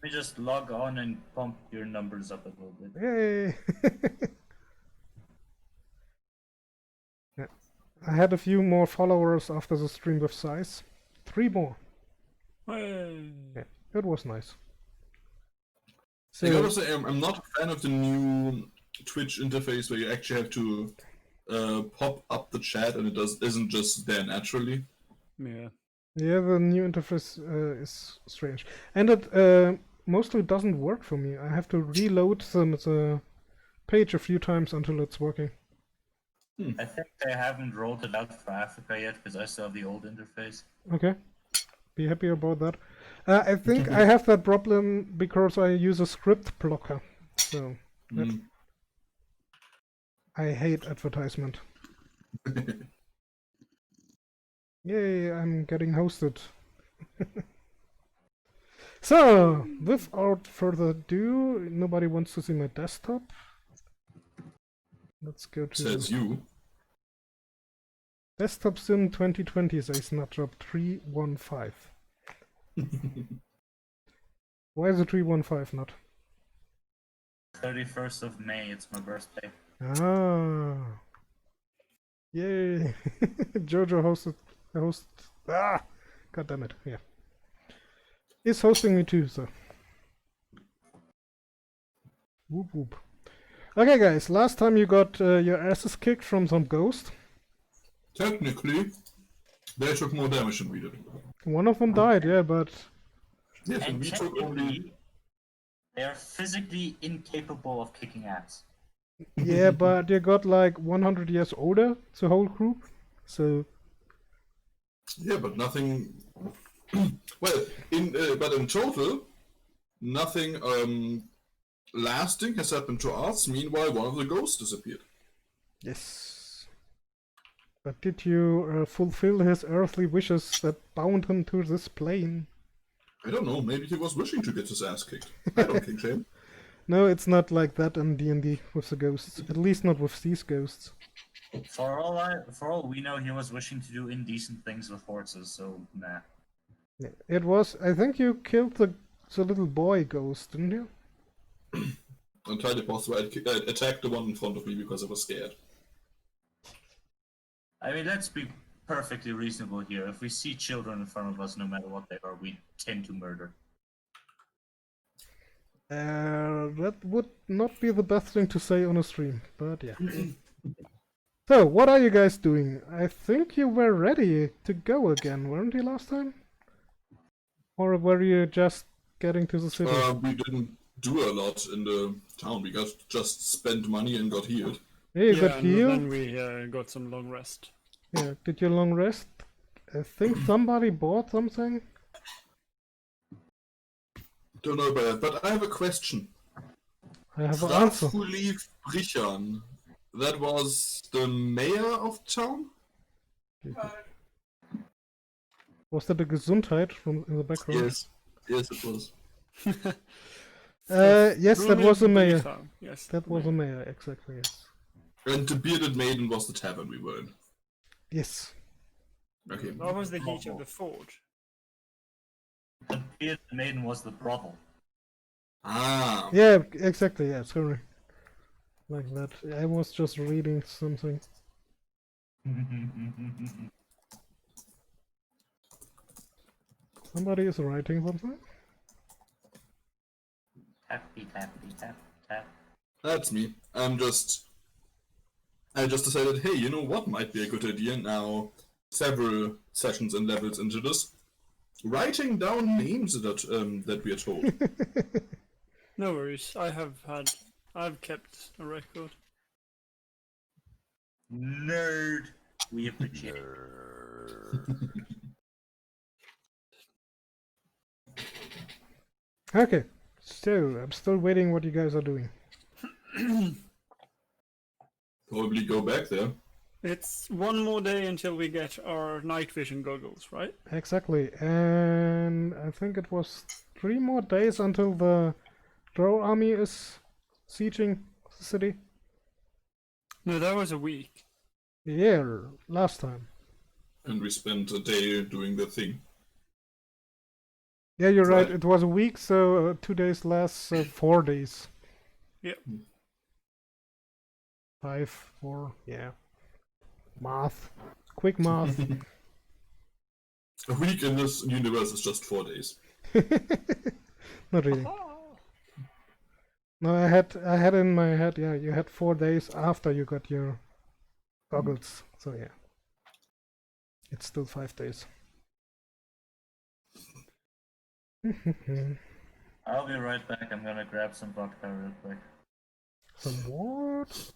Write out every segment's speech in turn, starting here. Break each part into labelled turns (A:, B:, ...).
A: me just log on and pump your numbers up a little bit.
B: Yay! Yeah. I had a few more followers after the stream with size. 3 more.
C: Hey.
B: Yeah, it was nice.
D: I gotta
B: So,
D: say, I'm not a fan of the new Twitch interface where you actually have to pop up the chat and it isn't just there naturally.
C: Yeah.
B: yeah, the new interface is strange. And it mostly doesn't work for me. I have to reload the page a few times until it's working.
A: I think they haven't rolled it out for Africa yet because I still have the old interface.
B: Okay. Be happy about that. I think I have that problem because I use a script blocker. So I hate advertisement. Yay, I'm getting hosted. So, without further ado, nobody wants to see my desktop. Let's go to
D: Says you.
B: Desktop Sim 2020, says Nutjob 315. Why is it 315 not?
A: 31st of May, it's my birthday.
B: Ah. Yay. Jojo hosted. God damn it. Yeah. Is hosting me too, so. Whoop whoop. Okay, guys. Last time you got your asses kicked from some ghost.
D: Technically, they took more damage than we did.
B: One of them died, yeah, but.
D: Yes, and
A: And
D: we took only.
A: technically, they are physically incapable of kicking ass.
B: Yeah, but you got like 100 years older, the whole group. So.
D: Yeah, but nothing. Well, but in total, nothing lasting has happened to us. Meanwhile, one of the ghosts disappeared.
B: Yes. But did you fulfill his earthly wishes that bound him to this plane?
D: I don't know. Maybe he was wishing to get his ass kicked. I don't kick shame.
B: No, it's not like that in DnD with the ghosts. At least not with these ghosts.
A: For all we know, he was wishing to do indecent things with horses, so nah.
B: It was. I think you killed the little boy ghost, didn't you?
D: Entirely possible. I attacked the one in front of me because I was scared.
A: I mean, let's be perfectly reasonable here. If we see children in front of us, no matter what they are, we tend to murder.
B: That would not be the best thing to say on a stream, but yeah. So, what are you guys doing? I think you were ready to go again, weren't you, last time? Or were you just getting to the city?
D: We didn't do a lot in the town. We just spent money and got healed.
B: Yeah, you got
C: and
B: healed.
C: then we got some long rest.
B: Yeah, did you long rest? I think somebody bought something.
D: Don't know about that, but I have a question.
B: I have an answer.
D: Frafuli Brichan, that was the mayor of town?
B: Was that the Gesundheit from in the background?
D: Yes, it was.
B: Yes, that was the mayor.
C: Brita, yes,
B: That was the mayor, exactly, yes.
D: And the bearded maiden was the tavern we were in.
B: Yes.
D: Okay.
C: That was the heat of the forge.
A: The bearded maiden was the brothel.
D: Ah.
B: Yeah, exactly, yeah, sorry. Like that. I was just reading something. Somebody is writing something?
A: Tappy, tappy, tap, tap.
D: That's me. I just decided, hey, you know what might be a good idea now, several sessions and levels into this? Writing down names that we are told.
C: No worries. I've kept a record.
A: Nerd. We appreciate it.
B: Okay, so I'm still waiting what you guys are doing.
D: Probably go back there.
C: It's one more day until we get our night vision goggles, right?
B: Exactly, and I think it was 3 more days until the Drow army is sieging the city.
C: No, that was a week.
B: Yeah, last time.
D: And we spent a day doing the thing.
B: Yeah, you're right.
D: Right.
B: It was a week, so 2 days less, so 4 days.
C: Yep.
B: 5, 4, yeah. Math. Quick math.
D: A week in this universe is just 4 days.
B: Not really. No, I had in my head, yeah, you had 4 days after you got your goggles. So yeah. It's still 5 days.
A: I'll be right back. I'm gonna grab some vodka real quick.
B: Some what?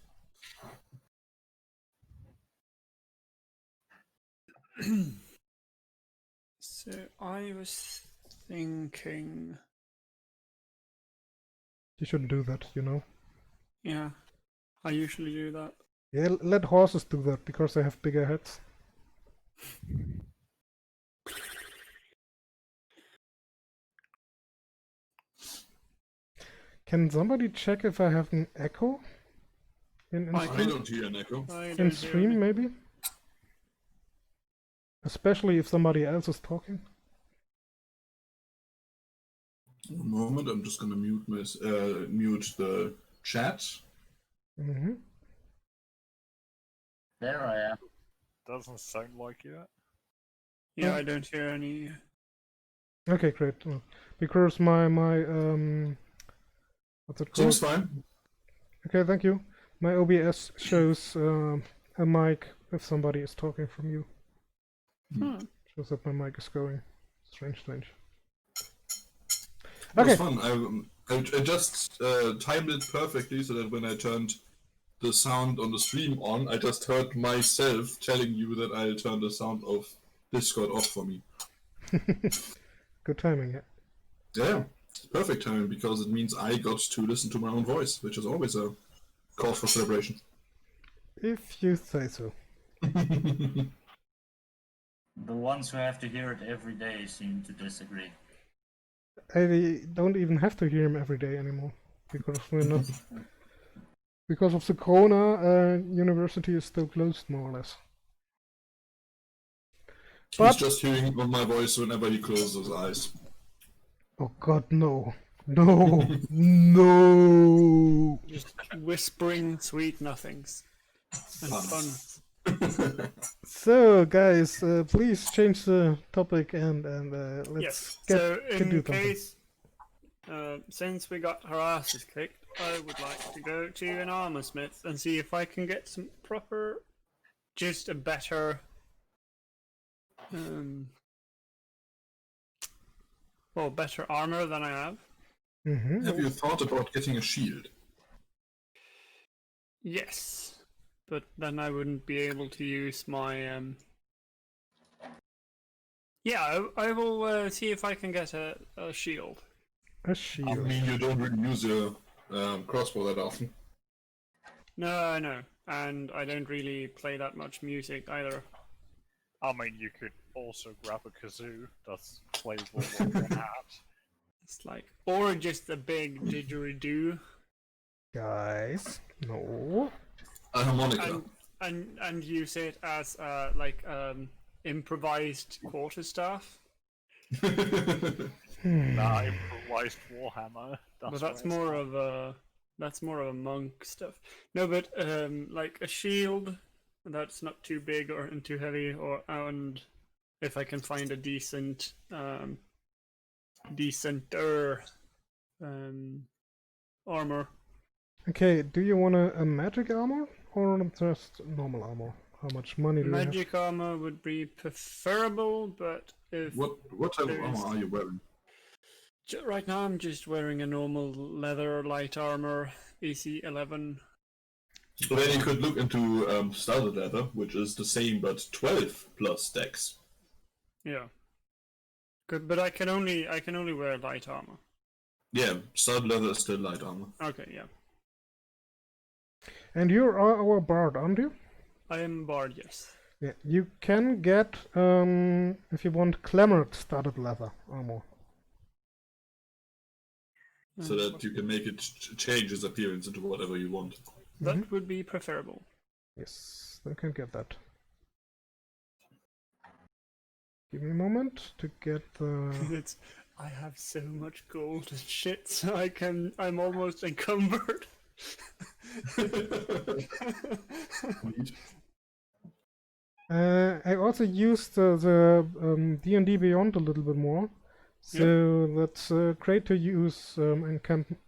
C: So I was thinking,
B: You shouldn't do that, you know.
C: yeah, I usually do that.
B: Yeah, let horses do that because they have bigger heads. Can somebody check if I have an echo? In
C: I
D: I
B: stream?
D: don't hear an echo.
C: I
B: In
C: don't hear
B: stream,
C: any-
B: maybe? Especially if somebody else is talking.
D: One moment, I'm just gonna mute mute the chat.
B: Mm-hmm.
A: There I am.
E: Doesn't sound like it.
C: Yeah, I don't hear any.
B: Okay, great. Because my what's it called?
D: Seems fine.
B: Okay, thank you. My OBS shows a mic if somebody is talking from you.
C: Hmm.
B: Shows that my mic is going. Strange.
D: It was
B: Okay.
D: fun. I just timed it perfectly so that when I turned the sound on the stream on, I just heard myself telling you that I'll turn the sound of Discord off for me.
B: Good timing. Yeah.
D: Yeah, it's perfect timing because it means I got to listen to my own voice, which is always a cause for celebration.
B: If you say so.
A: The ones who have to hear it every day seem to disagree.
B: I don't even have to hear him every day anymore because we're not. Because of the corona, university is still closed more or less.
D: He's
B: But
D: just hearing my voice whenever he closes his eyes.
B: oh god, no, no.
C: Just whispering sweet nothings. And fun.
B: So guys, please change the topic and let's
C: Yes.
B: get
C: So
B: do
C: in
B: something.
C: case, since we got our asses kicked, I would like to go to an armor smith and see if I can get some proper, just a better, better armor than I have.
B: Mm-hmm.
D: Have you thought about getting a shield?
C: Yes, but then I wouldn't be able to use my. Yeah, I will see if I can get a shield.
B: A
D: I
B: shield.
D: mean, you don't really use your crossbow that often.
C: No, no, and I don't really play that much music either.
E: I mean, you could also grab a kazoo that's playable on one hat.
C: It's like, or just a big didgeridoo,
B: Guys, no.
D: A harmonica.
C: and use it as improvised quarterstaff.
E: Nah, improvised Warhammer.
C: But
E: That's
C: more of a monk stuff. No, but like a shield that's not too big or too heavy, and if I can find a decenter armor.
B: Okay, do you want a magic armor or just normal armor? How much money do
C: Magic armor would be preferable, but if
D: What type of
C: There is-
D: armor are you wearing?
C: right now I'm just wearing a normal leather light armor, AC 11.
D: Then you could look into studded leather, which is the same but 12 plus dex.
C: Yeah. Good, but I can only wear light armor.
D: Yeah, studded leather is still light armor.
C: Okay, yeah.
B: have? And you're our bard, aren't you?
C: I am bard, yes.
B: Yeah, you can get, if you want, clamored studded leather armor.
D: So that you can make it change its appearance into whatever you want.
C: That would be preferable.
B: Yes, you can get that. Give me a moment to get the...
C: I have so much gold and shit, so I'm almost encumbered.
B: I also used the D&D Beyond a little bit more, so that's great to use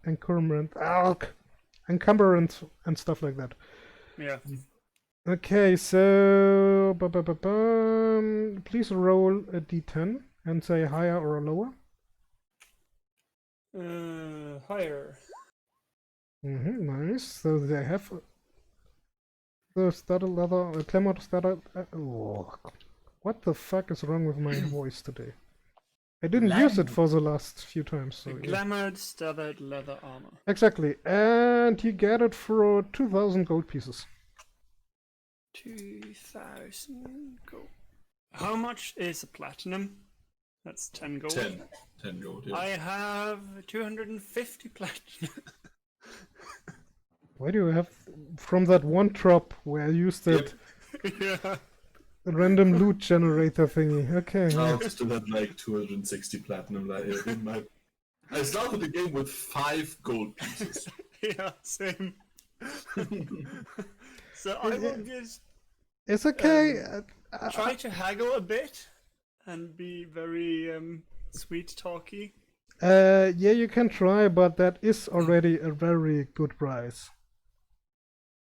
B: encumbrance and stuff like that.
C: Yeah.
B: Okay, so please roll a d10 and say higher or lower.
C: Higher.
B: Nice. So they have the studded leather, clamored studded. Oh, what the fuck is wrong with my voice today? I didn't use it for the last few times. So yeah.
C: Glamored studded leather armor.
B: Exactly, and you get it for 2,000 gold pieces.
C: 2,000 gold. How much is a platinum? That's 10 gold.
D: 10 gold, yeah.
C: I have 250 platinum.
B: Why do you have from that one drop where I used that
C: Yeah.
B: random loot generator thingy? Okay.
D: I still have like 260 platinum in my. I started the game with 5 gold pieces.
C: Yeah, same. So I will just
B: It's okay.
C: try to haggle a bit and be very sweet talky.
B: Yeah, you can try, but that is already a very good price.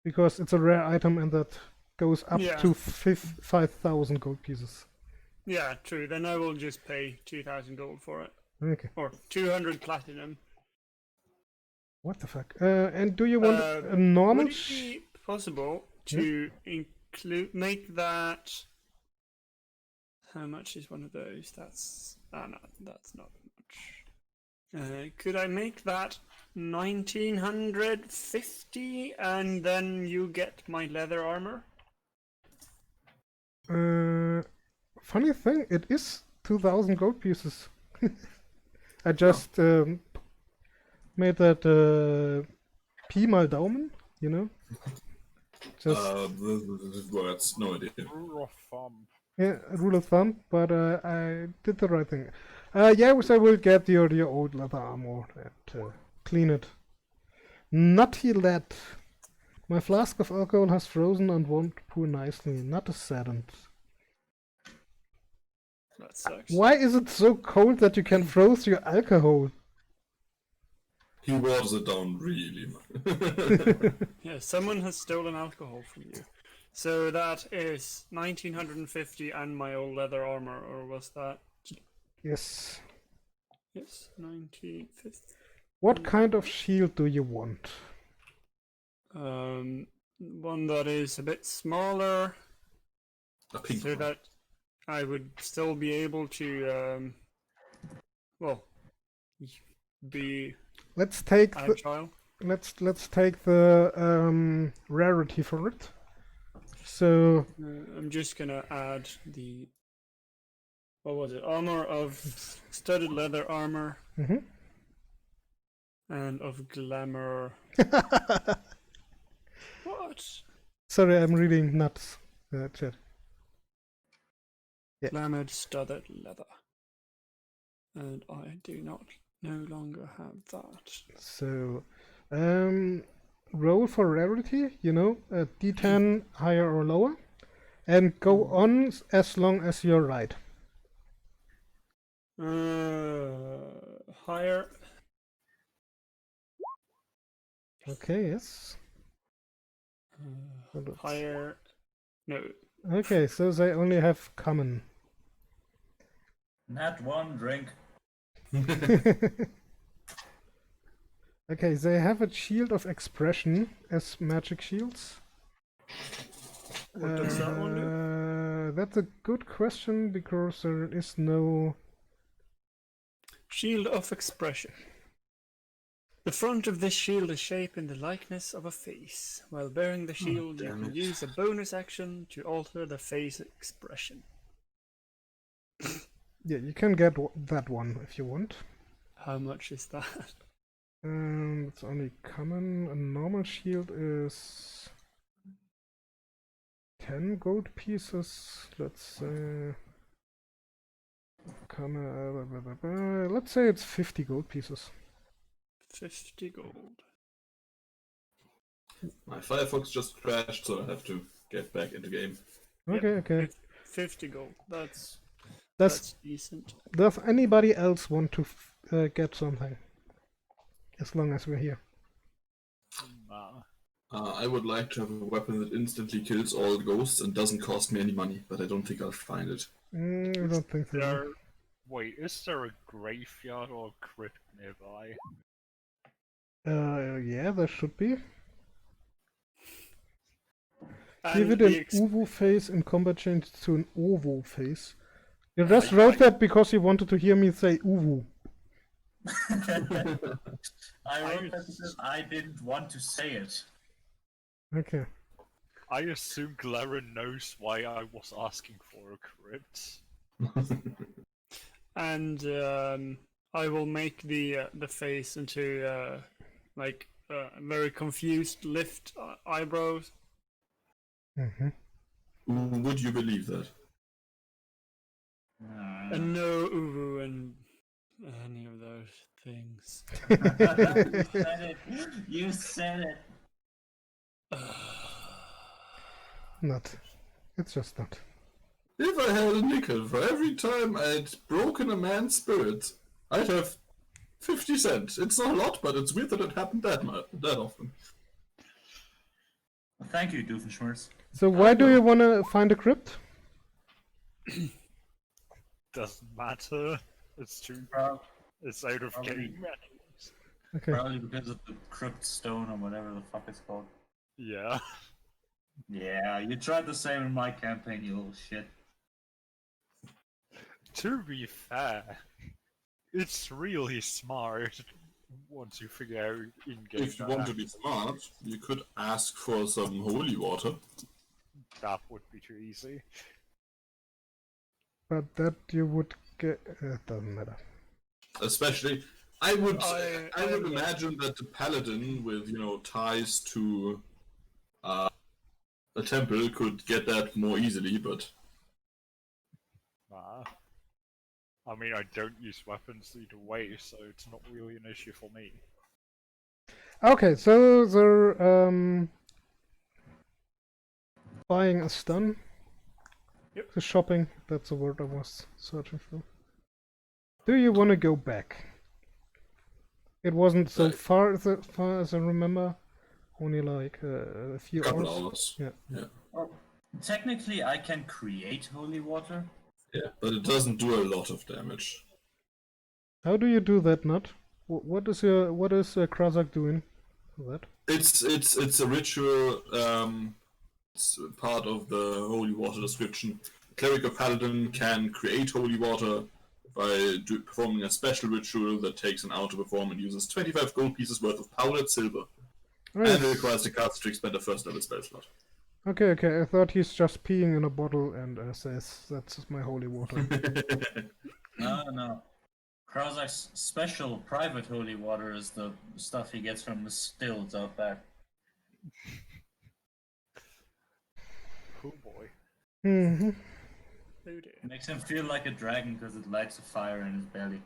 B: Because it's a rare item and that goes up
C: Yeah.
B: to 5,000 gold pieces.
C: Yeah, true. Then I will just pay 2,000 gold for it.
B: Okay.
C: Or 200 platinum.
B: What the fuck? And do you want a normal?
C: Would it be possible to make that? How much is one of those? That's no, that's not much. Could I make that 1950, and then you get my leather armor?
B: Funny thing, it is 2,000 gold pieces. I just made that Pi mal Daumen, you know? Just
D: Words, no idea.
E: Rule of thumb.
B: yeah, rule of thumb, but I did the right thing. Yeah, so I will get your old leather armor and clean it. Nutty lad. My flask of alcohol has frozen and won't pour nicely. Not a saddened.
C: That sucks.
B: Why is it so cold that you can froze your alcohol?
D: He waters it down really.
C: Yeah, someone has stolen alcohol from you. So that is 1950 and my old leather armor, or was that?
B: Yes.
C: Yes, 1950.
B: What kind of shield do you want?
C: One that is a bit smaller,
D: A pink
C: so
D: one.
C: that I would still be able to, well, be
B: Let's take the
C: agile.
B: let's take the rarity for it. So
C: I'm just gonna add the, what was it? Armor of studded leather armor
B: mhm.
C: and of glamour. What?
B: Sorry, I'm reading nuts. Chat. Yeah.
C: Glamored studded leather. And I do not no longer have that.
B: So roll for rarity, you know, a d10 higher or lower, and go on as long as you're right.
C: Higher.
B: Okay, yes. Hold on.
C: Higher. No.
B: Okay, so they only have common.
A: Not one drink.
B: Okay, they have a shield of expression as magic shields.
C: What does that one do?
B: That's a good question because there is no.
C: Shield of expression. The front of this shield is shaped in the likeness of a face. While bearing the shield, you
D: damn
C: can
D: it.
C: use a bonus action to alter the face expression.
B: Yeah, you can get that one if you want.
C: How much is that?
B: It's only common. A normal shield is 10 gold pieces. Let's say Let's say it's 50 gold pieces.
C: 50 gold.
D: My Firefox just crashed, so I have to get back into game.
B: Okay, okay.
C: 50 gold. That's
B: Does
C: decent.
B: anybody else want to get something? As long as we're here.
E: Nah.
D: I would like to have a weapon that instantly kills all ghosts and doesn't cost me any money, but I don't think I'll find it.
B: I don't think so.
E: There... Wait, is there a graveyard or a crypt nearby?
B: Yeah, there should be.
C: And
B: Give it
C: the
B: an Uwu face in combat change to an Ovo face. You just wrote that because you wanted to hear me say Uwu.
A: I wrote that because I didn't want to say it.
B: Okay.
E: I assume Glaren knows why I was asking for a crypt.
C: And I will make the face into very confused lift eyebrows.
B: Mm-hmm.
D: Would you believe that?
C: And no uwu and any of those things.
A: You said it. You said it.
B: Not. It's just not.
D: If I had a nickel for every time I'd broken a man's spirit, I'd have 50 cents. It's not a lot, but it's weird that it happened that often.
A: Thank you, Doofenshmirtz.
B: So why do you want to find a crypt?
E: Doesn't matter. It's too... It's out of
A: Probably.
E: game menus.
B: Okay.
A: Probably because of the crypt stone or whatever the fuck it's called.
E: Yeah.
A: Yeah, you tried the same in my campaign, you little shit.
E: To be fair, it's really smart once you figure out in-game.
D: If you want to be smart, you could ask for some holy water.
E: That would be too easy.
B: But that you would get... it doesn't matter.
D: Especially, I would
C: I
D: imagine that the paladin with, ties to a temple could get that more easily, but...
E: Nah. I mean, I don't use weapons either way, so it's not really an issue for me.
B: Okay, so they're buying a stun.
C: Yep.
B: The shopping, that's the word I was searching for. Do you want to go back? It wasn't so far as I remember. Only like a few
D: couple
B: hours.
D: hours.
B: Yeah.
A: Well, technically, I can create holy water.
D: Yeah, but it doesn't do a lot of damage.
B: How do you do that, Nut? What is Krazak doing for that?
D: It's a ritual. It's part of the holy water description. Cleric or paladin can create holy water by performing a special ritual that takes an hour to perform and uses 25 gold pieces worth of powdered silver.
B: Right.
D: And it requires the caster to expend a first level spell slot.
B: Okay, I thought he's just peeing in a bottle and says, that's my holy water.
A: No. Krazak's special private holy water is the stuff he gets from the stills out back.
E: Oh boy.
B: Mm-hmm.
C: Oh dear.
A: It makes him feel like a dragon because it lights a fire in his belly.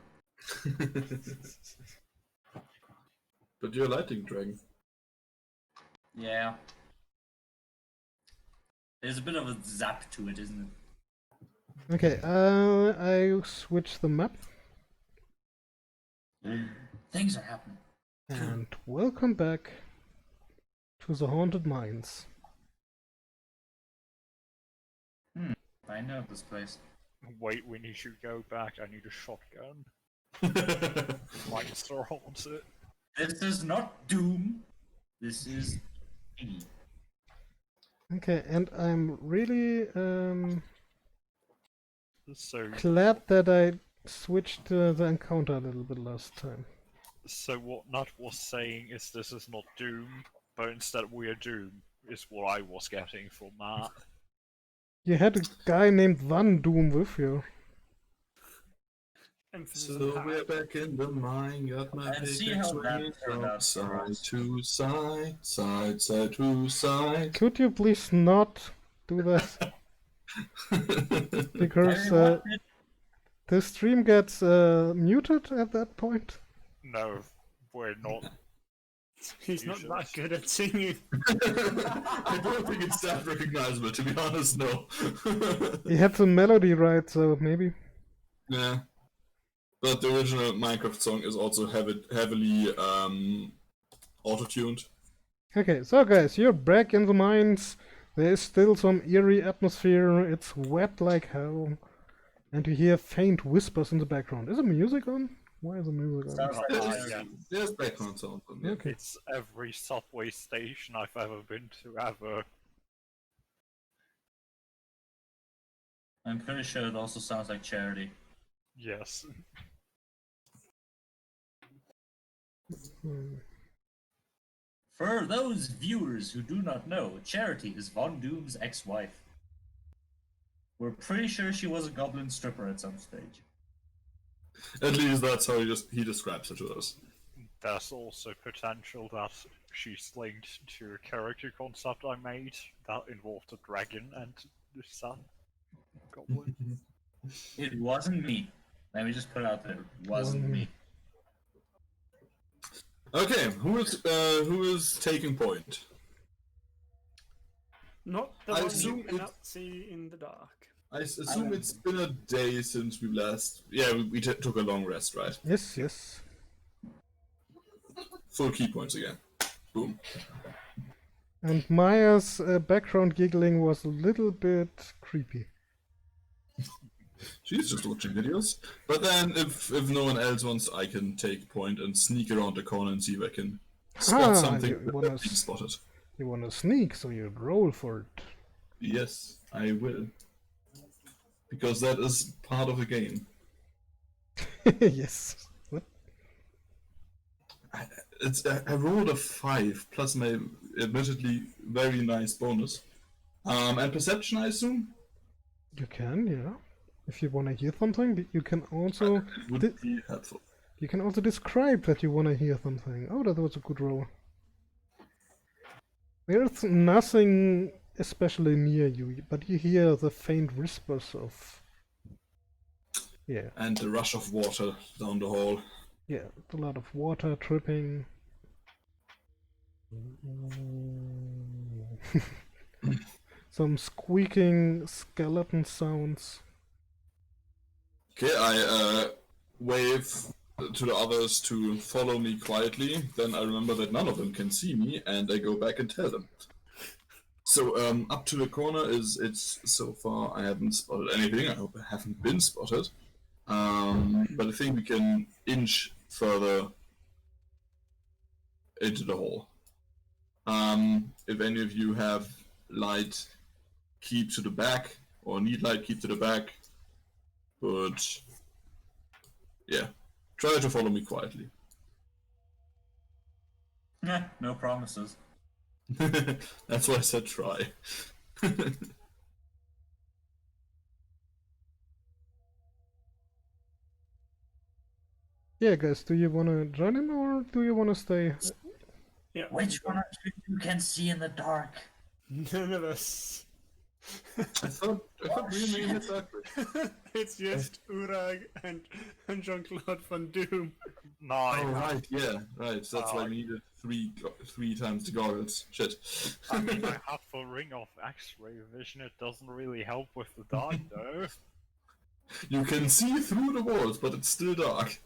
D: But you're a lightning dragon.
A: Yeah. There's a bit of a zap to it, isn't it?
B: Okay, I switch the map.
A: Things are happening.
B: And welcome back to the Haunted Mines.
A: I know this place.
E: Wait, when you should go back, I need a shotgun. Might still haunted it.
A: This is not Doom. This is E.
B: Okay, and I'm really
E: So,
B: glad that I switched the encounter a little bit last time.
E: so what Nut was saying is this is not Doom, but instead we are Doom, is what I was getting from that.
B: You had a guy named Van Doom with you.
C: Emphasis
D: So
C: on
D: we're
C: that.
D: back in the mine, got my
A: And see
D: pickaxe
A: how that
D: swinging
A: turned
D: from
A: out for
D: side
A: us.
D: to side, side to side.
B: Could you please not do that? Because
A: Everyone did
B: The stream gets muted at that point.
E: No, we're not.
C: He's not that
E: Useless.
C: good at singing.
D: I don't think it's that recognizable, to be honest, no.
B: He had the melody right, so maybe.
D: Yeah. But the original Minecraft song is also heavily auto-tuned.
B: Okay, so guys, you're back in the mines. There is still some eerie atmosphere. It's wet like hell. And you hear faint whispers in the background. Is the music on? Why is the music on?
A: Sounds like
D: There's,
A: Charity.
D: there's background sound on there.
B: Okay.
E: It's every subway station I've ever been to ever.
A: I'm pretty sure it also sounds like Charity.
E: Yes.
B: Hmm.
A: For those viewers who do not know, Charity is Von Doom's ex-wife. We're pretty sure she was a goblin stripper at some stage.
D: At least that's how he describes it to us.
E: There's also potential that she's linked to a character concept I made that involved a dragon and the sun. Goblin.
A: It wasn't me. Let me just put it out there. It wasn't me.
D: Okay, who is taking point?
C: Not the
D: I
C: one
D: assume
C: you cannot see in the dark.
D: I assume it's been a day since we last. Yeah, we took a long rest, right?
B: Yes, yes.
D: Full key points again. Boom.
B: And Maya's background giggling was a little bit creepy.
D: She's just watching videos. But then, if no one else wants, I can take point and sneak around the corner and see if I can spot something
B: you wanna
D: that's being spotted.
B: You wanna sneak, so you roll for it.
D: Yes, I will. Because that is part of the game.
B: Yes. What?
D: I rolled a 5 plus my admittedly very nice bonus. And perception, I assume?
B: You can, yeah. If you wanna hear something, you can also
D: It would be helpful.
B: you can also describe that you wanna hear something. Oh, that was a good roll. There's nothing especially near you, but you hear the faint whispers of. Yeah,
D: And the rush of water down the hall.
B: yeah, a lot of water dripping. Some squeaking skeleton sounds.
D: Okay, I wave to the others to follow me quietly. Then I remember that none of them can see me, and I go back and tell them. So up to the corner it's so far I haven't spotted anything. I hope I haven't been spotted. But I think we can inch further into the hall. If any of you have light, keep to the back, or need light, keep to the back. But yeah, try to follow me quietly.
A: Nah, no promises.
D: That's why I said try.
B: Yeah, guys, do you wanna join him or do you wanna stay?
C: Yeah.
A: Which one of you can see in the dark?
C: None of us.
D: I thought we made it darker.
C: It's just Urag and Jean-Claude Van Doom.
E: No,
D: Oh right, yeah, right. That's why we needed three times the goggles. Shit.
E: I mean, I have the ring of X-ray vision. It doesn't really help with the dark, though.
D: You can see through the walls, but it's still dark.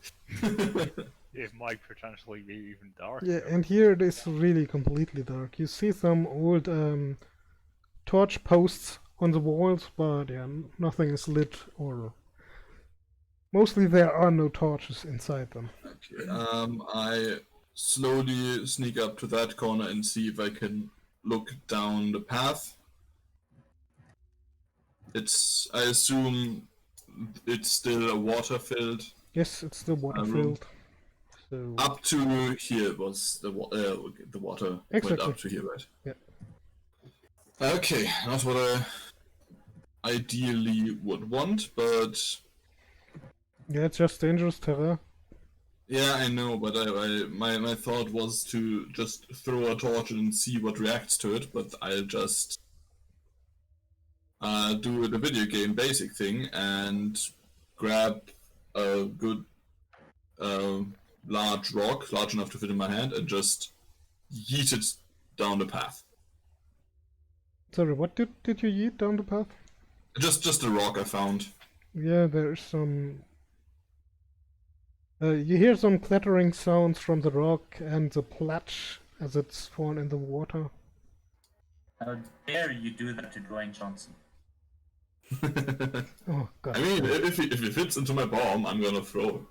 E: It might potentially be even darker.
B: Yeah, and here it is really completely dark. You see some old torch posts on the walls, but yeah, nothing is lit or. Mostly there are no torches inside them.
D: Okay. I slowly sneak up to that corner and see if I can look down the path. I assume it's still a water-filled.
B: Yes, it's still water filled. So
D: Up to here was the water went
B: Exactly.
D: up to here, right?
B: Yeah.
D: Okay, not what I ideally would want, but
B: yeah, it's just dangerous terrain.
D: yeah, I know. But my thought was to just throw a torch and see what reacts to it. But I'll just do the video game basic thing and grab a good large rock, large enough to fit in my hand, and just yeet it down the path.
B: Sorry, what did you eat down the path?
D: Just a rock I found.
B: Yeah, there's some... you hear some clattering sounds from the rock and the platch as it's fallen in the water.
A: How dare you do that to Dwayne Johnson?
B: Oh, God.
D: I mean, if it fits into my bomb, I'm gonna throw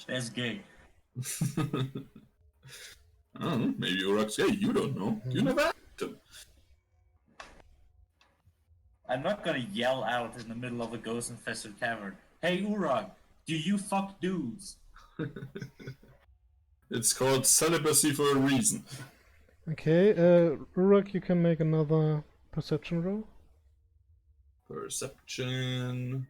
A: That's gay.
D: it. I don't know, maybe Uruk's gay, you don't know. You never asked him.
A: I'm not gonna yell out in the middle of a ghost-infested cavern. Hey Uruk, do you fuck dudes?
D: It's called celibacy for a reason.
B: Okay, Uruk, you can make another perception roll.
D: Perception.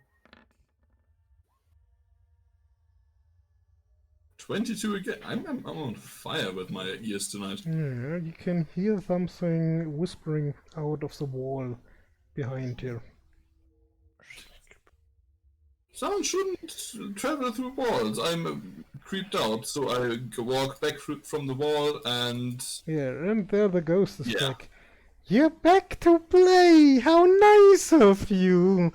D: 22 again. I'm on fire with my ears tonight.
B: Yeah, you can hear something whispering out of the wall behind you.
D: Sound shouldn't travel through walls. I'm creeped out, so I walk back from the wall and...
B: Yeah, and there the ghost is
D: Yeah.
B: back. You're back to play! How nice of you!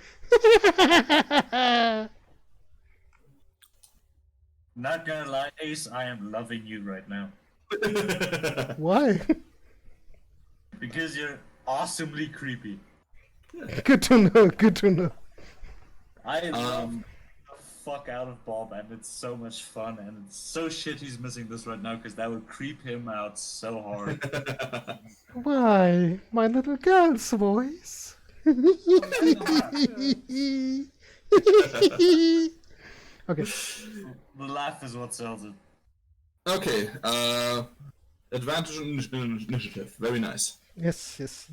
A: Not gonna lie, Ace, I am loving you right now.
B: Why?
A: Because you're awesomely creepy.
B: Good to know, good to know.
A: I love the fuck out of Bob, and it's so much fun, and it's so shit he's missing this right now, because that would creep him out so hard.
B: Why, my little girl's voice. Okay.
A: The laugh is what sells it.
D: Okay, advantage initiative. Very nice.
B: Yes, yes.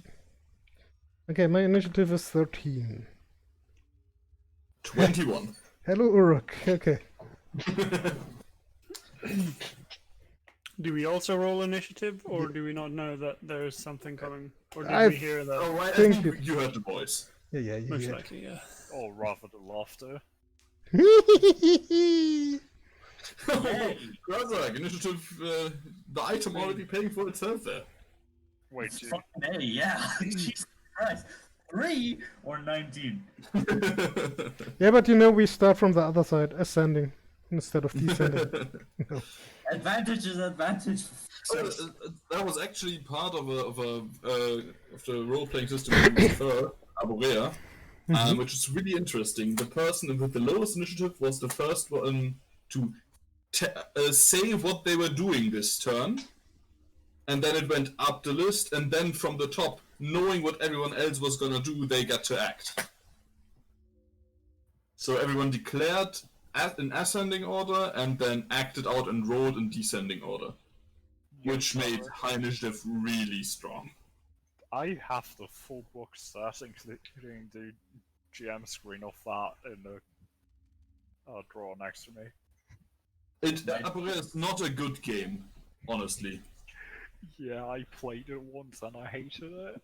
B: Okay, my initiative is 13.
D: 21.
B: Hello, Uruk. Okay.
C: Do we also roll initiative, or do we not know that there's something coming? Or did
B: I've-
C: we hear that?
D: Oh, right, I
B: Think
D: think you heard the voice.
B: Yeah, yeah,
C: Most
B: yeah.
C: likely, yeah.
E: Or rather the laughter.
D: Grazak, initiative, the item already paying for itself there.
E: Wait, dude.
A: Fucking A, yeah. Jesus Christ. 3 or 19?
B: Yeah, but you know, we start from the other side, ascending, instead of descending. No.
A: Advantage is advantage.
D: That was actually part of the role-playing system we prefer, Aborea, which is really interesting. The person with the lowest initiative was the first one to say what they were doing this turn, and then it went up the list, and then from the top, knowing what everyone else was gonna do, they got to act. So everyone declared in ascending order, and then acted out and rolled in descending order, which made high initiative really strong.
E: I have the full book set, including the GM screen of that in the drawer next to me.
D: Aborea is not a good game, honestly.
E: Yeah, I played it once and I hated it.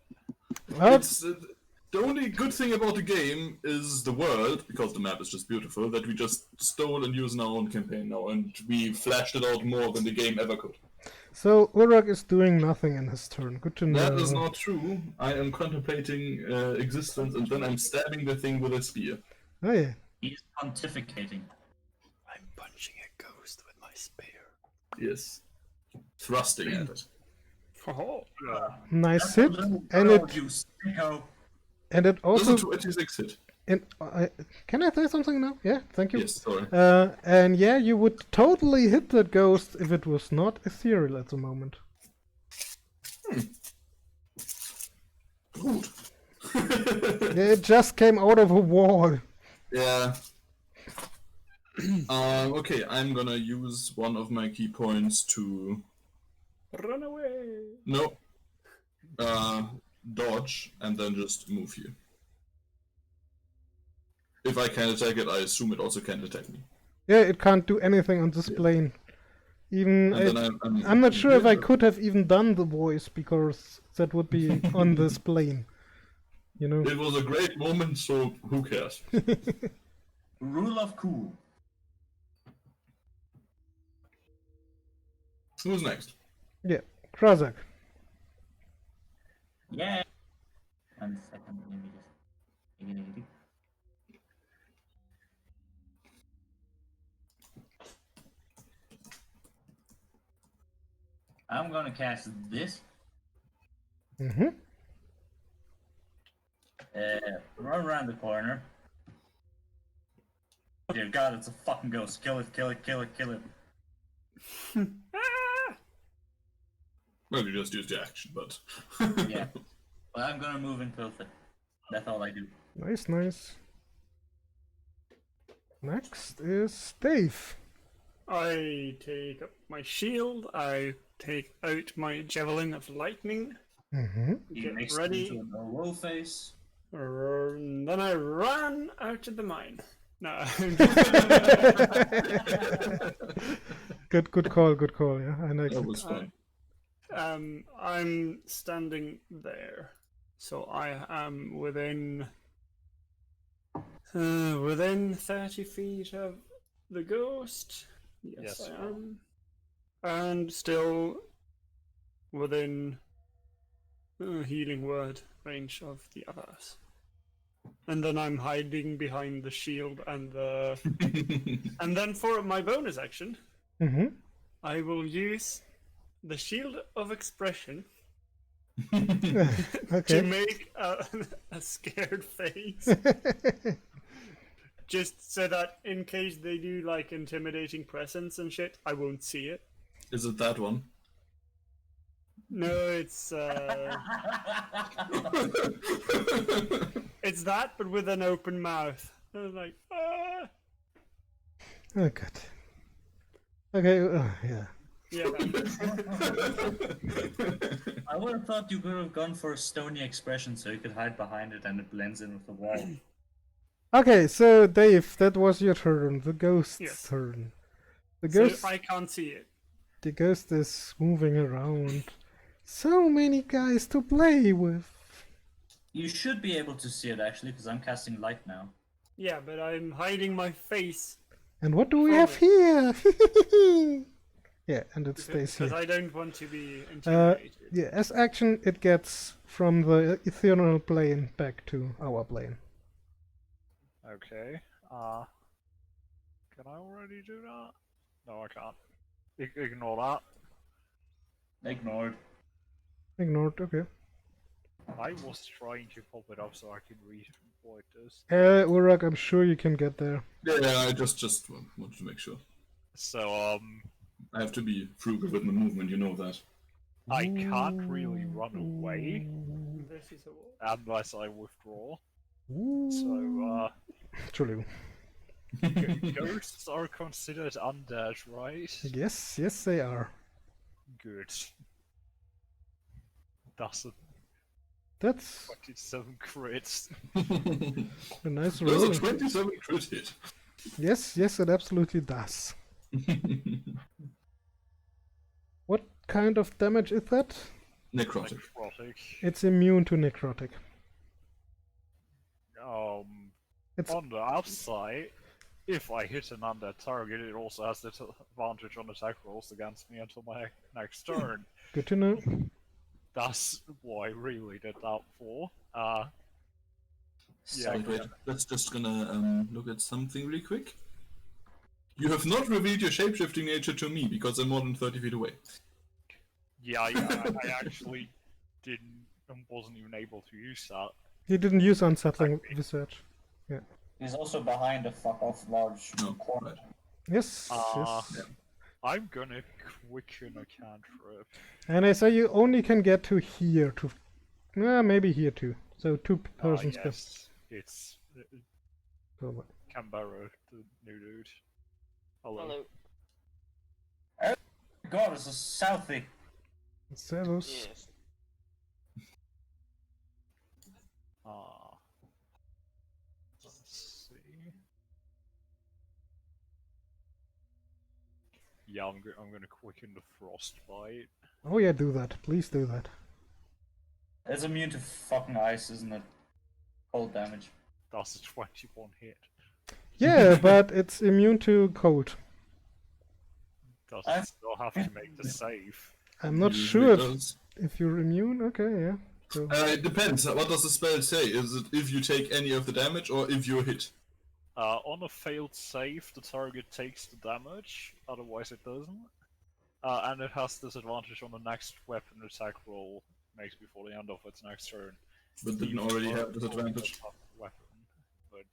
D: It's, the only good thing about the game is the world, because the map is just beautiful, that we just stole and use in our own campaign now, and we flashed it out more than the game ever could.
B: So, Uruk is doing nothing in his turn. Good to know.
D: That is not true. I am contemplating existence, and then I'm stabbing the thing with a spear.
B: Oh, yeah.
A: He's pontificating.
C: I'm punching a ghost with my spear.
D: Yes. Thrusting at it.
C: Oh,
B: Nice hit. And
A: Oh,
B: it,
A: you sicko.
B: and it
D: Does
B: also...
D: a 26 hit?
B: And, can I say something now? Yeah, thank you.
D: Yes, sorry.
B: And yeah, you would totally hit that ghost if it was not ethereal at the moment.
D: Good.
B: Yeah, it just came out of a wall.
D: Yeah. Okay, I'm gonna use one of my key points to...
C: run away!
D: No. Dodge, and then just move here. If I can attack it, I assume it also can attack me.
B: Yeah, it can't do anything on this plane. Even
D: And then
B: I'm not sure if I could have even done the voice, because that would be on this plane. You know.
D: It was a great moment, so who cares?
A: Rule of cool.
D: Who's next?
B: Yeah, Krazak.
A: Yeah. 1 second, let me just. I'm gonna cast this.
B: Mm-hmm.
A: Run around the corner. Dear God, it's a fucking ghost. Kill it, kill it, kill it, kill it.
D: Well, you just used the action, but...
A: Yeah. But I'm gonna move and filth it. That's all I do.
B: Nice, nice. Next is Dave.
C: I take up my shield. I take out my javelin of lightning.
B: Mm-hmm.
A: He
C: Get
A: makes
C: ready.
A: it into an OO face.
C: And then I run out of the mine. No.
B: Good call, good call. Yeah, I like
D: That
B: it.
D: was fun.
C: I'm standing there, so I am within 30 feet of the ghost. Yes,
E: Yes,
C: I am, and still within healing word range of the others. And then I'm hiding behind the shield and the. And then for my bonus action,
B: Mm-hmm.
C: I will use the shield of expression
B: Okay.
C: to make a scared face. Just so that in case they do like intimidating presence and shit, I won't see it.
D: Is it that one?
C: No, it's it's that, but with an open mouth. I was like, ah!
B: Oh, good. Okay, yeah.
C: Yeah.
A: I would have thought you could have gone for a stony expression so you could hide behind it and it blends in with the wall.
B: Okay, so Dave, that was your turn. The ghost's
C: Yes.
B: turn. The
C: So
B: ghost,
C: I can't see it.
B: the ghost is moving around. So many guys to play with.
A: You should be able to see it actually, because I'm casting light now.
C: Yeah, but I'm hiding my face
B: And what do we
C: From
B: have
C: it.
B: here? Yeah, and it stays
C: because
B: here.
C: I don't want to be intimidated.
B: Yeah, as action, it gets from the ethereal plane back to our plane.
E: Okay. Can I already do that? No, I can't. Ignore that.
A: Ignored.
B: Ignored, okay.
E: I was trying to pop it up so I can read what it is.
B: Urak, I'm sure you can get there.
D: Yeah, I just wanted to make sure.
E: So,
D: I have to be frugal with my movement, you know that.
E: I can't really run away
C: This is a wall.
E: unless I withdraw. So,
B: True.
E: ghosts are considered undead, right?
B: Yes, yes, they are.
E: Good. That's a
B: That's
E: 27 crits.
B: a nice
D: There's
B: roll.
D: a 27 crit hit.
B: Yes, yes, it absolutely does. What kind of damage is that?
D: Necrotic.
E: Necrotic.
B: It's immune to necrotic. It's
E: On the upside, if I hit an undead target, it also has the advantage on attack rolls against me until my next turn.
B: good to know.
E: That's what I really did that for.
A: So,
D: Wait, wait. Let's just gonna look at something really quick. You have not revealed your shapeshifting nature to me because I'm more than 30 feet away.
E: Yeah, I actually wasn't even able to use that.
B: He didn't use unsettling visage.
A: he's also behind a fuck off large
D: No,
A: corner.
D: right.
B: Yes,
E: Uh,
B: yes.
E: I'm gonna quicken a cantrip.
B: And I say you only can get to here to, maybe here too. So two persons can.
E: Yes, it's
B: go.
E: Canberra, the new dude. Hello.
A: God, it's a Southie.
B: Servus.
F: Yes.
E: Let's see. Yeah, I'm gonna quicken the frostbite.
B: Oh yeah, do that. Please do that.
A: It's immune to fucking ice, isn't it? Cold damage.
E: That's a 21 hit.
B: Yeah, but it's immune to cold.
E: Does
A: I-
E: it still have to make the save?
B: I'm not
D: Usually
B: sure
D: it does.
B: if you're immune. Okay, yeah. So
D: It depends. What does the spell say? Is it if you take any of the damage or if you're hit?
E: On a failed save, the target takes the damage, otherwise it doesn't. And it has disadvantage on the next weapon attack roll makes before the end of its next turn.
D: But didn't
E: Even
D: already
E: though
D: have
E: it
D: disadvantage.
E: does have a weapon, but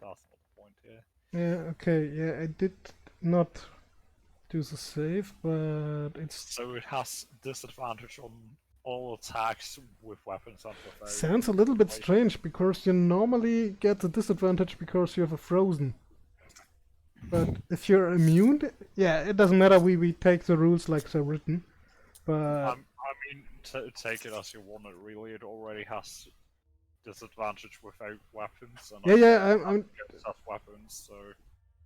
E: that's not the point here.
B: yeah, okay, yeah, I did not do the save, but it's
E: So it has disadvantage on all attacks with weapons under failure.
B: sounds a little bit strange because you normally get the disadvantage because you have a frozen. But if you're immune, yeah, it doesn't matter. We take the rules like they're written. But
E: I mean, take it as you want it. Really, it already has disadvantage without weapons, and
B: yeah, I'm
E: just have weapons. So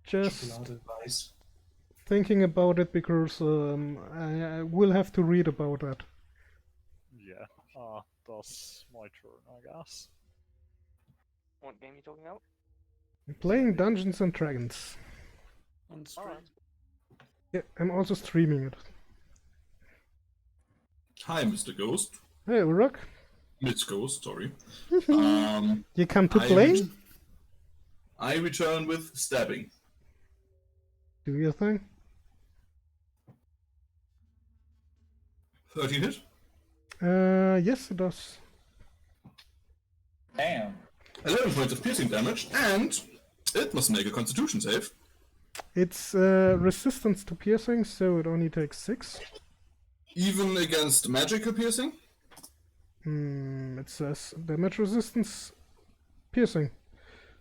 B: just
A: Chocolate advice.
B: thinking about it because I will have to read about that.
E: yeah, that's my turn, I guess.
F: What game are you talking about?
B: Playing Dungeons and Dragons.
C: On stream.
F: Alright.
B: Yeah, I'm also streaming it.
D: Hi, Mr. Ghost.
B: Hey, Uruk,
D: Miss Ghost, sorry.
B: you come to
D: I
B: play?
D: ret- I return with stabbing.
B: Do your thing.
D: 13 hit.
B: Yes, it does.
A: Damn.
D: 11 points of piercing damage, and it must make a constitution save.
B: It's resistance to piercing, so it only takes 6.
D: Even against magical piercing?
B: It says damage resistance piercing.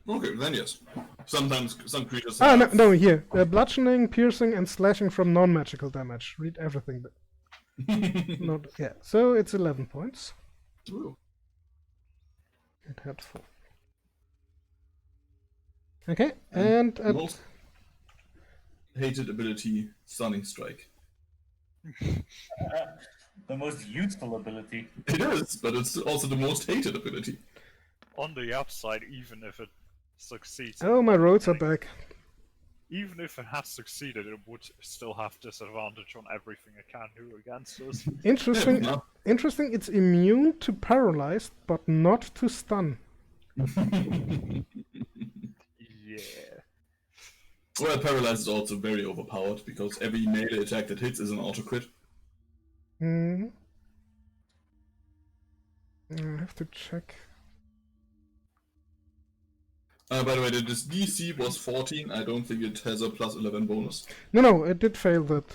D: Okay, then yes. Sometimes some creatures
B: Ah,
D: have...
B: no, here. Bludgeoning, piercing, and slashing from non-magical damage. Read everything. But not, yeah, so it's 11 points.
D: Ooh.
B: It had 4. Okay, and
D: Most hated ability, Stunning Strike.
A: The most useful ability.
D: It is, but it's also the most hated ability.
E: On the upside, even if it succeeds,
B: oh, my roads are back.
E: even if it has succeeded, it would still have disadvantage on everything it can do against us.
B: Interesting.
D: Yeah, no.
B: Interesting. It's immune to paralyzed, but not to stun.
E: Yeah.
D: Well, Paralyze is also very overpowered, because every melee attack that hits is an auto crit.
B: Hmm. I have to check.
D: By the way, this DC was 14. I don't think it has a plus 11 bonus.
B: No, it did fail that.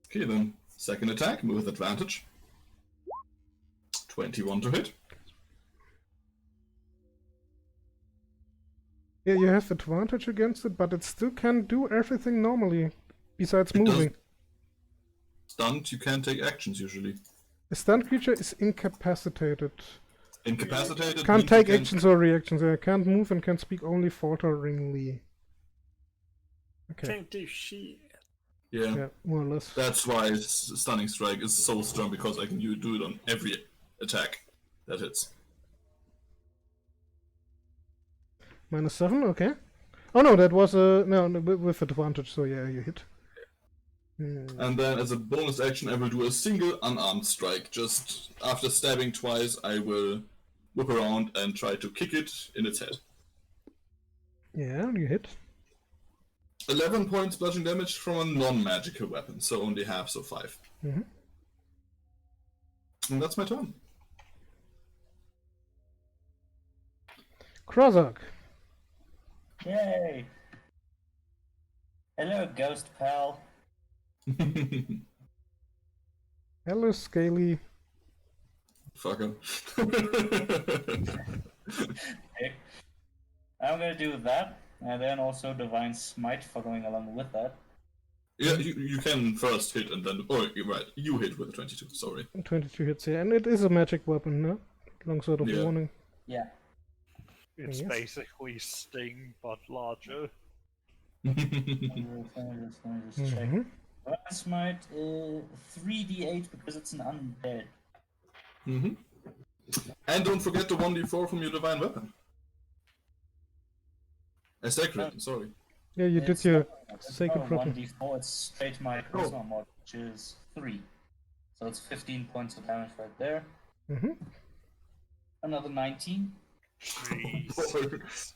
D: Okay, then. Second attack with advantage. 21 to hit.
B: Yeah, you have advantage against it, but it still can do everything normally, besides
D: It does.
B: moving.
D: Stunned, you can take actions usually.
B: A stunned creature is incapacitated.
D: Incapacitated.
B: Can't
D: means you
B: take
D: can-
B: actions or reactions. Can't move and can speak only falteringly. Okay,
C: Can't do shit.
D: Yeah.
B: yeah, more or less.
D: That's why Stunning Strike is so strong, because I can do it on every attack that hits.
B: -7, okay. Oh no, that was no, with advantage, so yeah, you hit.
D: And then as a bonus action, I will do a single unarmed strike. Just after stabbing twice, I will whip around and try to kick it in its head.
B: Yeah, you hit.
D: 11 points bludgeoning damage from a non-magical weapon, so only half, so 5.
B: Mhm.
D: And that's my turn.
B: Krozok.
A: Yay! Hello, ghost pal.
B: Hello, Scaly.
D: Fucker.
A: Okay. I'm gonna do that, and then also Divine Smite following along with that.
D: Yeah, you can first hit and then... Oh, you're right. You hit with a 22, sorry.
B: 22 hits, yeah, and it is a magic weapon, no? Longsword of
D: Yeah.
B: Warning.
A: Yeah.
E: It's
B: Yes.
E: basically Sting, but larger.
A: Let me just check.
B: Mhm.
A: Divine Smite 3d8 because it's an undead.
D: Mm-hmm. And don't forget the 1d4 from your divine weapon. A sacred, sorry.
B: Yeah, you did
A: It's
B: your
A: not
B: sacred weapon.
A: 1d4, it's straight my charisma mod, which is 3. So it's 15 points of damage right there.
B: Mm-hmm.
A: Another 19.
C: Jeez.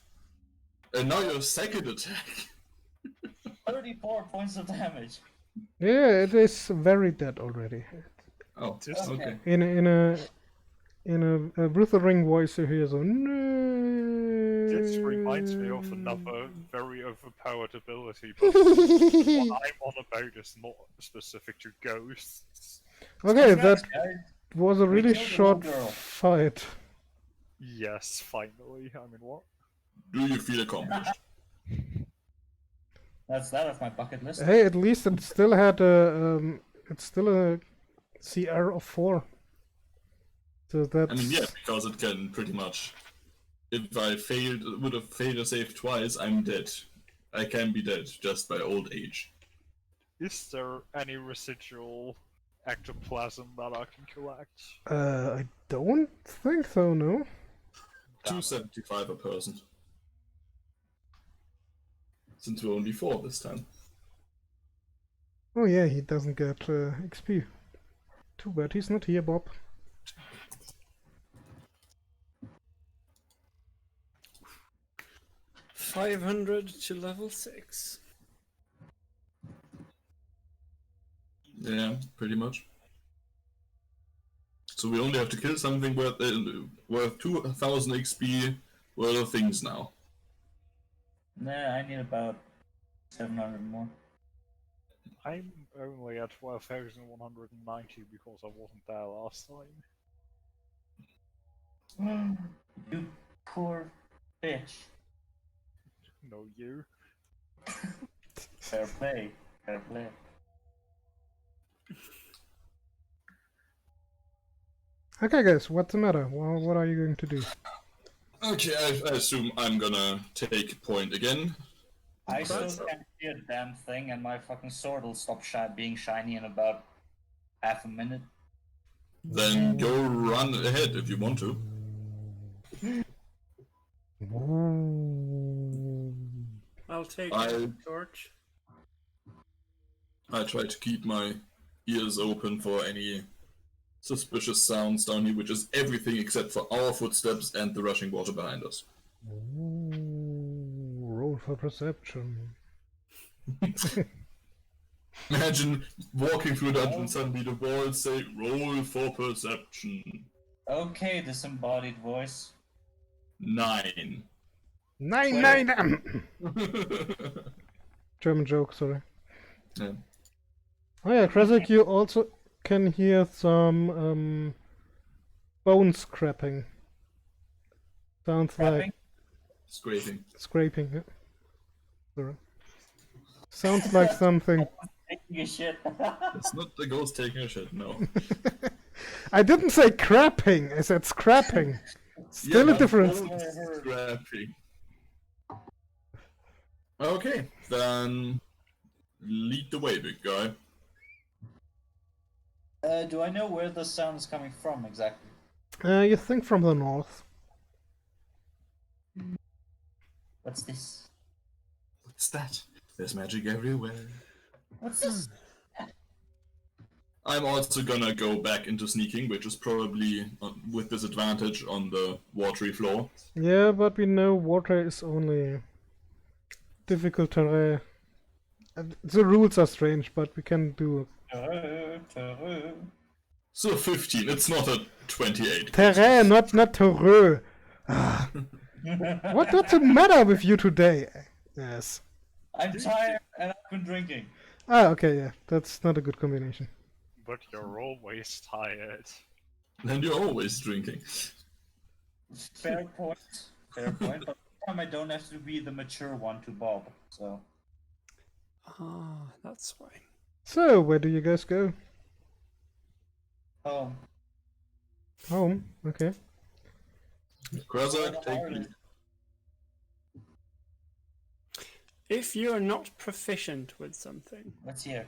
D: And now your second attack.
A: 34 points of damage.
B: Yeah, it is very dead already.
D: Oh,
C: Just-
D: okay.
B: In a Bruthering voice, you hear so no.
E: This reminds me of another very overpowered ability, but what I'm on about is not specific to ghosts.
B: Okay,
A: Congrats,
B: that
A: guys.
B: was a really
A: killed the
B: short
A: little girl.
B: fight.
E: Yes, finally. I mean, what?
D: Do you feel accomplished?
A: That's that off my bucket list.
B: Hey, at least it still had it's still a CR of 4. So that's
D: I mean, yeah, because it can pretty much. If I would have failed a save twice, I'm dead. I can be dead just by old age.
E: Is there any residual ectoplasm that I can collect?
B: I don't think so, no.
D: 275 a person. Since we're only 4 this time.
B: Oh yeah, he doesn't get XP. Too bad he's not here, Bob.
C: $500 to level 6.
D: Yeah, pretty much. So we only have to kill something worth 2,000 XP worth of things now.
A: Nah, I need about 700 more.
E: I'm only at 12,190 because I wasn't there last time.
A: You poor bitch.
E: No, you.
A: Fair play. Fair play.
B: Okay, guys, what's the matter? Well, what are you going to do?
D: Okay, I assume I'm gonna take point again.
A: I still can't see a damn thing, and my fucking sword will stop being shiny in about half a minute.
D: Then go run ahead if you want to.
C: I'll take
D: I-
C: a torch.
D: I try to keep my ears open for any suspicious sounds down here, which is everything except for our footsteps and the rushing water behind us.
B: Roll for perception.
D: Imagine walking through a dungeon, suddenly the walls say, roll for perception.
A: Okay, disembodied voice.
D: 9.
B: 9. German joke, sorry.
D: Yeah.
B: Oh yeah, Kresik, you also can hear some bone scraping. Sounds like
A: Scrapping?
D: Scraping.
B: scraping. Yeah. Sorry. Sounds like something.
A: Taking a shit.
D: It's not the ghost taking a shit, no.
B: I didn't say crapping, I said scrapping. Still a
D: but
B: difference.
D: both Scrapping. Okay, then lead the way, big guy.
A: Do I know where the sound is coming from exactly?
B: You think from the north.
A: What's this?
D: What's that? There's magic everywhere.
A: What's this?
D: I'm also gonna go back into sneaking, which is probably with disadvantage on the watery floor.
B: Yeah, but we know water is only difficult terrain. The rules are strange, but we can do
D: So 15, it's not a 28.
B: terrain, not terreux. What's the matter with you today? Yes.
A: I'm tired and I've been drinking.
B: Ah, okay, yeah, that's not a good combination.
E: But you're always tired.
D: And you're always drinking.
A: Fair point. Fair point. But this time I don't have to be the mature one to Bob. So
C: Ah, that's why.
B: So, where do you guys go?
A: home.
B: Home. Okay.
D: Krazak, take lead.
C: If you're not proficient with something,
A: What's here?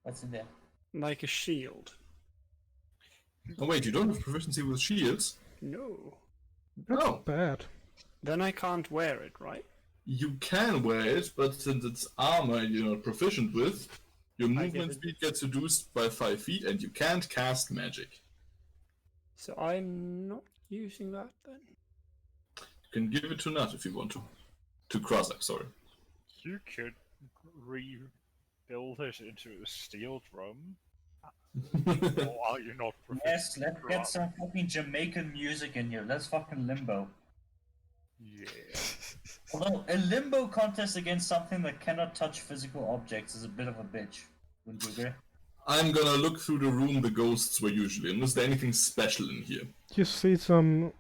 A: What's in there?
C: like a shield,
D: Oh wait, you don't have proficiency with shields?
C: No.
B: That's
D: Oh.
B: bad.
C: Then I can't wear it, right?
D: You can wear it, but since it's armor you're not proficient with, your
C: I
D: movement
C: get it.
D: speed gets reduced by 5 feet and you can't cast magic.
C: So I'm not using that then.
D: You can give it to Nut if you want to. To Krozak, sorry.
E: You could rebuild it into a steel drum. Or are you not proficient?
A: Yes, let's
E: in
A: get
E: drum?
A: some fucking Jamaican music in here. Let's fucking limbo.
E: Yeah.
A: Although, a limbo contest against something that cannot touch physical objects is a bit of a bitch. Wouldn't you agree?
D: I'm gonna look through the room the ghosts were usually in. Is there anything special in here?
B: You see some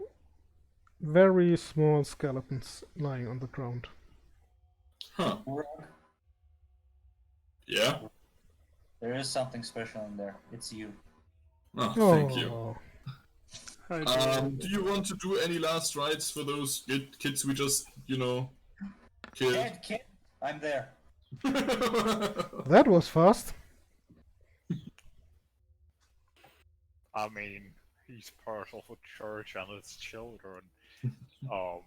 B: very small skeletons lying on the ground.
D: Huh.
A: Urag,
D: Yeah?
A: there is something special in there. It's you.
D: Oh, thank you.
B: Oh,
C: How
D: Do you want to do any last rites for those kids we just, killed?
A: Dead kid, I'm there.
B: that was fast.
E: I mean, he's part of a church and its children.
A: Uh,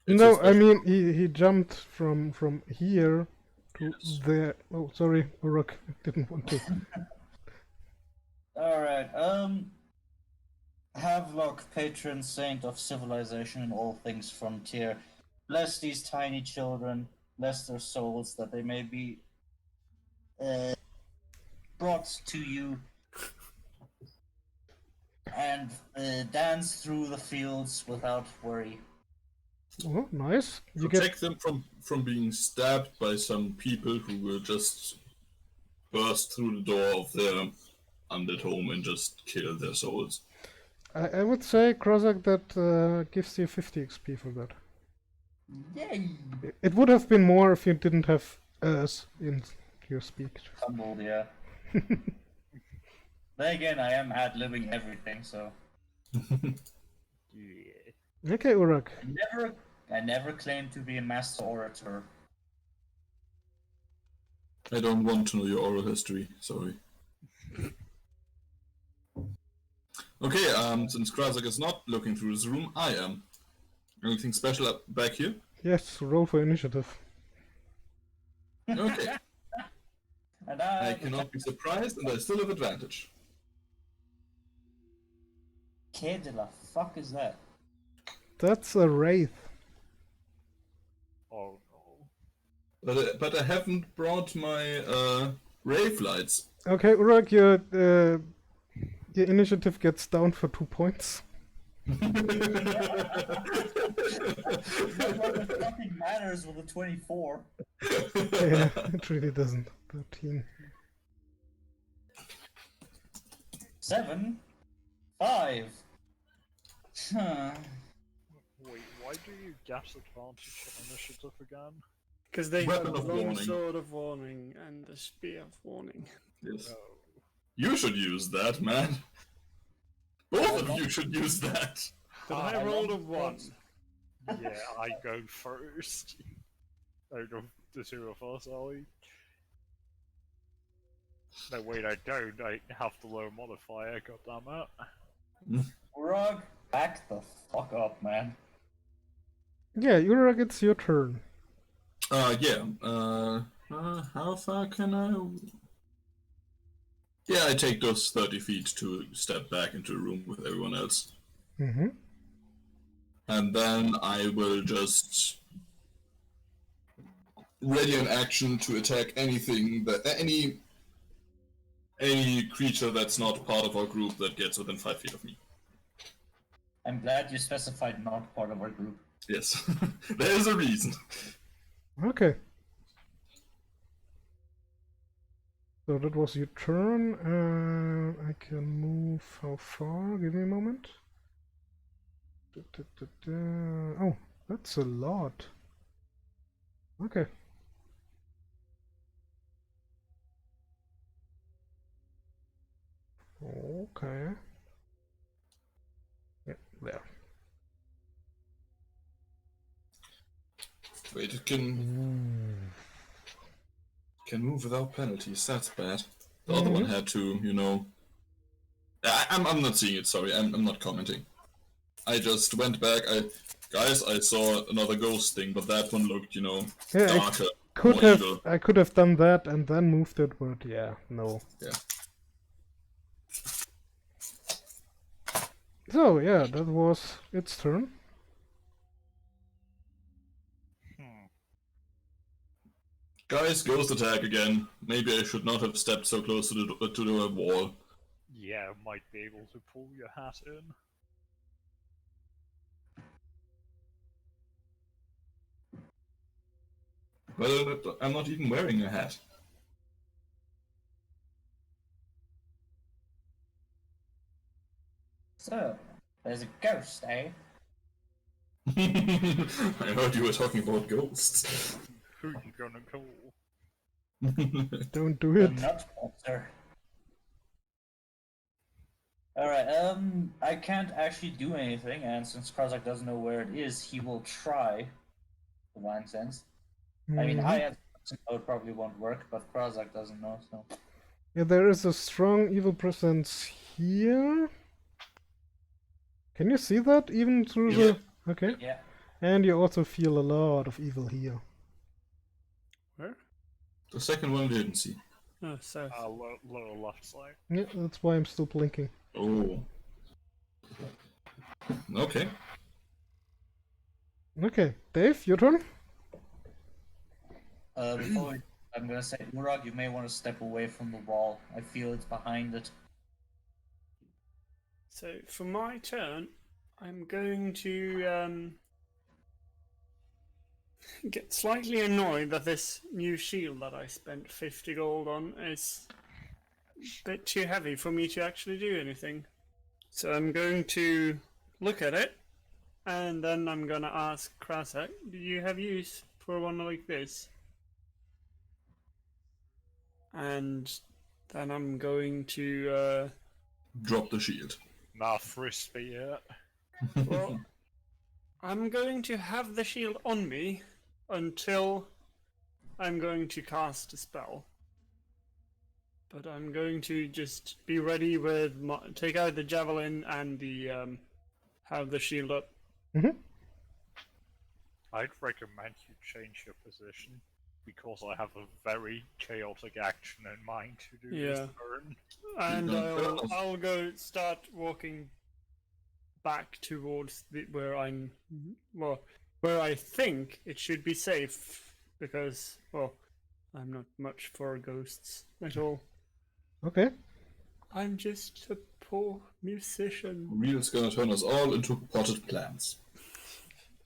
D: It's
B: No,
D: a
B: I
D: special-
B: mean he jumped from here to there. Oh, sorry, Uruk, I didn't want to.
A: Alright, Havelock, patron saint of civilization and all things frontier, bless these tiny children, bless their souls, that they may be brought to you and dance through the fields without worry.
B: Oh, nice. You get
D: Protect them from being stabbed by some people who will just burst through the door of their undead home and just kill their souls.
B: I would say, Krozak, that gives you 50 XP for that.
A: Yay!
B: It would have been more if you didn't have us in your speech.
A: Humbled, yeah. Then again, I am ad-libbing everything, so...
E: yeah.
B: Okay, Uruk.
A: I never claimed to be a master orator.
D: I don't want to know your oral history, sorry. Okay, since Krozak is not looking through this room, I am. Anything special up back here?
B: Yes, roll for initiative.
D: Okay,
A: And
D: I cannot be surprised and I still have advantage.
A: Que de la fuck is that?
B: That's a wraith.
E: Oh no.
D: But I haven't brought my rave lights.
B: Okay, Uruk, your initiative gets down for 2 points.
A: What fucking matters with a 24?
B: Yeah, it really doesn't. 13.
A: 7? 5? Huh.
E: Wait, why do you get advantage on initiative again?
C: Because they
D: Weapon
C: have
D: of
C: long
D: warning.
C: sword of warning and the spear of warning.
D: Yes.
E: No.
D: You should use that, man. Both of you should use that.
C: But
A: Ah,
C: I
A: I
C: rolled a
A: love
C: 1.
E: Yeah, I go first. Out of the two of us, Ollie. No, wait, I don't. I have the low modifier, goddammit.
A: Rug, back the fuck up, man.
B: Yeah, Uruk, it's your turn.
D: Yeah. How far can I? Yeah, I take those 30 feet to step back into the room with everyone else.
B: Mm-hmm.
D: And then I will just ready an action to attack anything that any creature that's not part of our group that gets within 5 feet of me.
A: I'm glad you specified not part of our group.
D: Yes, there is a reason.
B: Okay. So that was your turn. I can move how far? Give me a moment. Oh, that's a lot. Okay. Okay. Yeah, there.
D: Wait, it can move without penalties. That's bad. The other one had to, I'm not seeing it, sorry, I'm not commenting. I just went back, guys, I saw another ghost thing, but that one looked,
B: Yeah,
D: darker,
B: Could
D: more
B: have
D: evil.
B: I could have done that and then moved it, but yeah, no.
D: Yeah.
B: So yeah, that was its turn.
D: Guys, ghost attack again. Maybe I should not have stepped so close to the wall.
E: Yeah, might be able to pull your hat in.
D: Well, I'm not even wearing a hat.
A: So, there's a ghost, eh?
D: I heard you were talking about ghosts.
E: Who you gonna call?
B: Don't do
A: The
B: it.
A: nut monster. Alright, I can't actually do anything, and since Krozak doesn't know where it is, he will try Divine Sense. I mean, I as it probably won't work, but Krozak doesn't know, so.
B: Yeah, there is a strong evil presence here. Can you see that even through
D: Yeah.
B: the... Okay.
A: Yeah.
B: And you also feel a lot of evil here.
C: Where?
D: The second one we didn't see.
C: Oh, south.
E: Lower left side.
B: Yeah, that's why I'm still blinking.
D: Oh. Okay.
B: Okay, Dave, your turn?
A: Before I'm gonna say, Murad, you may want to step away from the wall. I feel it's behind it.
C: So for my turn, I'm going to get slightly annoyed that this new shield that I spent 50 gold on is a bit too heavy for me to actually do anything. So I'm going to look at it, and then I'm gonna ask Krasak, do you have use for one like this? And then I'm going to
D: Drop the shield.
E: Nah, frisbee yet.
C: well, I'm going to have the shield on me until I'm going to cast a spell. But I'm going to just be ready with take out the javelin and the have the shield up.
E: I'd recommend you change your position because I have a very chaotic action in mind to do this
C: Yeah.
E: turn.
C: And
D: Yeah.
C: I'll go start walking back towards where I'm where I think it should be safe because I'm not much for ghosts at all.
B: Okay.
C: I'm just a poor musician.
D: Real's gonna turn us all into potted plants.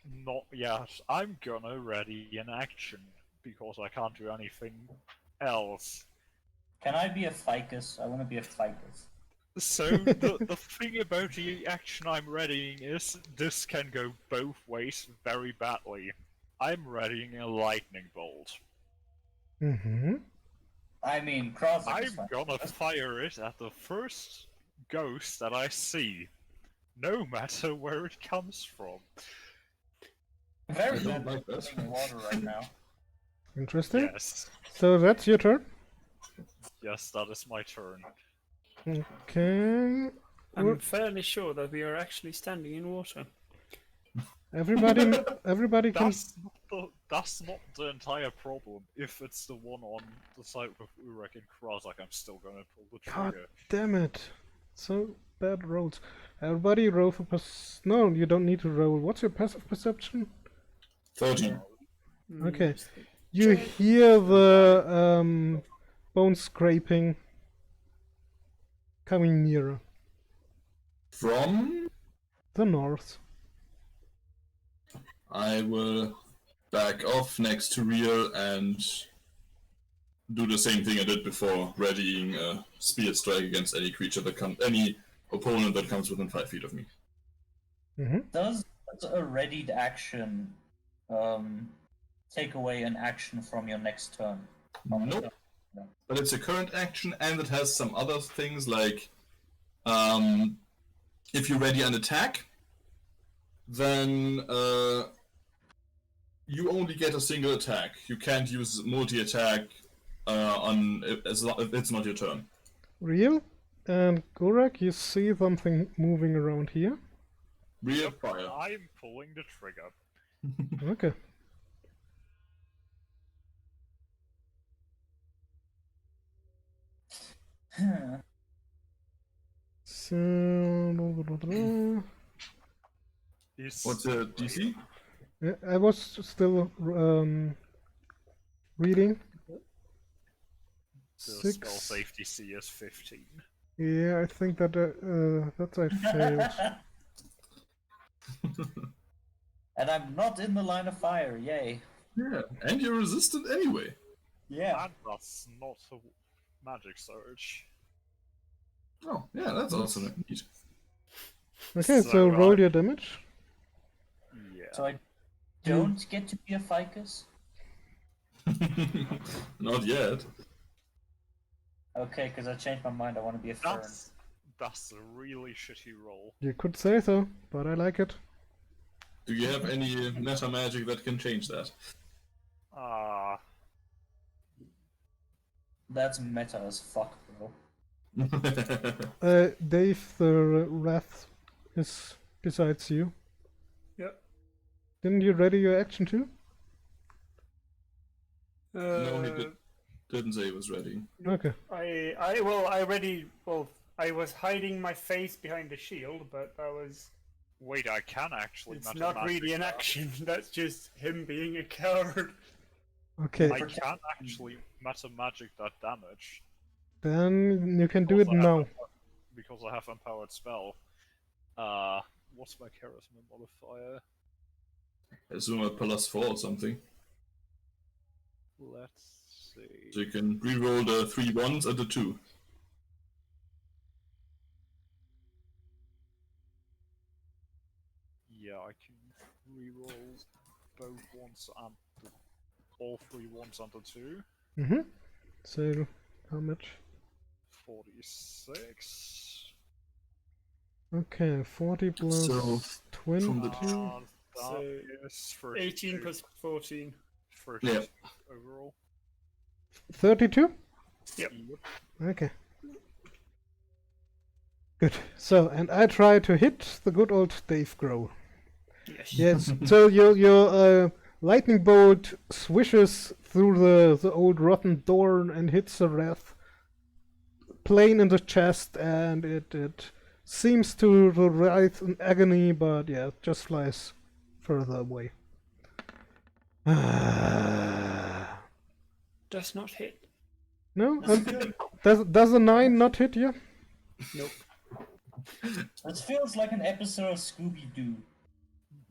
E: Not yet. I'm gonna ready an action because I can't do anything else.
A: Can I be a ficus? I want to be a ficus.
E: So the thing about the action I'm readying is this can go both ways very badly. I'm readying a lightning bolt.
B: Mm-hmm.
A: I mean, Krozak is
E: I'm
A: fine.
E: gonna fire it at the first ghost that I see, no matter where it comes from.
A: Very
D: I don't
A: bad
D: like that.
A: living in water right now.
B: Interesting.
E: Yes,
B: So that's your turn.
E: yes, that is my turn.
B: Okay.
C: I'm fairly sure that we are actually standing in water.
B: Everybody can...
E: That's not the entire problem. If it's the one on the side with Urek and Krozak, I'm still gonna pull the
B: God
E: trigger.
B: damn it. So bad rolls. Everybody roll for No, you don't need to roll. What's your passive perception?
D: 13.
B: Okay. You hear the bone scraping coming nearer.
D: From?
B: The north.
D: I will back off next to Real and do the same thing I did before, readying a spear strike against any creature any opponent that comes within 5 feet of me.
B: Mm-hmm.
A: Does a readied action take away an action from your next turn?
D: Nope.
A: No.
D: But it's a current action, and it has some other things like if you ready an attack, then you only get a single attack. You can't use multi-attack if it's not your turn.
B: Real? And Gorak, you see something moving around here.
D: Rear fire.
E: I'm pulling the trigger.
B: Okay. So...
D: What's the DC?
B: Yeah, I was still reading.
E: The
B: 6.
E: spell safety C is 15.
B: Yeah, I think that I failed.
A: And I'm not in the line of fire, yay.
D: Yeah, and you're resistant anyway.
A: Yeah.
E: And that's not a magic surge.
D: Oh, yeah, that's also neat.
B: Okay,
E: So,
B: so roll your damage.
E: Yeah.
A: So I don't get to be a ficus?
D: Not yet.
A: Okay, because I changed my mind, I want to be a fern.
E: That's a really shitty roll.
B: You could say so, but I like it.
D: Do you have any meta magic that can change that?
A: That's meta as fuck, bro.
B: Dave, the wrath is besides you.
C: Yep.
B: Didn't you ready your action too?
D: No, he didn't say he was ready.
B: Okay.
C: I was hiding my face behind the shield, but that was.
E: Wait, I can actually.
C: It's not really an action. That's just him being a coward.
B: Okay.
E: I can actually meta magic that damage
B: Then you can do it
E: Because I have
B: now.
E: because I have empowered spell. What's my charisma modifier?
D: I assume a +4 or something.
E: Let's see.
D: So you can reroll the 3 1s and the 2.
E: Yeah, I can reroll both ones and all 3 ones and the 2.
B: Mm-hmm. So, how much?
E: 46.
B: Okay, 40 plus
D: So,
B: 20.
D: from the-
E: That
C: So,
E: is
C: 18
E: 32.
C: plus 14.
E: 30
D: Yeah.
E: overall.
B: 32?
C: Yep.
B: Okay. Good. So, and I try to hit the good old Dave Grow.
C: Yes.
B: Yes. So your lightning bolt swishes through the old rotten door and hits the wrath plain in the chest, and it seems to writhe in agony, but yeah, it just flies further away.
C: Does not hit.
B: No? Does a 9 not hit you?
C: Nope.
A: This feels like an episode of Scooby-Doo.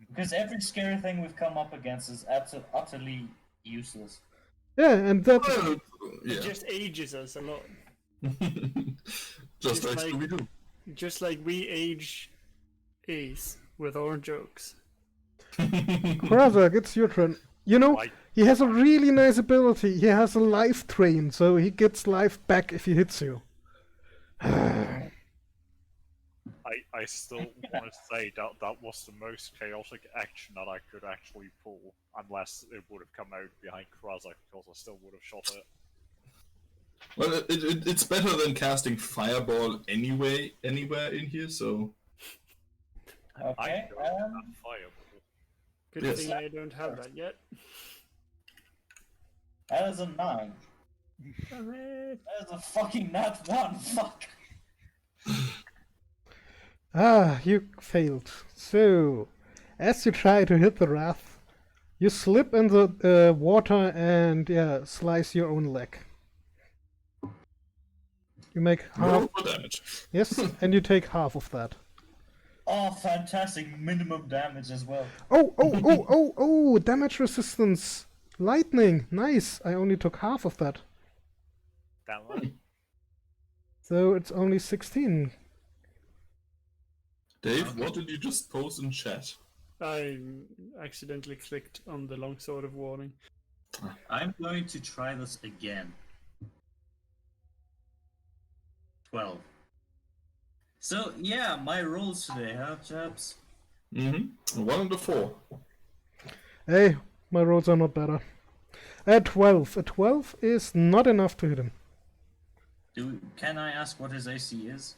A: Because every scary thing we've come up against is utterly useless.
B: Yeah, and that
D: Well,
C: It
D: yeah.
C: just ages us a lot.
D: Just
C: Just
D: like
C: like-
D: Scooby-Doo.
C: Just like we age Ace with our jokes.
B: Krazak, it's your turn. You know,
E: Like,
B: he has a really nice ability. He has a life train, so he gets life back if he hits you.
E: I still want to say that was the most chaotic action that I could actually pull, unless it would have come out behind Krazak, because I still would have shot it.
D: Well, it's better than casting Fireball anyway, anywhere in here, so...
A: Okay,
E: I'm going to that fireball.
C: Good
D: Yes.
C: thing I don't have that yet.
A: that is a 9.
C: Damn it.
A: That is a fucking nat 1, fuck!
B: Ah, you failed. So, as you try to hit the wrath, you slip in the water and yeah, slice your own leg. You make half.
D: Roll for damage.
B: Yes, and you take half of that.
A: Oh, fantastic, minimum damage as well.
B: Oh! Damage resistance. Lightning. Nice. I only took half of that.
E: Damn it.
B: So it's only 16.
D: Dave, what did you just post in chat?
C: I accidentally clicked on the longsword of warning.
G: I'm going to try this again. 12. So, yeah, my rolls today, huh, chaps?
D: Mm-hmm. 1 and a 4.
B: Hey, my rolls are not better. A 12. A 12 is not enough to hit him.
G: Can I ask what his AC is?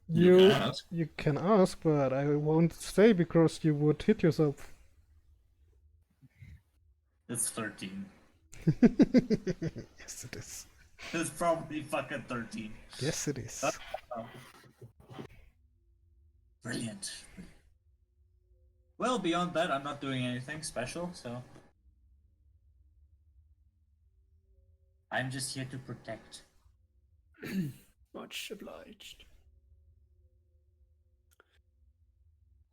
D: You can ask.
B: You can ask, but I won't say because you would hit yourself.
G: It's 13.
B: Yes, it is.
G: It's probably fucking 13.
B: Yes, it is.
G: Brilliant. Well, beyond that, I'm not doing anything special, so. I'm just here to protect.
C: Much obliged.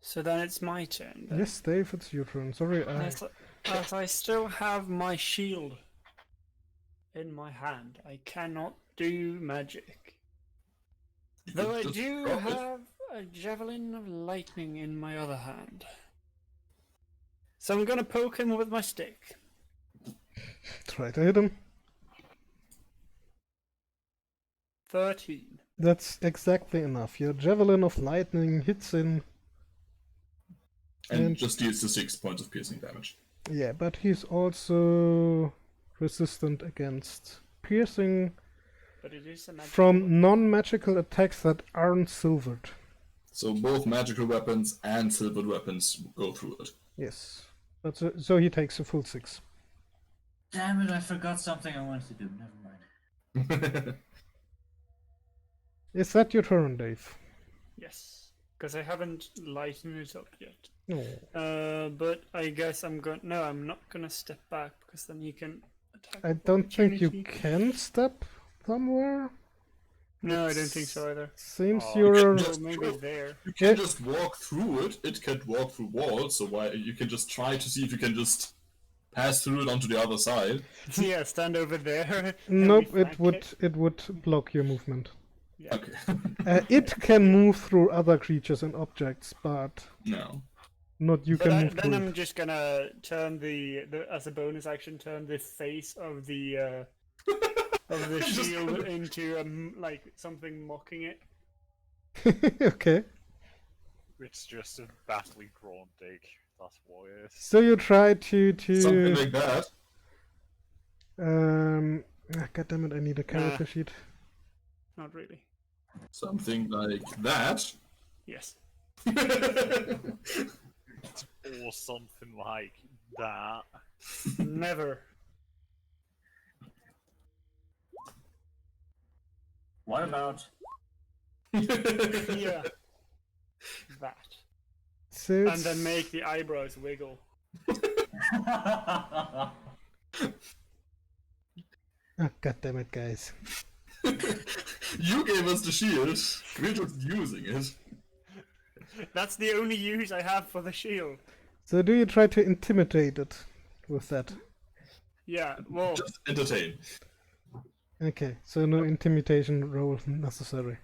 C: So then it's my turn. Then.
B: Yes, Dave, it's your turn. Sorry,
C: As I still have my shield in my hand, I cannot do magic.
D: You
C: Though
D: could
C: I
D: just
C: do
D: drop it.
C: have a javelin of lightning in my other hand. So I'm gonna poke him with my stick.
B: try to hit him.
C: 13.
B: That's exactly enough. Your javelin of lightning hits in.
D: And just deals the 6 points of piercing damage.
B: Yeah, but he's also resistant against piercing
C: But it is a magic.
B: from non-magical attacks that aren't silvered.
D: So both magical weapons and silvered weapons go through it.
B: Yes, but so he takes a full 6.
G: Damn it, I forgot something I wanted to do. Never mind.
B: Is that your turn, Dave?
C: Yes, because I haven't lightened it up yet.
B: No.
C: But I guess I'm going. No, I'm not gonna step back because then you can attack.
B: I don't think you
C: opportunity.
B: can step somewhere.
C: No, I don't think so either.
B: Seems
E: Oh,
B: you're.
D: just-
C: Well, maybe there.
D: You can just walk through it. It can walk through walls, so why you can just try to see if you can just pass through it onto the other side.
C: Yeah, stand over there.
B: Nope,
C: and we
B: it would
C: flank
B: it would block your movement.
C: Yeah.
D: Okay.
B: It can move through other creatures and objects, but
D: No.
B: not you
C: But
B: can move
C: then
B: through
C: I'm
B: it.
C: just gonna turn the as a bonus action, turn the face of the
D: Just-
C: shield into like something mocking it.
B: Okay.
E: It's just a badly drawn dig. That's what it is.
B: So you try to
D: Something like that.
B: God damn it! I need a character sheet.
C: Not really.
D: Something like that.
C: Yes.
E: Or something like that.
C: Never.
G: What about?
C: Yeah. That.
B: So
C: And
B: it's-
C: then make the eyebrows wiggle.
B: Oh, God damn it, guys!
D: You gave us the shield. We're just using it.
C: That's the only use I have for the shield.
B: So do you try to intimidate it with that?
C: Yeah, well,
D: Just entertain.
B: Okay, so no intimidation roll necessary.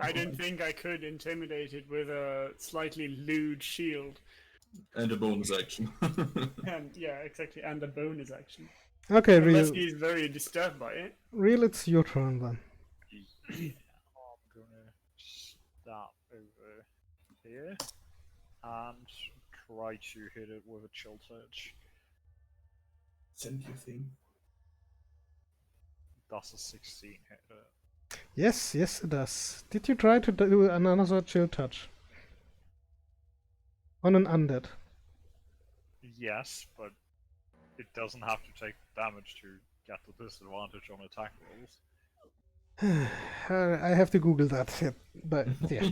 C: I didn't think I could intimidate it with a slightly lewd shield.
D: And a bonus action.
C: And yeah, exactly, and a bonus action.
B: Okay,
C: Unless
B: real,
C: he's very disturbed by it.
B: real, it's your turn then.
E: I'm gonna stop over here and try to hit it with a chill touch.
D: Send your thing.
E: That's a 16 hit it.
B: Yes, yes, it does. Did you try to do another chill touch on an undead?
E: Yes, but it doesn't have to take damage to get the disadvantage on attack rolls.
B: I have to Google that, yeah, but yeah.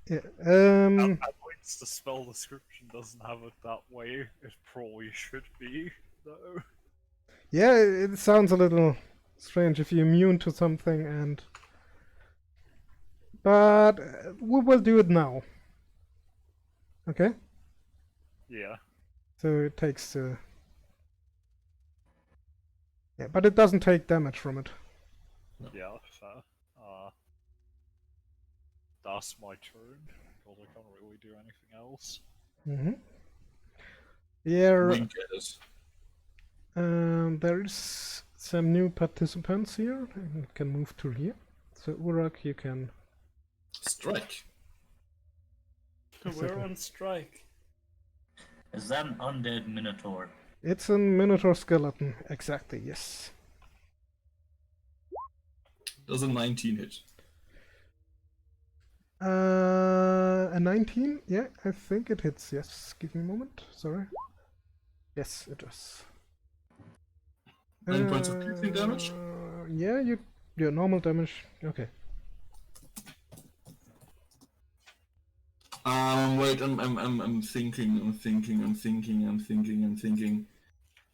B: Yeah.
E: At least the spell description doesn't have it that way. It probably should be, though.
B: Yeah, it sounds a little strange if you're immune to something and. But we will do it now. Okay?
E: Yeah.
B: So it takes. Yeah, but it doesn't take damage from it.
E: Yeah, fair. That's my turn, because I can't really do anything else.
B: Mm-hmm. Yeah,
D: Wink at us.
B: there's some new participants here. You can move to here. So Urak, you can.
D: Strike.
C: We're on strike.
G: Is that an undead minotaur?
B: It's a Minotaur skeleton. Exactly. Yes.
D: Does a 19 hit?
B: A 19? Yeah, I think it hits. Yes, give me a moment. Sorry. Yes, it does.
D: 9 points of piercing damage?
B: Yeah, your normal damage. Okay.
D: Wait, I'm thinking.
A: What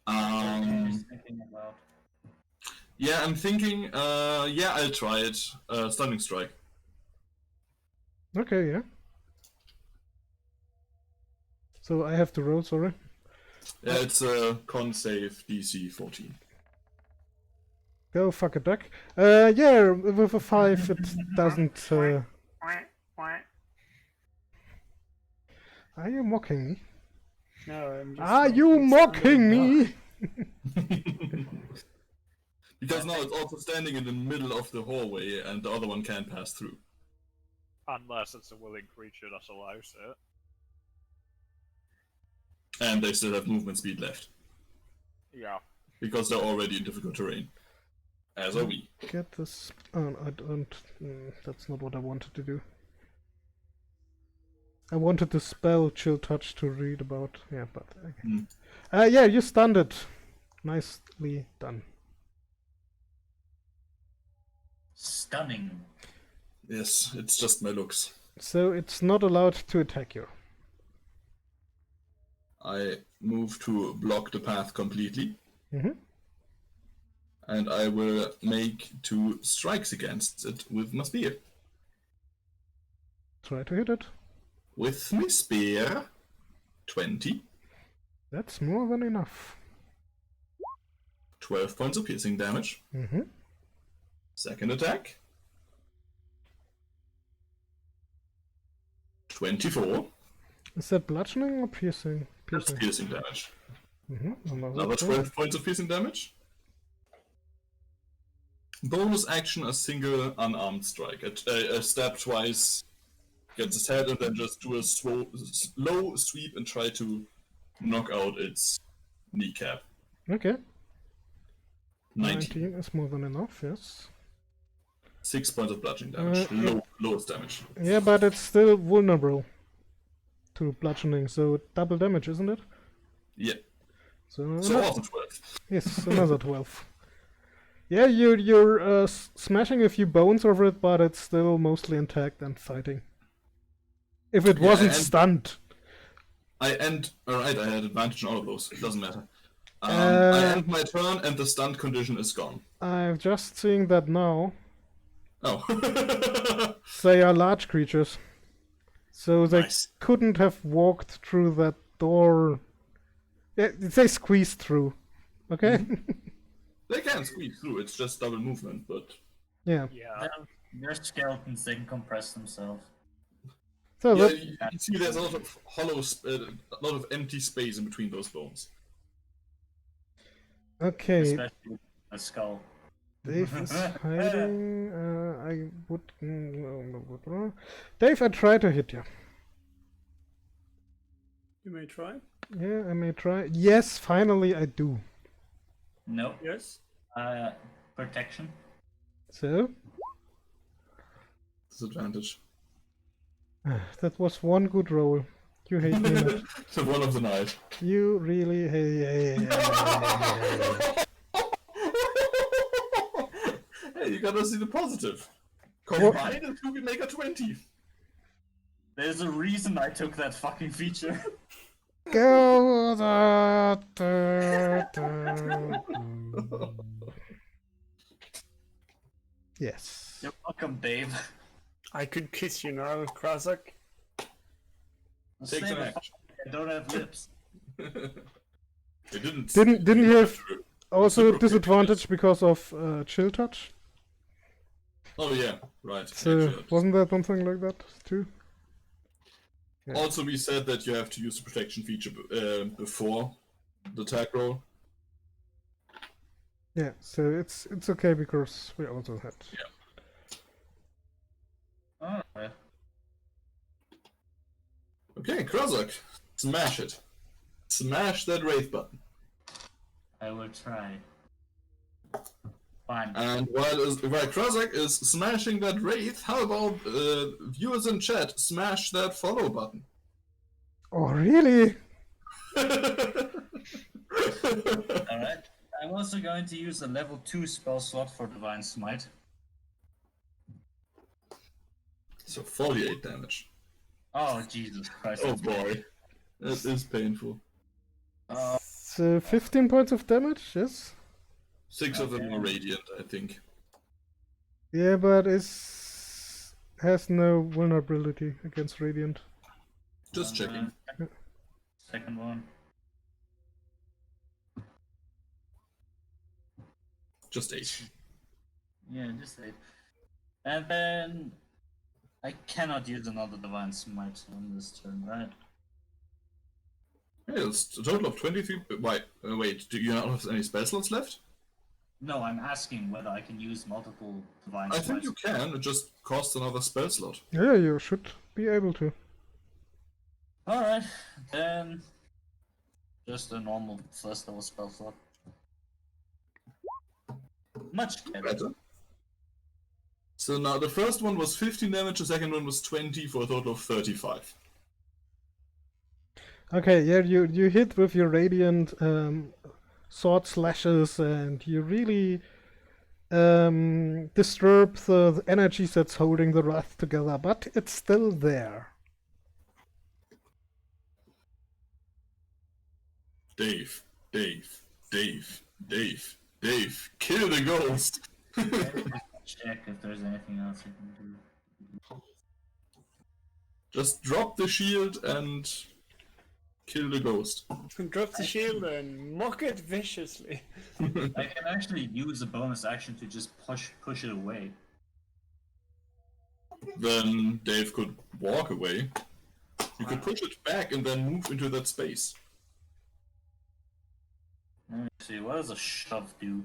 A: are you thinking about?
D: Yeah, I'm thinking, yeah, I'll try it. Stunning Strike.
B: Okay, yeah. So I have to roll, sorry.
D: Yeah, it's a con save DC 14.
B: Go fuck a duck. Yeah, with a 5 it doesn't... Are you mocking me?
C: No, I'm just.
B: Are you mocking me?
D: Because now it's also standing in the middle of the hallway and the other one can't pass through.
E: Unless it's a willing creature that allows it.
D: And they still have movement speed left.
E: Yeah.
D: Because they're already in difficult terrain. As are we.
B: Get this... Oh, I don't... that's not what I wanted to do. I wanted to spell Chill Touch to read about... Yeah, but... Okay. Yeah, you stunned it. Nicely done.
A: Stunning.
D: Yes, it's just my looks.
B: So it's not allowed to attack you.
D: I move to block the path completely.
B: Mm-hmm.
D: And I will make 2 strikes against it with my spear.
B: Try to hit it.
D: With my spear, 20.
B: That's more than enough.
D: 12 points of piercing damage.
B: Mm-hmm.
D: Second attack. 24.
B: Is that bludgeoning or piercing?
D: That's piercing damage.
B: Mm-hmm.
D: Another 12 points of piercing damage. Bonus action, a single unarmed strike. A stab twice, gets its head, and then just do a slow sweep and try to knock out its kneecap.
B: Okay.
D: 19.
B: 19 is more than enough, yes.
D: 6 points of bludgeoning damage. Lowest damage.
B: Yeah, but it's still vulnerable to bludgeoning, so double damage, isn't it?
D: Yeah.
B: So
D: Also 12.
B: yes, another 12. Yeah, you're smashing a few bones over it, but it's still mostly intact and fighting. If it wasn't stunned.
D: Alright, I had advantage on all of those. It doesn't matter. I end my turn and the stunned condition is gone.
B: I'm just seeing that now.
D: Oh.
B: They are large creatures. So they
D: Nice.
B: couldn't have walked through that door. Yeah, they squeezed through. Okay?
D: They can squeeze through, it's just double movement, but...
B: Yeah.
E: Yeah.
A: They're skeletons, they can compress themselves.
B: So
D: Yeah,
B: that,
D: you see there's a lot of a lot of empty space in between those bones.
B: okay.
A: Especially the skull.
B: Dave is hiding. I would. Dave, I try to hit you.
C: You may try.
B: Yeah, I may try. Yes, finally I do.
A: Nope.
C: Yes.
A: Protection.
B: So,
D: Disadvantage.
B: that was one good roll. You hate me not.
D: The one of the night.
B: You really hate.
D: Hey, you gotta see the positive. Combine and you can make a 20.
A: There's a reason I took that fucking feature.
B: Go. Yes.
A: You're welcome, Dave.
C: I could kiss you now, Krasok.
A: Say
D: Takes an
A: the
D: action.
A: fuck, I don't have lips.
D: It didn't.
B: Didn't you have
D: True.
B: also
D: Super
B: disadvantage because of chill touch?
D: Oh yeah, right.
B: So
D: Actually,
B: wasn't that something like that too? Yeah.
D: Also, we said that you have to use the protection feature before the attack roll.
B: Yeah, so it's okay because we also had.
A: Alright.
D: Okay, Krasok, smash it. Smash that wraith button.
A: I will try. Fine.
D: And while Krozak is smashing that wraith, how about viewers in chat smash that follow button?
B: Oh, really?
A: Alright. I'm also going to use a level 2 spell slot for Divine Smite.
D: So 48 damage.
A: Oh, Jesus Christ.
D: Oh
A: that's bad.
D: boy. That is painful.
B: So 15 points of damage, yes?
D: 6 of them are radiant, I think.
B: Yeah, but has no vulnerability against radiant.
D: Just checking.
A: Second one.
D: Just 8.
A: Yeah, just 8. And then I cannot use another Divine Smite on this turn, right?
D: Yeah, it's a total of 23. Wait, do you not have any spell slots left?
A: No, I'm asking whether I can use multiple Divine
D: I
A: Smites.
D: think you can, it just costs another spell slot.
B: Yeah, you should be able to.
A: Alright, then just a normal first level spell slot. Much better.
D: Better. So now the first one was 15 damage, the second one was 20 for a total of 35.
B: Okay, yeah, you hit with your radiant sword slashes, and you really disturb the energies that's holding the wrath together, but it's still there.
D: Dave, kill the ghost!
A: Check if there's anything else you can do.
D: Just drop the shield and kill the ghost.
C: Drop the shield and mock it viciously.
A: I can actually use a bonus action to just push it away.
D: Then Dave could walk away. You could push it back and then move into that space.
A: Let me see, what does a shove do?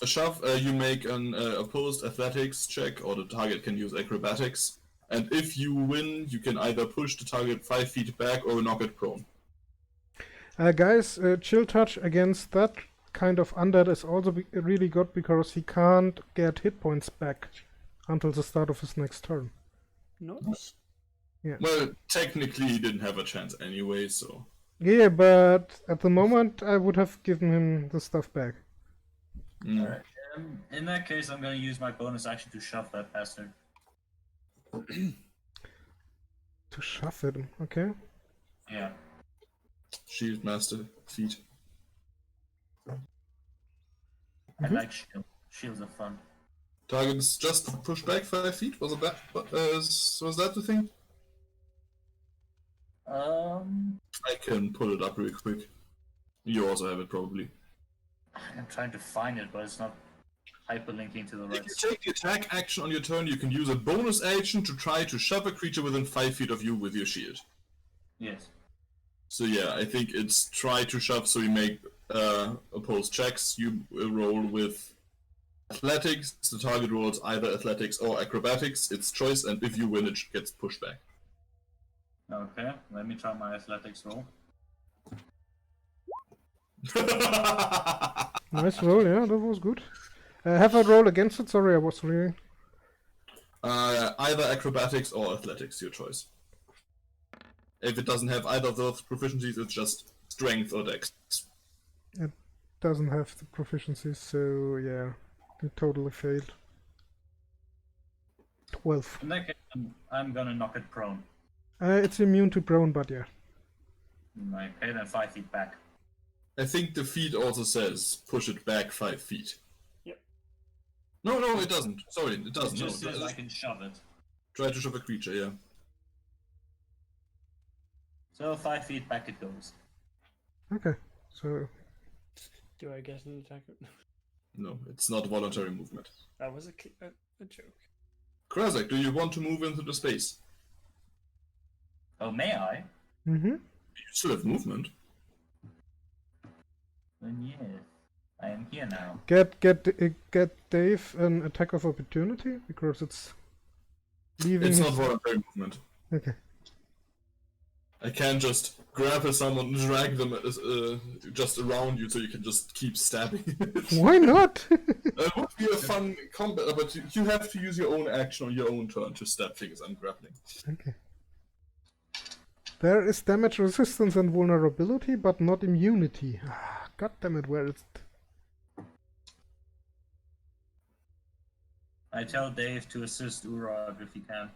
D: A shove, you make an opposed athletics check, or the target can use acrobatics. And if you win, you can either push the target 5 feet back or knock it prone.
B: Guys, chill touch against that kind of undead is also really good because he can't get hit points back until the start of his next turn.
C: Nice.
D: Well, technically he didn't have a chance anyway, so...
B: Yeah, but at the moment I would have given him the stuff back.
A: Alright, in that case I'm gonna use my bonus action to shove that bastard.
B: To shove it, okay?
A: Yeah.
D: Shield Master feat.
A: I like shield. Shields are fun.
D: Targets just push back 5 feet? Was that the thing? I can pull it up real quick. You also have it probably.
A: I'm trying to find it, but it's not hyperlinking to the right.
D: If you take the attack action on your turn, you can use a bonus action to try to shove a creature within 5 feet of you with your shield.
A: Yes.
D: So yeah, I think it's try to shove, so you make opposed checks. You will roll with athletics. The target rolls either athletics or acrobatics. It's choice, and if you win, it gets pushed back.
A: Okay, let me try my athletics roll.
B: Nice roll, yeah, that was good. Have I roll against it? Sorry, I was reading.
D: Either acrobatics or athletics, your choice. If it doesn't have either of those proficiencies, it's just strength or dex.
B: It doesn't have the proficiencies, so yeah, it totally failed. 12.
A: In that case, I'm gonna knock it prone.
B: It's immune to prone, but yeah.
A: Okay, then 5 feet back.
D: I think the feat also says push it back 5 feet.
C: Yep.
D: No, it doesn't. Sorry, it doesn't.
A: It just
D: No,
A: says I can shove it.
D: try to shove a creature, yeah.
A: So 5 feet back it goes.
B: Okay, so
C: Do I get an attack?
D: No, it's not voluntary movement.
C: That was a joke.
D: Krasek, do you want to move into the space?
A: Oh, may I?
B: mm-hmm.
D: You still have movement.
A: Then yes. I am here now.
B: Get Dave an attack of opportunity because it's leaving.
D: It's
B: his...
D: not voluntary movement.
B: Okay.
D: I can't just grapple someone and drag them just around you so you can just keep stabbing it.
B: Why not?
D: It would be a fun combat, but you have to use your own action on your own turn to stab things I'm grappling.
B: Okay. There is damage resistance and vulnerability, but not immunity. Ah, God damn it, where is it?
A: I tell Dave to assist Urag if he can.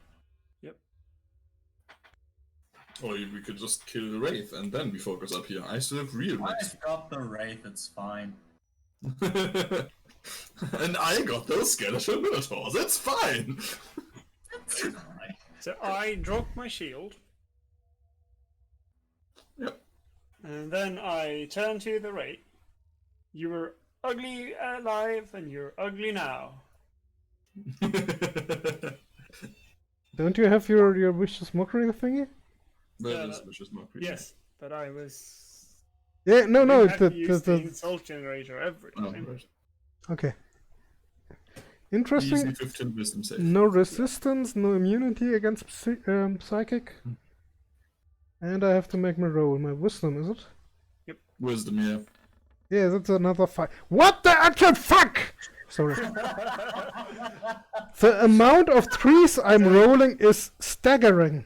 D: Or we could just kill the Wraith and then we focus up here. I still have real next.
A: I've got the Wraith, it's fine.
D: And I got those skeleton minotaurs, it's fine!
C: So I drop my shield.
D: Yep.
C: And then I turn to the Wraith. You were ugly alive and you're ugly now.
B: Don't you have your vicious mockery thingy?
D: That is vicious mockery.
C: Yes, but I was...
B: Yeah, no,
C: You
B: it's
C: have to use the insult generator every
D: Oh,
C: time.
D: right.
B: Okay.
D: Easy
B: Interesting.
D: 15 wisdom save.
B: No resistance, no immunity against psychic. And I have to make my roll. My wisdom, is it?
D: Wisdom, yeah.
B: Yeah, that's another 5. What the actual fuck? Sorry. The amount of threes I'm rolling is staggering.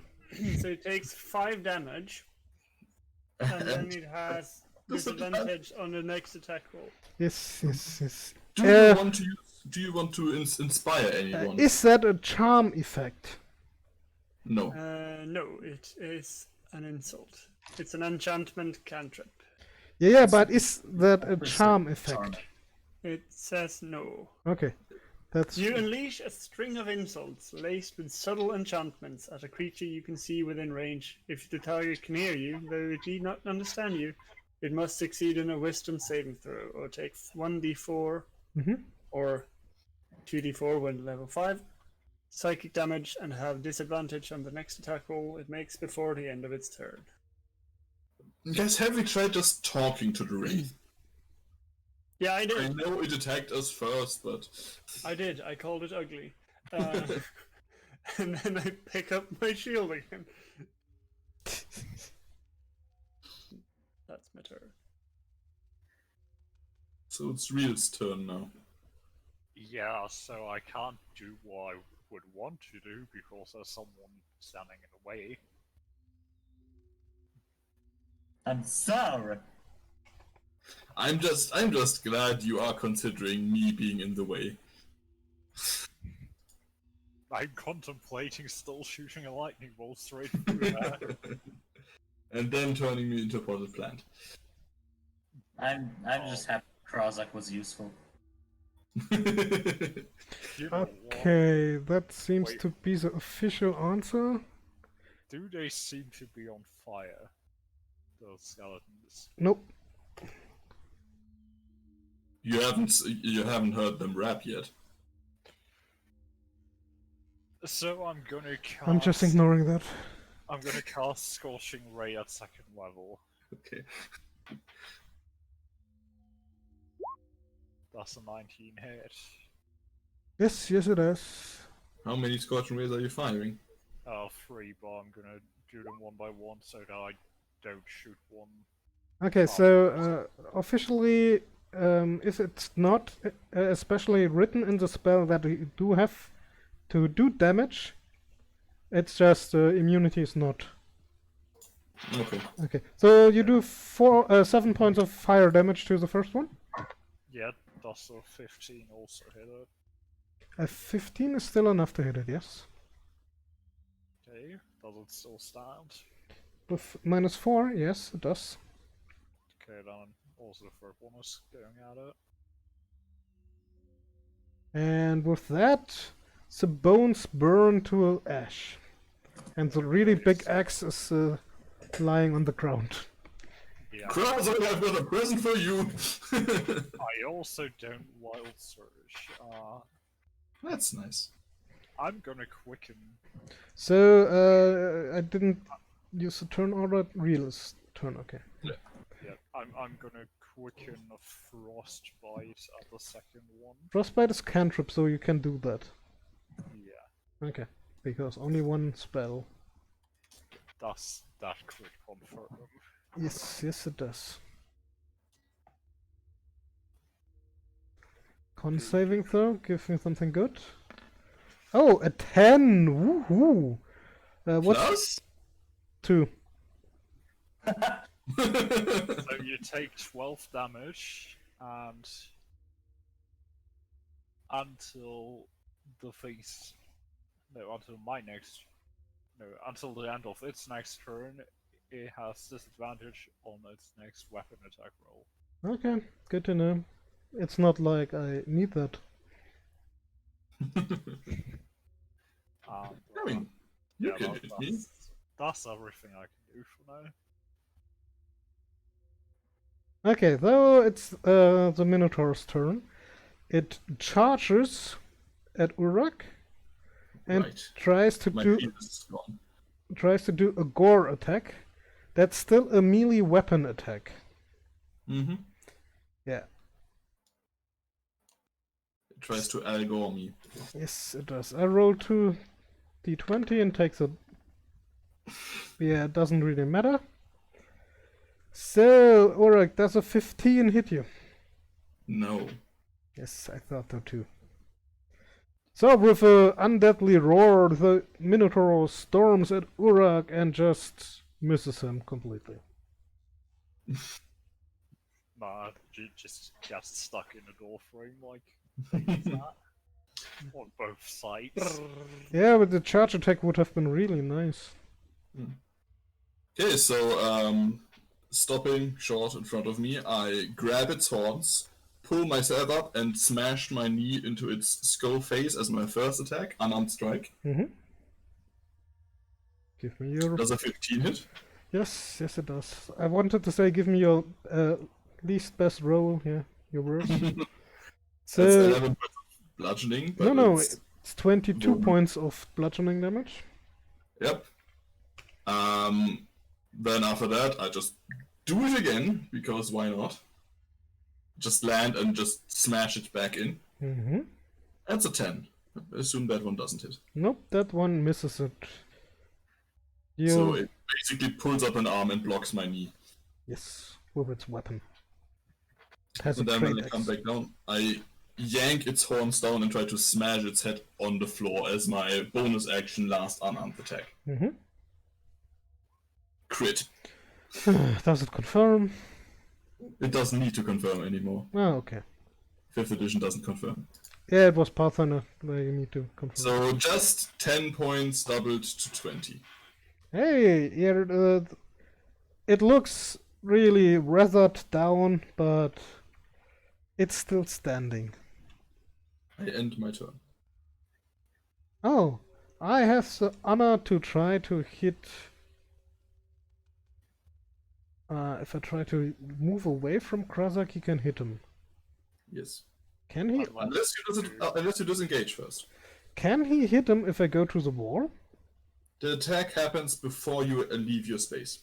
C: So it takes 5 damage. And then it has disadvantage on the next attack roll.
B: Yes.
D: Do you want to inspire anyone?
B: Is that a charm effect?
D: No.
C: No, it is an insult. It's an enchantment cantrip.
B: Yeah, but is that a charm effect?
C: It says no.
B: Okay. That's
C: You unleash a string of insults laced with subtle enchantments at a creature you can see within range. If the target can hear you, though it need not understand you, it must succeed in a wisdom saving throw, or take 1d4 or 2d4 when level 5 psychic damage and have disadvantage on the next attack roll it makes before the end of its turn.
D: Guys, have we tried just talking to the Wraith?
C: Yeah, I
D: I
C: did.
D: know it attacked us first, but...
C: I did. I called it ugly. And then I pick up my shield again. That's my turn.
D: So it's Real's turn now.
E: Yeah, so I can't do what I would want to do because there's someone standing in the way.
A: I'm sorry.
D: I'm just glad you are considering me being in the way.
E: I'm contemplating still shooting a lightning bolt straight through that.
D: And then turning me into a potted plant.
A: I'm just happy Krozak was useful.
E: You know what?
B: okay. That seems
E: Wait.
B: to be the official answer.
E: Do they seem to be on fire? Those skeletons.
B: Nope.
D: You haven't heard them rap yet.
E: So I'm gonna cast...
B: I'm just ignoring that.
E: I'm gonna cast Scorching Ray at 2nd level.
D: Okay.
E: That's a 19 hit.
B: Yes, it is.
D: How many scorching rays are you firing?
E: 3, but I'm gonna do them one by one so that I don't shoot one.
B: Okay, so officially, if it's not especially written in the spell that you do have to do damage, it's just immunity is not.
D: Okay.
B: Okay, so you do 7 points of fire damage to the first one.
E: Yeah, that's a 15 also hit it.
B: A 15 is still enough to hit it, yes.
E: Okay, does it still stand?
B: With -4, yes, it does.
E: Okay, then also the third one is going at it.
B: And with that, the bones burn to ash. And the really big axe is lying on the ground.
E: Yeah.
D: Krozak, I've got a present for you!
E: I also don't wild surge.
D: That's nice.
E: I'm gonna quicken.
B: So, I didn't use the turn order. Real's turn, okay.
E: Yeah, I'm gonna quicken a frostbite at the 2nd one.
B: Frostbite is cantrip, so you can do that.
E: Yeah.
B: Okay, because only one spell.
E: Does that crit confirm?
B: Yes, yes it does. Con saving throw, give me something good. Oh, a 10! Woohoo! What's
D: Plus?
B: 2?
E: So you take 12 damage, and until the thing's until my next until the end of its next turn, it has disadvantage on its next weapon attack roll.
B: Okay, good to know. It's not like I need that.
D: I mean, you can hit me.
E: That's everything I can do for now.
B: Okay, though it's the Minotaur's turn. It charges at Uruk and
D: Right.
B: tries to
D: My
B: do
D: penis is gone.
B: a gore attack. That's still a melee weapon attack.
D: Mm-hmm.
B: Yeah.
D: It tries to algor me.
B: Yes, it does. I roll 2 d20 and takes a... Yeah, it doesn't really matter. So, Uruk, does a 15 hit you?
D: No.
B: Yes, I thought so too. So, with a undeadly roar, the Minotaur storms at Uruk and just misses him completely.
E: Nah, just gets stuck in a door frame like that. On both sides.
B: Yeah, but the charge attack would have been really nice.
D: Okay, so stopping short in front of me, I grab its horns, pull myself up, and smash my knee into its skull face as my first attack, unarmed strike.
B: Mm-hmm. Give me your...
D: Does a 15 hit?
B: Yes, yes it does. I wanted to say give me your least best roll, yeah, your worst.
D: That's
B: So,
D: 11 points of bludgeoning. But
B: no,
D: it's...
B: it's 22
D: Boom.
B: points of bludgeoning damage.
D: Yep. Then after that, I just do it again, because why not? Just land and just smash it back in.
B: Mm-hmm.
D: That's a 10. I assume that one doesn't hit.
B: Nope, that one misses it.
D: So it basically pulls up an arm and blocks my knee.
B: Yes, with its weapon. It has
D: And
B: a
D: then when
B: great
D: I come
B: axe.
D: back down, I yank its horns down and try to smash its head on the floor as my bonus action last unarmed attack.
B: Mm-hmm.
D: Crit.
B: Does it confirm?
D: It doesn't need to confirm anymore.
B: Oh, okay.
D: 5th edition doesn't confirm.
B: Yeah, it was Pathfinder where you need to confirm.
D: So just 10 points doubled to 20.
B: Hey, yeah, it looks really weathered down, but it's still standing.
D: I end my turn.
B: Oh, I have the honor to try to hit... if I try to move away from Krazak, he can hit him.
D: Yes.
B: Can he?
D: Unless you disengage first.
B: Can he hit him if I go to the wall?
D: The attack happens before you leave your space.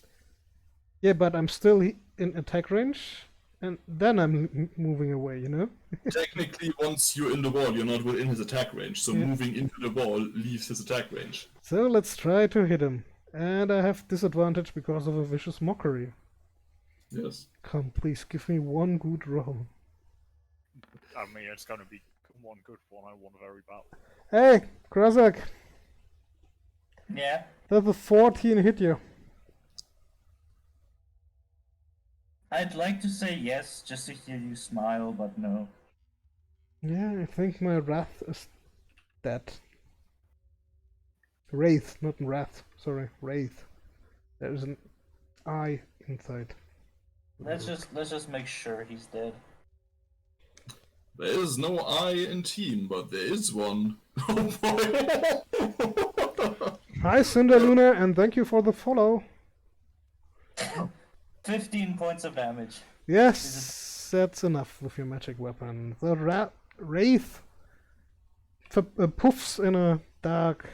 B: Yeah, but I'm still in attack range, and then I'm moving away, you know?
D: Technically, once you're in the wall, you're not within his attack range, so
B: Yeah.
D: moving into the wall leaves his attack range.
B: So let's try to hit him. And I have disadvantage because of a vicious mockery.
D: Yes.
B: Come, please, give me one good roll.
E: I mean, it's gonna be one good one. I want very bad.
B: Hey, Krazak,
A: Yeah.
B: does a 14 hit you?
A: I'd like to say yes, just to hear you smile, but no.
B: Yeah, I think my wrath is dead. Wraith, not wrath. Sorry, wraith. There's an eye inside.
A: Let's just make sure he's dead.
D: There is no I in team, but there is one. Oh boy!
B: Hi, Cinderluna, and thank you for the follow.
A: 15 points of damage.
B: Yes, that's enough with your magic weapon. The wraith puffs in a dark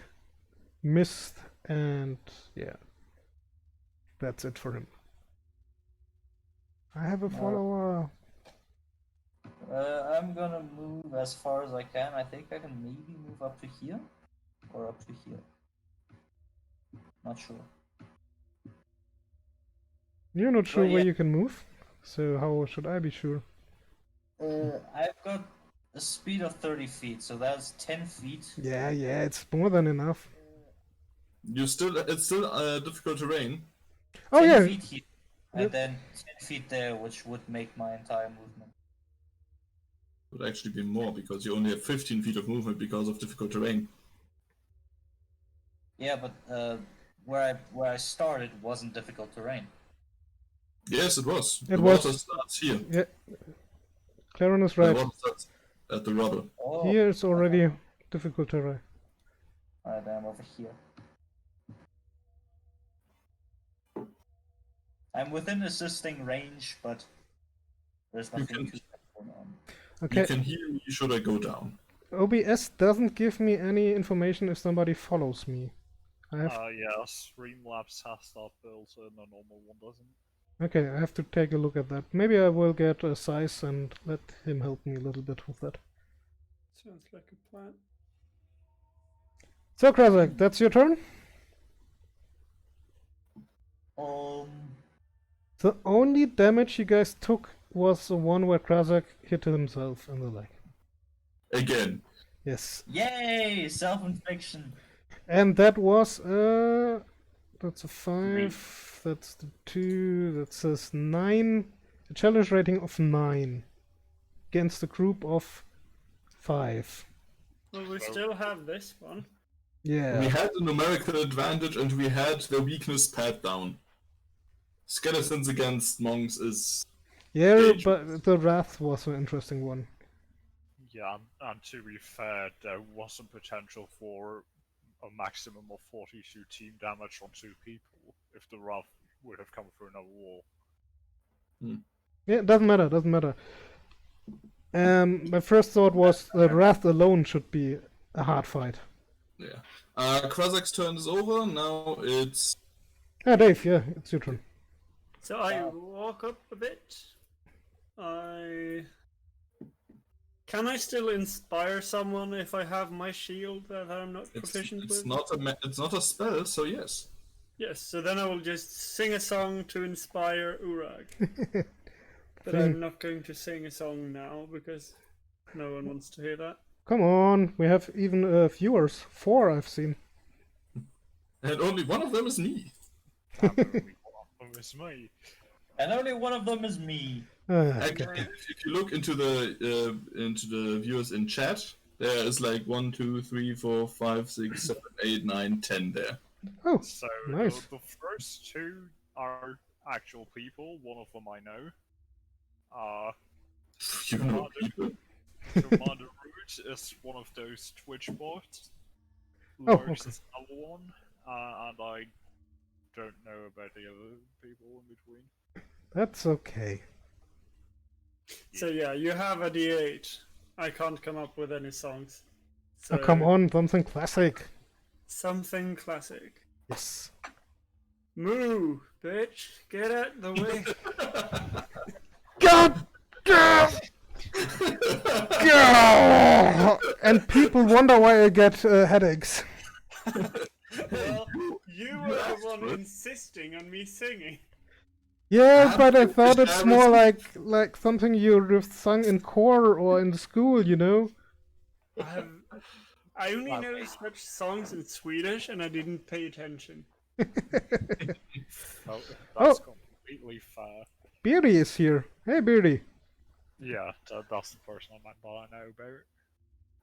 B: mist, and yeah, that's it for him. I have a follower.
A: I'm gonna move as far as I can. I think I can maybe move up to here, or up to here. Not sure.
B: You're not sure
A: Well,
B: where
A: yeah.
B: you can move, so how should I be sure?
A: I've got a speed of 30 feet, so that's 10 feet.
B: Yeah, it's more than enough.
D: It's still difficult terrain.
B: Oh
A: 10
B: yeah,
A: feet here, and then 10 feet there, which would make my entire movement.
D: Would actually be more because you only have 15 feet of movement because of difficult terrain.
A: Yeah, but where I started wasn't difficult terrain.
D: Yes, it was.
B: It
D: The
B: was.
D: water starts here.
B: yeah. Claren is
D: The
B: right.
D: water starts at the rubble.
A: Oh,
B: Here it's already difficult terrain.
A: alright, I'm over here. I'm within assisting range, but there's nothing too going on.
D: You
B: Okay,
D: can hear me should I go down.
B: OBS doesn't give me any information if somebody follows me. I have
E: Yeah, Streamlabs has that built in, a normal one doesn't.
B: Okay, I have to take a look at that. Maybe I will get a size and let him help me a little bit with that.
C: Sounds like a plan.
B: So Krazak, that's your turn? The only damage you guys took was the one where Krazak hit himself in the leg.
D: Again.
B: Yes.
A: Yay! Self-infliction.
B: And that was that's a 5, that's the 2, that says 9, a challenge rating of 9 against a group of 5.
C: Well, we still have this one.
B: Yeah.
D: We had the numerical advantage and we had the weakness pad down. Skeletons against monks is...
B: Yeah,
D: dangerous.
B: but the Wrath was an interesting one.
E: Yeah, and to be fair, there was some potential for a maximum of 42 team damage on 2 people if the Wrath would have come through another wall.
B: Yeah, doesn't matter. My first thought was the Wrath alone should be a hard fight.
D: Yeah. Krazak's turn is over, now it's...
B: Ah, Dave, yeah, it's your turn.
C: So I walk up a bit. Can I still inspire someone if I have my shield that I'm not proficient with?
D: It's not a spell, so yes.
C: Yes, so then I will just sing a song to inspire Urag. But
B: Sing.
C: I'm not going to sing a song now because no one wants to hear that.
B: Come on, we have even viewers. 4 I've seen.
D: And only one of them is me.
E: It's me.
A: And only one of them is me.
D: Actually, if you look into the viewers in chat, there is like 1, 2, 3, 4, 5, 6, 7, 8, 9, 10 there.
B: Oh,
E: So
B: nice.
E: the first 2 are actual people, one of them I know.
D: You know people.
E: Commander Root is one of those Twitch bots.
B: Oh,
E: Lars
B: okay.
E: is another one, and I don't know about the other people in between.
B: That's okay.
C: So yeah, you have a D8. I can't come up with any songs. So
B: Oh, come on, something classic.
C: Something classic.
B: Yes.
C: Moo, bitch, get out the way.
B: God damn! And people wonder why I get headaches.
C: Well, you were the one insisting on me singing.
B: Yeah, but I thought it's more like something you've sung in choir or in school, you know?
C: I only know such songs in Swedish and I didn't pay attention.
E: Well, that's completely fair.
B: Beardy is here. Hey, Beardy.
E: Yeah, that's the person I meant that I know about.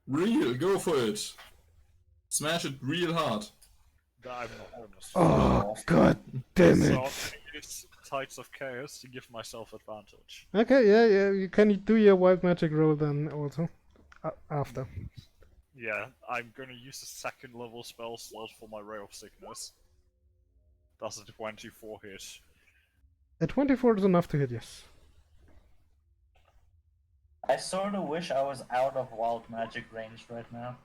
D: Real, go for it. Smash it real hard.
E: I'm not honest.
B: Oh, god damn
E: So I'll
B: it.
E: use Tides of Chaos to give myself advantage.
B: Okay, yeah, you can do your wild magic roll then also. After.
E: Yeah, I'm gonna use a 2nd level spell slot for my Ray of Sickness. That's a 24 hit.
B: A 24 is enough to hit, yes.
A: I sort of wish I was out of wild magic range right now.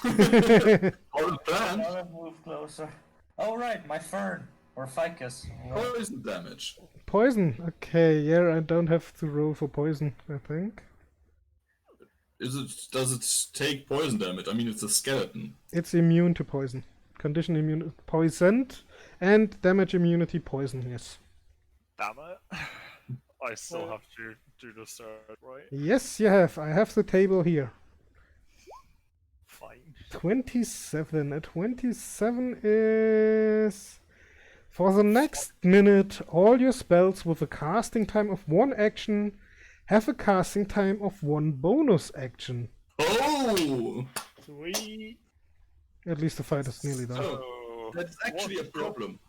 D: Or plan.
A: I have moved closer. Oh right, my fern or ficus. Right.
D: Poison damage.
B: Poison. Okay, yeah, I don't have to roll for poison, I think.
D: Does it take poison damage? I mean, it's a skeleton.
B: It's immune to poison. Condition immune poisoned and damage immunity poison, yes.
E: Damn it. I still have to do the third, right?
B: Yes, you have. I have the table here.
E: Fine.
B: 27. A 27 is... For the next minute, all your spells with a casting time of 1 action have a casting time of 1 bonus action.
D: Oh!
E: Sweet.
B: At least the fight is nearly done.
D: Oh, that's actually a problem.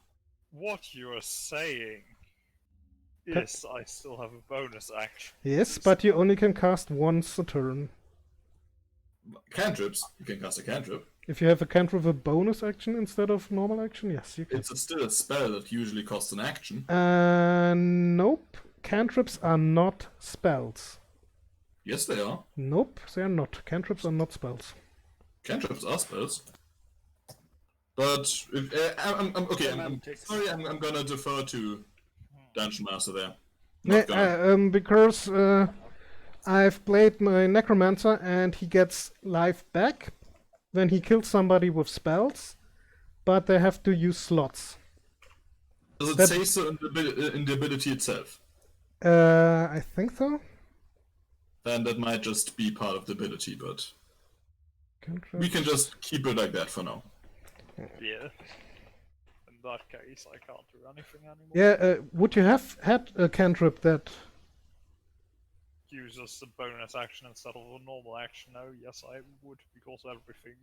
E: What you are saying is I still have a bonus action.
B: Yes, but you only can cast once a turn.
D: Cantrips, you can cast a cantrip.
B: If you have a cantrip with a bonus action instead of normal action, yes, you can.
D: It's still a spell that usually costs an action.
B: Nope. Cantrips are not spells.
D: Yes, they are.
B: Nope, they are not. Cantrips are not spells.
D: Cantrips are spells. But I'm sorry. I'm gonna defer to Dungeon Master there. Not gonna.
B: Because I've played my Necromancer and he gets life back when he kills somebody with spells, but they have to use slots.
D: Does it say so in the ability itself?
B: I think so.
D: Then that might just be part of the ability, but
B: Cantrips.
D: we can just keep it like that for now.
E: Yeah. In that case, I can't do anything anymore.
B: Yeah, would you have had a cantrip that...
E: Uses the bonus action instead of a normal action? No, yes, I would, because everything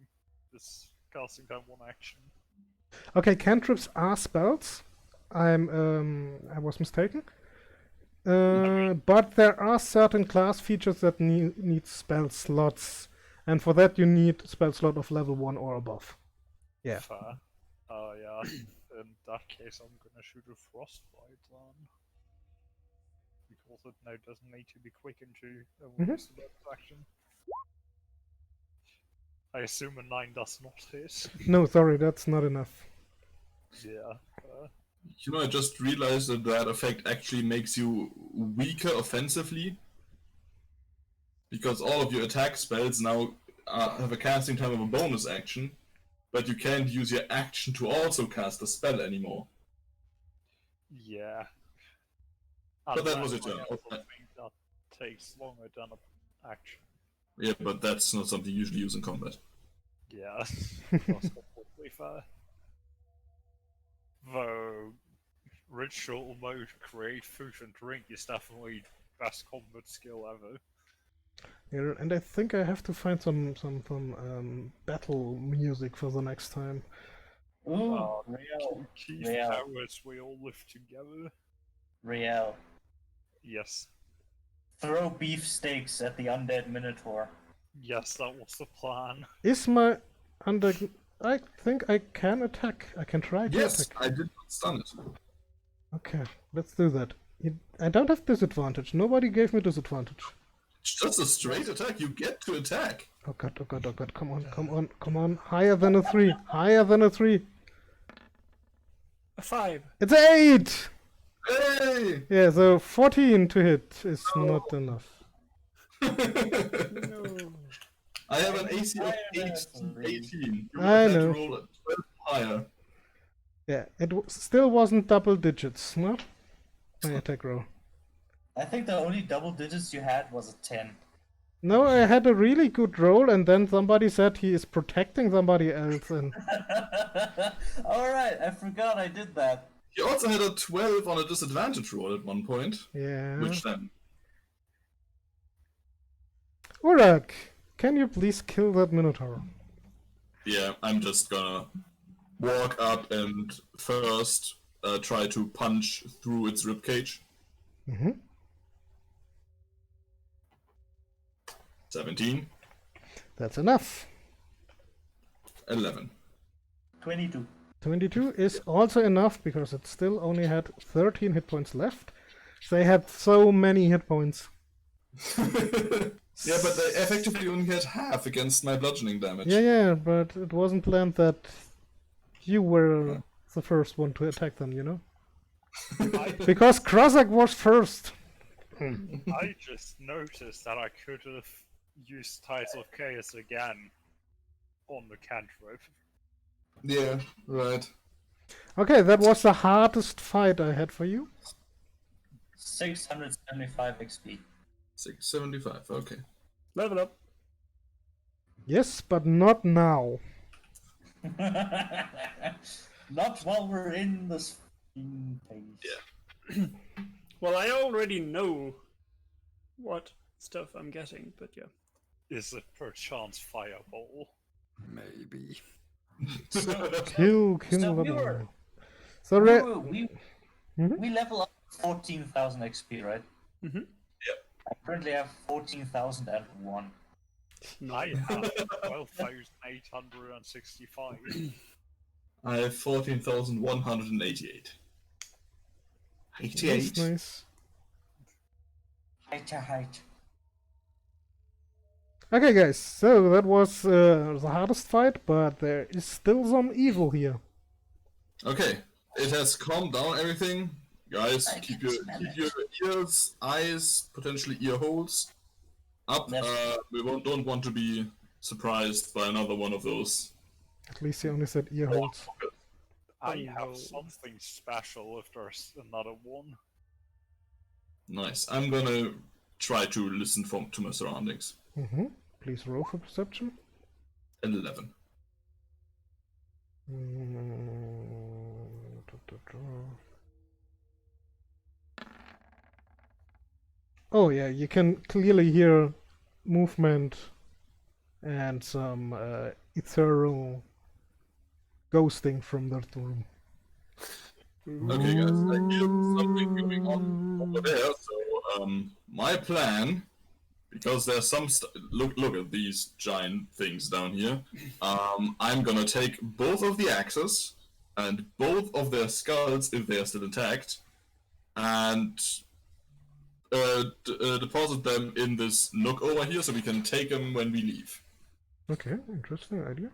E: is casting time 1 action.
B: Okay, cantrips are spells. I was mistaken. But there are certain class features that need spell slots, and for that you need spell slot of level 1 or above. Yeah.
E: Fair. Yeah. In that case, I'm gonna shoot a frostbite then. Because it now doesn't need to be quick into a bonus action. I assume a 9 does not hit.
B: No, sorry, that's not enough.
E: Yeah.
D: You know, I just realized that that effect actually makes you weaker offensively. Because all of your attack spells now have a casting time of a bonus action, but you can't use your action to also cast a spell anymore.
E: Yeah.
D: But that was it,
E: Unless
D: yeah.
E: I also think that takes longer than an action.
D: Yeah, but that's not something you usually use in combat.
E: Yeah, that's completely fair. Though, ritual mode, create food and drink is definitely best combat skill ever.
B: Yeah, and I think I have to find some battle music for the next time.
A: Ooh, real.
E: Keith
A: Real.
E: Powers, we all live together.
A: Real.
E: Yes.
A: Throw beefsteaks at the undead minotaur.
E: Yes, that was the plan.
B: Is my under... I think I can attack. I can try to
D: Yes,
B: attack.
D: I did not stun it.
B: Okay, let's do that. I don't have disadvantage. Nobody gave me disadvantage.
D: It's just a straight attack. You get to attack.
B: Oh god, oh god, oh god. Come on, come on, come on. Higher than a 3. Higher than a 3.
C: A 5.
B: It's 8!
D: Hey!
B: Yeah, so 14 to hit is not enough.
C: No.
D: I have an AC of 18. You
B: I
D: would have
B: know.
D: to roll a 12 higher.
B: Yeah, it still wasn't double digits, no? My attack roll.
A: I think the only double digits you had was a 10.
B: No, I had a really good roll, and then somebody said he is protecting somebody else, and...
A: Alright, I forgot I did that.
D: You also had a 12 on a disadvantage roll at one point.
B: Yeah...
D: Which then?
B: Urak, can you please kill that Minotaur?
D: Yeah, I'm just gonna walk up and first try to punch through its ribcage.
B: Mm-hmm.
D: 17.
B: That's enough.
D: 11.
A: 22.
B: 22 is also enough, because it still only had 13 hit points left. They had so many hit points.
D: Yeah, but they effectively only had half against my bludgeoning damage.
B: Yeah, but it wasn't planned that you were the first one to attack them, you know? Because Krozak was first.
E: I just noticed that I could have used Tides of Chaos again on the cantrip.
D: Yeah, right.
B: Okay, that was the hardest fight I had for you.
A: 675 XP.
D: 675, okay.
C: Level up.
B: Yes, but not now.
A: Not while we're in the spring phase.
D: Yeah.
C: Well, I already know what stuff I'm getting, but yeah.
E: Is it perchance Fireball?
H: Maybe.
B: Kill
A: So
B: them
A: we were-
B: all. So
A: We level up 14,000 XP, right?
C: Mhm.
A: I currently have 14,001.
E: I have 12,865.
D: I have 14,188. 88.
B: Nice, nice.
A: Height.
B: Okay, guys, so that was the hardest fight, but there is still some evil here.
D: Okay, it has calmed down everything. Guys,
A: I
D: keep
A: can
D: your
A: smell
D: ears, eyes, potentially ear holes up.
A: Yes.
D: We don't want to be surprised by another one of those.
B: At least he only said ear holes.
E: I have
C: no.
E: something special if there's another one.
D: Nice. I'm gonna try to listen to my surroundings.
B: Please roll for perception.
D: 11.
B: Oh yeah, you can clearly hear movement and some ethereal ghosting from that room.
D: Okay, guys, I hear something going on over there. So, my plan, because there's some look at these giant things down here. I'm gonna take both of the axes and both of their skulls if they are still intact, and deposit them in this nook over here so we can take them when we leave.
B: Okay, interesting idea.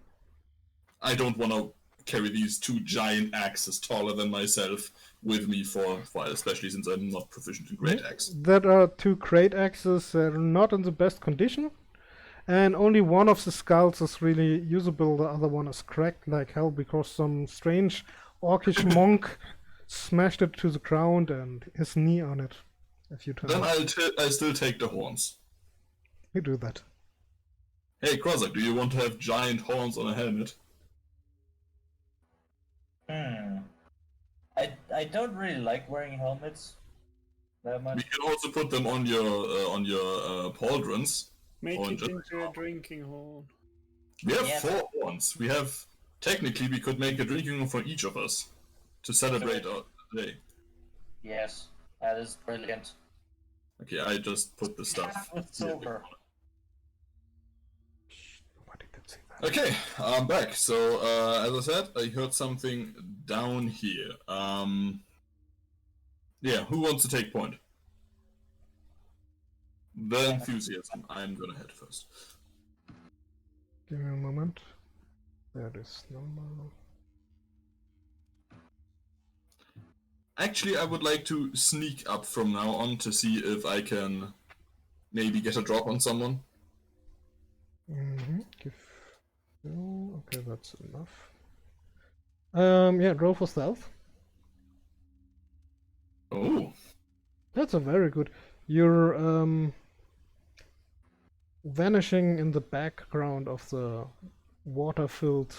D: I don't want to carry these two giant axes taller than myself with me for a while, especially since I'm not proficient in great axe.
B: That are two great axes that are not in the best condition, and only one of the skulls is really usable. The other one is cracked like hell because some strange orcish monk smashed it to the ground and his knee on it a few times.
D: Then I still take the horns.
B: You do that.
D: Hey, Krozak, do you want to have giant horns on a helmet?
A: I don't really like wearing helmets that
D: We
A: much.
D: can also put them on your pauldrons.
C: Make
D: Or
C: it
D: just-
C: into a drinking horn.
D: We have
A: Yeah.
D: 4 horns. Technically, we could make a drinking room for each of us to celebrate our day.
A: Yes, that is brilliant.
D: Okay, I just put the stuff.
A: Half with
D: here.
A: silver.
B: Nobody did say that.
D: Okay, I'm back. So, as I said, I heard something down here. Yeah, who wants to take point? The enthusiasm. I'm gonna head first.
B: Give me a moment. That is normal.
D: Actually, I would like to sneak up from now on to see if I can maybe get a drop on someone.
B: Okay, that's enough. Yeah, roll for stealth.
D: Oh,
B: That's a very good. You're vanishing in the background of the water-filled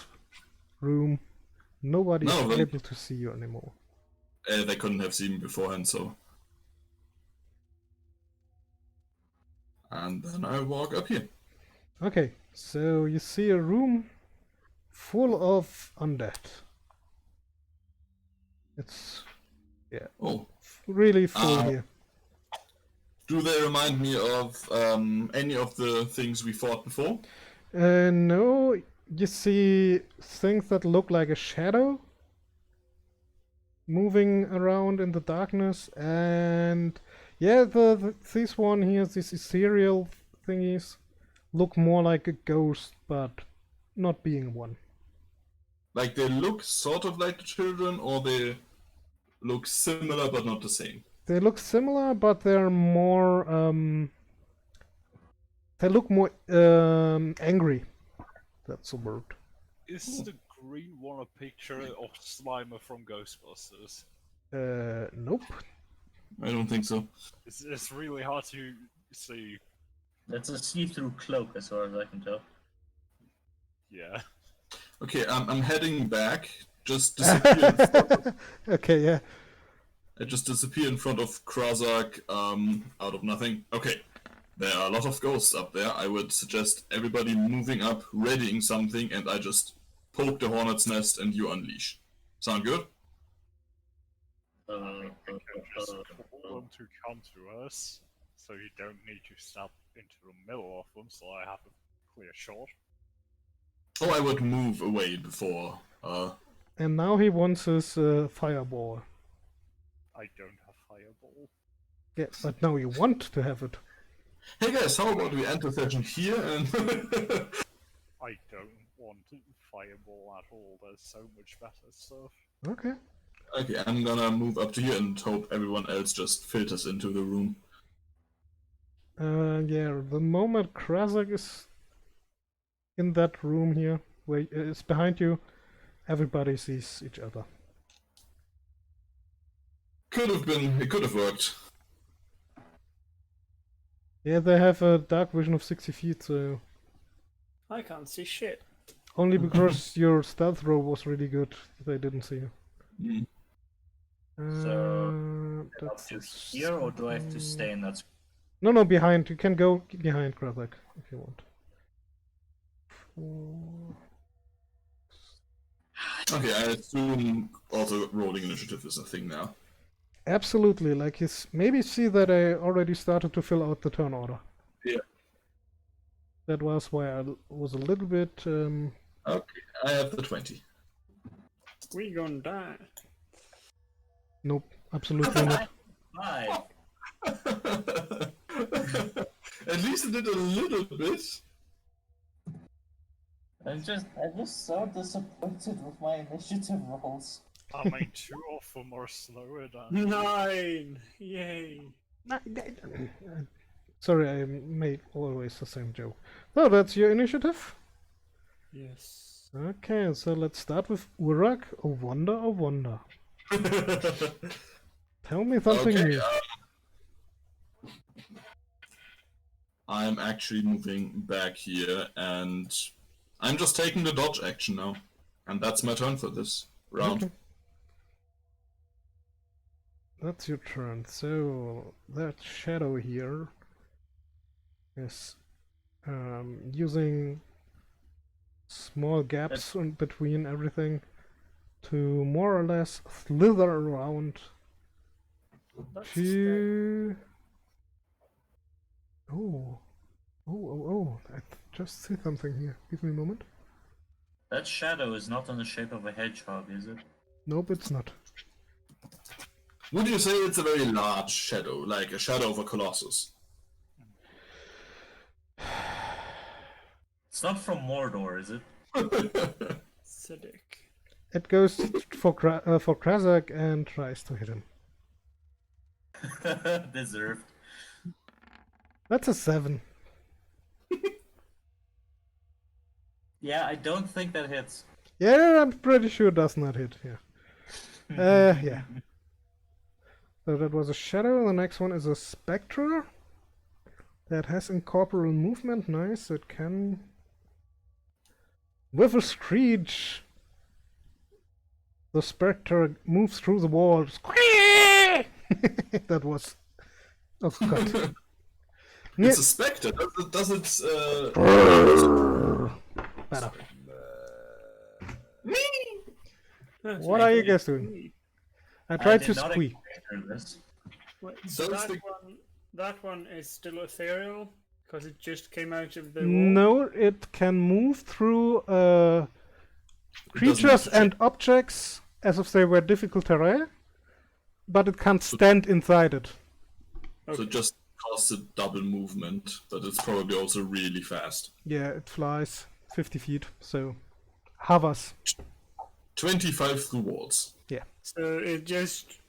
B: room. Nobody's
D: No, but-
B: able to see you anymore.
D: they couldn't have seen me beforehand, so. And then I walk up here.
B: Okay, so you see a room full of undead. It's
D: Oh,
B: really full here.
D: do they remind me of any of the things we fought before?
B: No, you see things that look like a shadow moving around in the darkness, and yeah, this one here, these ethereal thingies, look more like a ghost, but not being one.
D: Like they look sort of like the children, or they look similar but not the same?
B: They look similar, but they're more they look more angry. That's the word.
E: Is the green one a picture of Slimer from Ghostbusters?
B: Nope.
D: I don't think so.
E: It's really hard to see.
A: That's a see-through cloak, as far as I can tell.
E: Yeah.
D: Okay, I'm heading back. Just disappear. In front
B: Okay, yeah.
D: I just disappear in front of Krazak, out of nothing. Okay, there are a lot of ghosts up there. I would suggest everybody moving up, readying something, and I just poke the hornet's nest and you unleash. Sound good?
E: We can just call them to come to us, so you don't need to step into the middle of them, so I have a clear shot.
D: Oh, I would move away before.
B: And now he wants his fireball.
E: I don't have fireball.
B: Yeah, but now you want to have it.
D: Hey guys, how about we end the session here and...
E: I don't want fireball at all. There's so much better stuff.
B: Okay.
D: Okay, I'm gonna move up to here and hope everyone else just filters into the room.
B: Yeah, the moment Krazak is in that room here, where it's behind you, everybody sees each other.
D: It could have worked.
B: Yeah, they have a dark vision of 60 feet, so
C: I can't see shit.
B: only because your stealth roll was really good, they didn't see you.
D: Mm.
A: So, Up
B: that's
A: to
B: a
A: here, or do I have to stay in that spot?
B: No, behind. You can go behind Krazak if you want.
D: Okay, I assume also rolling initiative is a thing now.
B: Absolutely, like his. Maybe see that I already started to fill out the turn order.
D: Yeah.
B: That was why I was a little bit.
D: Okay, I have the 20.
C: We gonna die.
B: Nope, absolutely not.
A: 5.
D: At least it did a little bit.
A: I'm just so disappointed with my initiative rolls.
E: I mean, 2 of them are slower than...
C: 9! Yay!
B: Sorry, I made always the same joke. So that's your initiative.
C: Yes.
B: Okay, so let's start with Urak. Oh wonder, oh wonder. Tell me something
D: Okay,
B: new.
D: I'm actually moving back here and I'm just taking the dodge action now. And that's my turn for this round.
B: Okay. That's your turn. So that shadow here is using small gaps in between everything to more or less slither around
C: That's
B: to. Oh! I just see something here. Give me a moment.
A: That shadow is not in the shape of a hedgehog, is it?
B: Nope, it's not.
D: Would you say it's a very large shadow, like a shadow of a colossus?
A: It's not from Mordor, is it?
C: acidic.
B: It goes for Krazak and tries to hit him.
A: Deserved.
B: That's a 7.
A: Yeah, I don't think that hits.
B: Yeah, I'm pretty sure it does not hit. Yeah. Yeah. So that was a shadow. The next one is a spectre that has incorporeal movement. Nice. It can, with a screech, the spectre moves through the walls. That was. Oh god.
D: It's a spectre. Does it
B: Better.
C: That's
B: What are you
C: like
B: guys doing?
C: me.
B: I tried to
A: did not
B: squeak.
A: expect this.
C: Wait, so
D: Those
C: that
D: thing-
C: that one is still ethereal because it just came out of the wall.
B: No, it can move through
D: doesn't
B: creatures
D: have to
B: and objects as if they were difficult terrain, but it can't stand inside it.
D: So it just costs a double movement, but it's probably also really fast.
B: Yeah, it flies 50 feet, so hovers.
D: 25 through walls.
B: Yeah.
C: So it just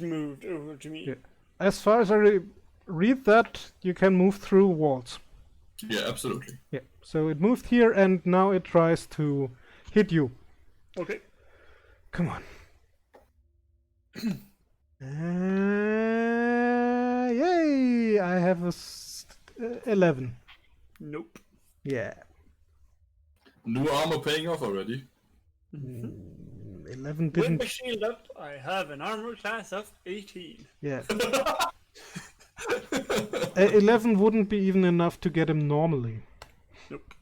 C: moved over to me.
B: Yeah. As far as I read that, you can move through walls.
D: Yeah, absolutely.
B: Yeah. So it moved here and now it tries to hit you.
C: Okay.
B: Come on. Yay! I have a 11.
C: Nope.
B: Yeah.
D: New armor paying off already.
B: 11
C: With
B: didn't.
C: the shield up, I have an armor class of 18.
B: Yeah. 11 wouldn't be even enough to get him normally.
C: Nope.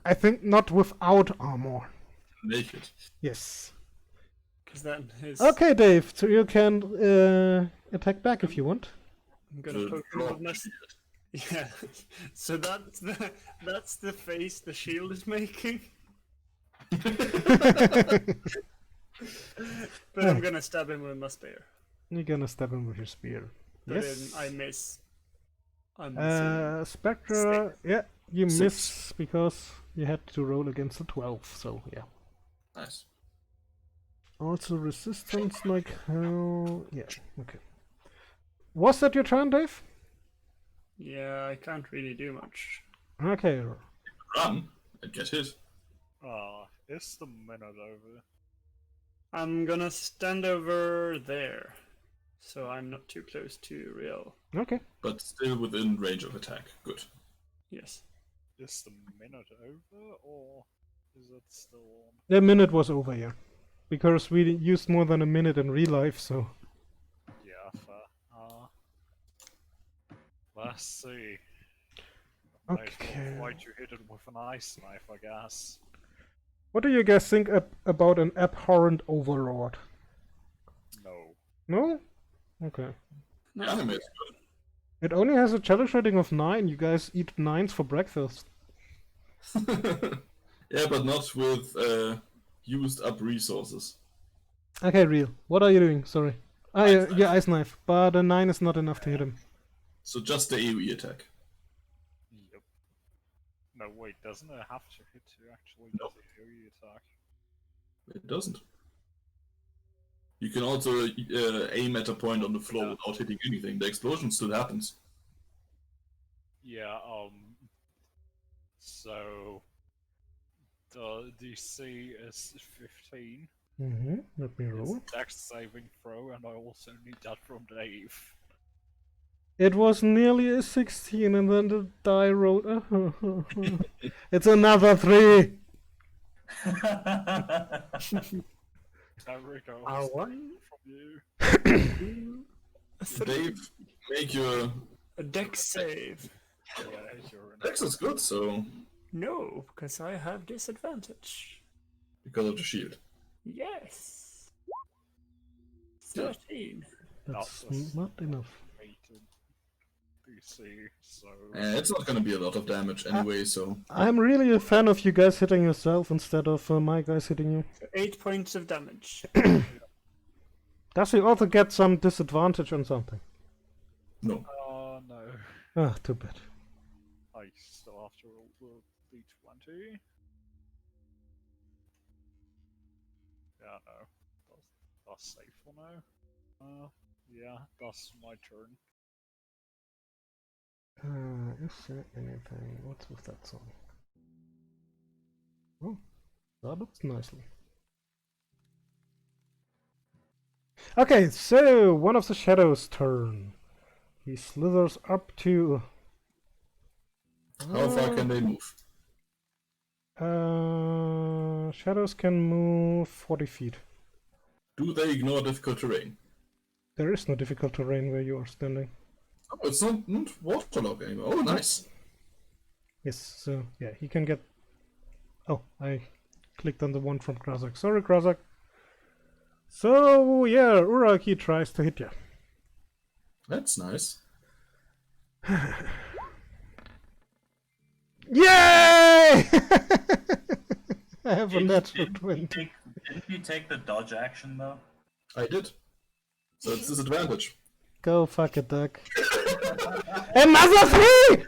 B: I think not without armor.
D: Naked.
B: Yes.
C: Because then his.
B: Okay, Dave. So you can attack back if you want.
C: I'm gonna poke him with my.
D: shield.
C: Yeah. So that's the face the shield is making. But I'm gonna stab him with my spear.
B: You're gonna stab him with your spear.
C: But
B: Yes.
C: then I miss. I'm missing.
B: Spectra. Yeah, you
D: 6.
B: miss because you had to roll against a 12. So yeah.
D: Nice.
B: Also resistance like hell. Yeah. Okay. Was that your turn, Dave?
C: Yeah, I can't really do much.
B: Okay.
D: Run and get hit.
E: Is the minute over?
C: I'm gonna stand over there, so I'm not too close to real.
B: Okay.
D: But still within range of attack. Good.
C: Yes.
E: Is the minute over, or is it still on?
B: The minute was over, yeah. Because we used more than a minute in real life, so.
E: Yeah, fair. Let's see.
B: Okay.
E: Why'd you hit it with an ice knife, I guess?
B: What do you guys think about an abhorrent overlord?
E: No.
B: No? Okay.
D: The anime is good.
B: It only has a challenge rating of 9. You guys eat 9s for breakfast.
D: Yeah, but not with used up resources.
B: Okay, real. What are you doing? Sorry. Ah, yeah, yeah, ice knife. But a 9 is not enough to hit him.
D: So just the AoE attack.
E: Yep. No, wait, doesn't it have to hit to actually
D: No.
E: do the AoE attack?
D: It doesn't. You can also aim at a point on the floor without hitting anything. The explosion still happens.
E: Yeah, so the DC is 15.
B: Mm-hmm. Let me
E: It's
B: roll.
E: a dex saving throw, and I also need that from Dave.
B: It was nearly a 16, and then the die rolled. It's another 3.
E: There we go.
C: Ah, what?
E: From you.
D: Dave, make your
C: A dex save.
E: Yeah, you're in.
D: dex is good, so
C: No, because I have disadvantage.
D: because of the shield.
C: Yes.
D: Yeah.
C: 13.
B: That's
E: That's-
B: not enough.
E: Rated DC, so
D: It's not gonna be a lot of damage anyway, so
B: I'm really a fan of you guys hitting yourself instead of my guys hitting you.
C: 8 points of damage.
B: Does he also get some disadvantage on something?
D: no.
E: no.
B: Ah, too bad.
E: I still have to roll the D20. Yeah, no. That's safe for now. Yeah, that's my turn.
B: Is there anything? What's with that song? Oh, that looks nicely. Okay, so one of the shadows' turn. He slithers up to.
D: How far can they move?
B: Shadows can move 40 feet.
D: Do they ignore difficult terrain?
B: There is no difficult terrain where you are standing.
D: Oh, it's not waterlogged anymore. Oh, nice.
B: Yes, so yeah, he can get. Oh, I clicked on the one from Krazak. Sorry, Krazak. So yeah, Uraki tries to hit you.
D: That's nice.
B: Yay! I have a natural 20.
A: Didn't you take the dodge action though?
D: I did. So it's disadvantage.
B: Go fuck it, duck. Another 3!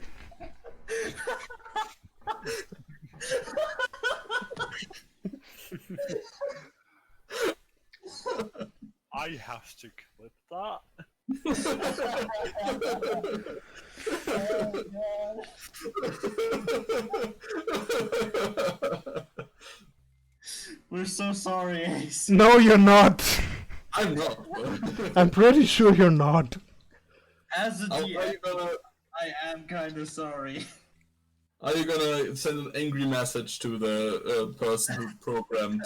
E: I have to clip that.
A: We're so sorry, Ace.
B: No, you're not.
D: I'm not.
B: I'm pretty sure you're not.
A: As a
D: Are
A: DM,
D: you gonna
A: I am kind of sorry.
D: Are you gonna send an angry message to the person who programmed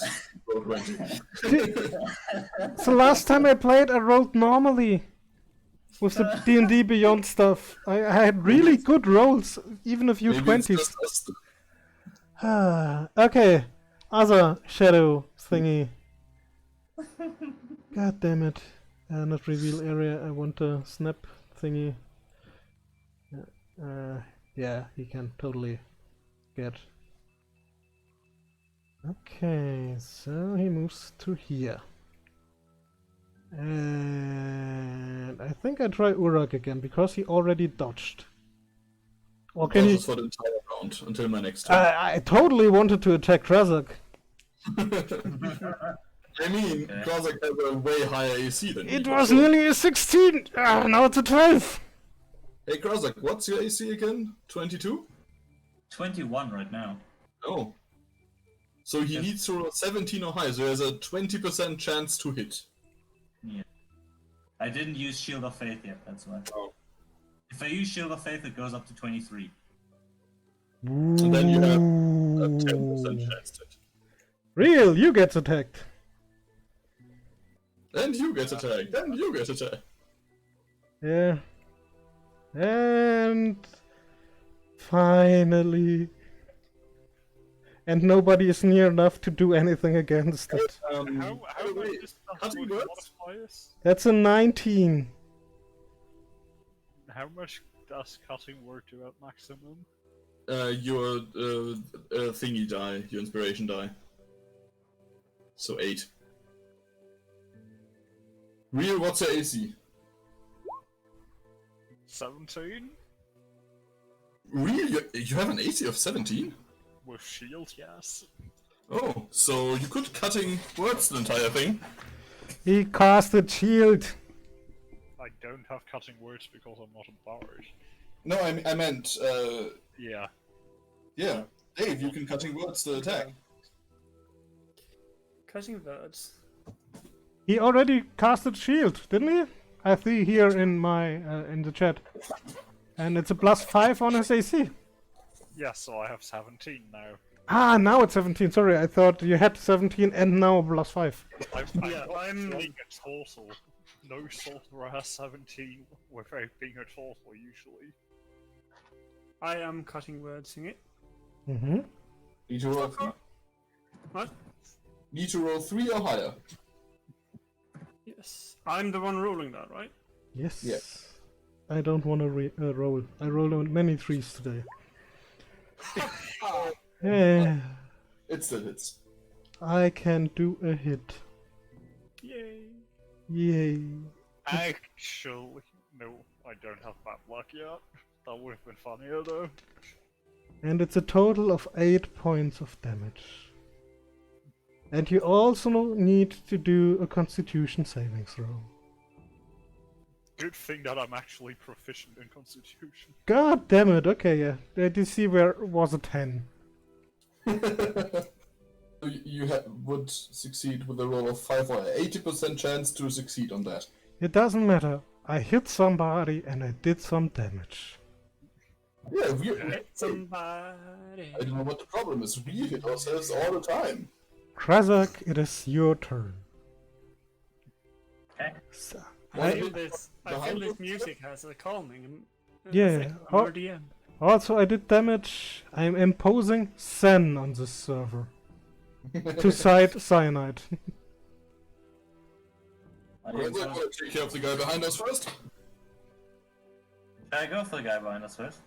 D: Roll20?
B: So last time I played, I rolled normally with the D&D Beyond stuff. I had really good rolls, even a few
D: Maybe it's
B: 20s.
D: just us.
B: Okay, other shadow thingy. God damn it. Not reveal area, I want a snap thingy. Yeah, he can totally get. Okay, so he moves to here. And I think I try Urag again, because he already dodged. Or can he...
D: Just for the entire round until my next turn.
B: I totally wanted to attack Razak.
D: I mean, Krozak has a way higher AC than
B: It
D: me,
B: was
D: so-
B: nearly a 16! Now it's a 12!
D: Hey Krozak, what's your AC again? 22?
A: 21 right now.
D: Oh. So he
A: Yes.
D: needs to roll a 17 or higher, so he has a 20% chance to hit.
A: Yeah. I didn't use Shield of Faith yet, that's why.
D: Oh.
A: If I use Shield of Faith, it goes up to 23.
D: And then you have a 10% chance to hit.
B: Real, you get attacked.
D: And you get attacked, and you get attacked.
B: Yeah. And... finally... And nobody is near enough to do anything against it.
E: How
D: By the way,
E: much is that
D: cutting
E: with
D: words?
E: modifiers?
B: That's a 19.
E: How much does cutting work to at maximum?
D: Your thingy die, your inspiration die. So 8. Real, what's your AC?
E: 17?
D: Real, you have an AC of 17?
E: With shield, yes.
D: Oh, so you could cutting words the entire thing.
B: He casted shield.
E: I don't have cutting words because I'm not a bard.
D: No, I meant,
E: Yeah.
D: yeah. Dave, you can cutting words the attack.
C: Cutting words.
B: He already casted shield, didn't he? I see here in my in the chat. And it's a +5 on his AC.
E: Yeah, so I have 17 now.
B: Ah, now it's 17. Sorry, I thought you had 17 and now +5.
C: Yeah, I'm-
E: being a total. No sorcerer has 17 without being a total usually.
C: I am cutting words in it.
B: Mm-hmm.
D: Need to roll 3.
C: What?
D: Need to roll 3 or higher.
C: Yes. I'm the one rolling that, right?
B: Yes.
D: Yeah.
B: I don't want to roll. I rolled on many 3s today. Yeah,
D: It still hits.
B: I can do a hit.
C: Yay.
B: Yay.
E: Actually, no, I don't have bad luck yet. That would have been funnier though.
B: And it's a total of 8 points of damage. And you also need to do a Constitution saving throw.
E: Good thing that I'm actually proficient in Constitution.
B: God damn it, okay, yeah. The DC was a 10.
D: You would succeed with a roll of 5 or 80% chance to succeed on that.
B: It doesn't matter. I hit somebody and I did some damage.
D: Yeah,
C: Somebody.
D: I don't know what the problem is. We hit ourselves all the time.
B: Krazak, it is your turn.
A: Okay.
B: So,
C: I
D: I-
C: feel this. I feel
D: behind
C: this
D: you?
C: music has a calming
B: Yeah,
C: effect on our DM.
B: also, I did damage. I'm imposing Sen on this server. To cite cyanide.
D: We're gonna take care of the guy behind us first.
A: Should I go for the guy behind us first?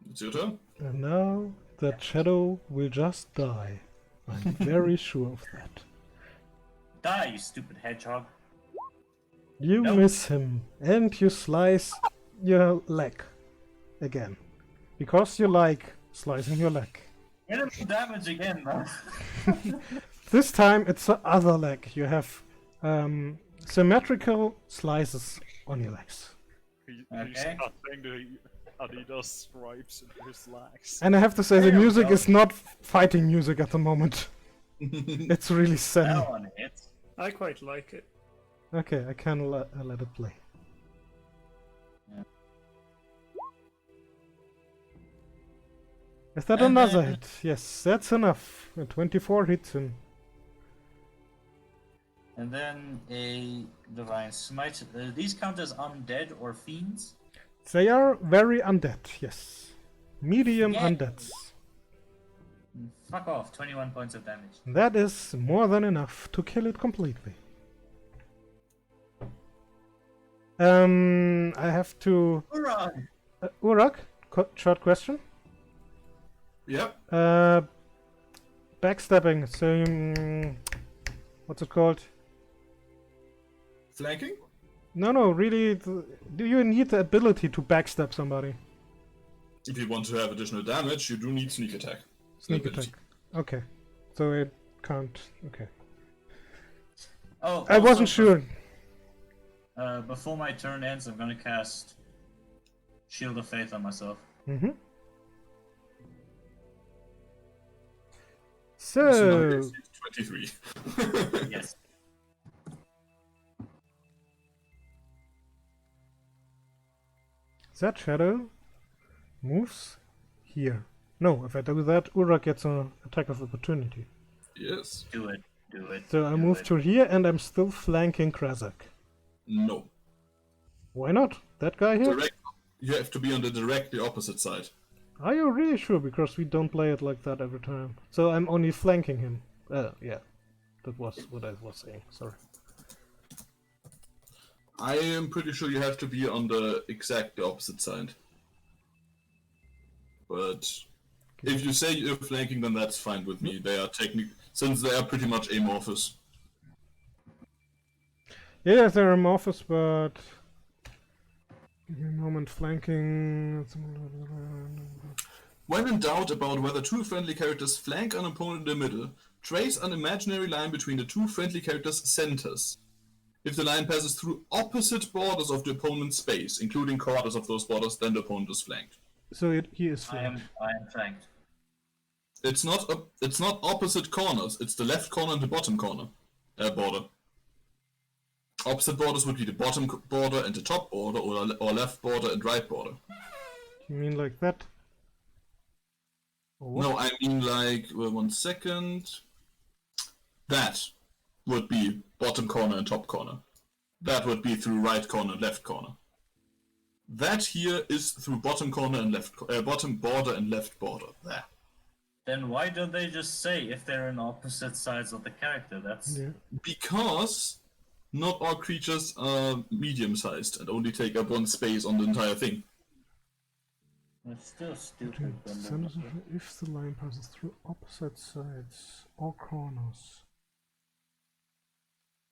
D: It's your turn.
B: And now that shadow will just die. I'm very sure of that.
A: Die, you stupid hedgehog.
B: You
A: Nope.
B: miss him, and you slice your leg again. Because you like slicing your leg.
A: Enemy damage again, man.
B: This time it's the other leg. You have symmetrical slices on your legs.
E: He's
A: Okay.
E: cutting the Adidas stripes into his legs.
B: And I have to say, the
A: There we
B: music
A: go.
B: is not fighting music at the moment. It's really sad.
A: That one hits.
C: I quite like it.
B: Okay, I can let it play.
A: Yeah.
B: Is that
A: And
B: another
A: then-
B: hit? Yes, that's enough. A 24 hits him.
A: And then a divine smite. These count as undead or fiends?
B: They are very undead, yes. Medium
A: Yeah.
B: undeads.
A: Fuck off, 21 points of damage.
B: That is more than enough to kill it completely. I have to...
A: Hurrah!
B: Urak, short question.
D: Yep.
B: Backstabbing, so... what's it called?
D: Flanking?
B: No, really, do you need the ability to backstab somebody?
D: If you want to have additional damage, you do need sneak attack.
B: Sneak
D: Ability.
B: attack. Okay. So it can't... Okay.
A: Oh,
B: I
A: also,
B: wasn't sure.
A: Before my turn ends, I'm gonna cast Shield of Faith on myself.
B: Mm-hmm.
D: So now
B: So...
D: it's 23.
A: Yes.
B: That shadow moves here. No, if I do that, Urak gets an attack of opportunity.
D: Yes.
A: Do it. Do it.
B: So I
A: do
B: move
A: it.
B: to here and I'm still flanking Krazak.
D: No.
B: Why not? That guy here?
D: Direct. You have to be on the directly opposite side.
B: Are you really sure? Because we don't play it like that every time. So I'm only flanking him. Yeah. That was what I was saying. Sorry.
D: I am pretty sure you have to be on the exactly opposite side. But if you say you're flanking, then that's fine with me. They are since they are pretty much amorphous.
B: Yeah, they're amorphous, but... Give me a moment, flanking...
D: When in doubt about whether two friendly characters flank an opponent in the middle, trace an imaginary line between the two friendly characters' centers. If the line passes through opposite borders of the opponent's space, including quarters of those borders, then the opponent is flanked.
B: So he is
A: I am
B: flanked.
A: flanked.
D: It's not opposite corners. It's the left corner and the bottom corner border. Opposite borders would be the bottom border and the top border, or left border and right border.
B: You mean like that? Or what?
D: No, I mean like 1 second. That would be bottom corner and top corner. That would be through right corner and left corner. That here is through bottom corner and bottom border and left border. There.
A: Then why don't they just say if they're on opposite sides of the character? That's
B: Yeah.
D: Because not all creatures are medium-sized and only take up one space on the entire thing.
A: it's still stupid. but
B: Centers of- if the line passes through opposite sides or corners.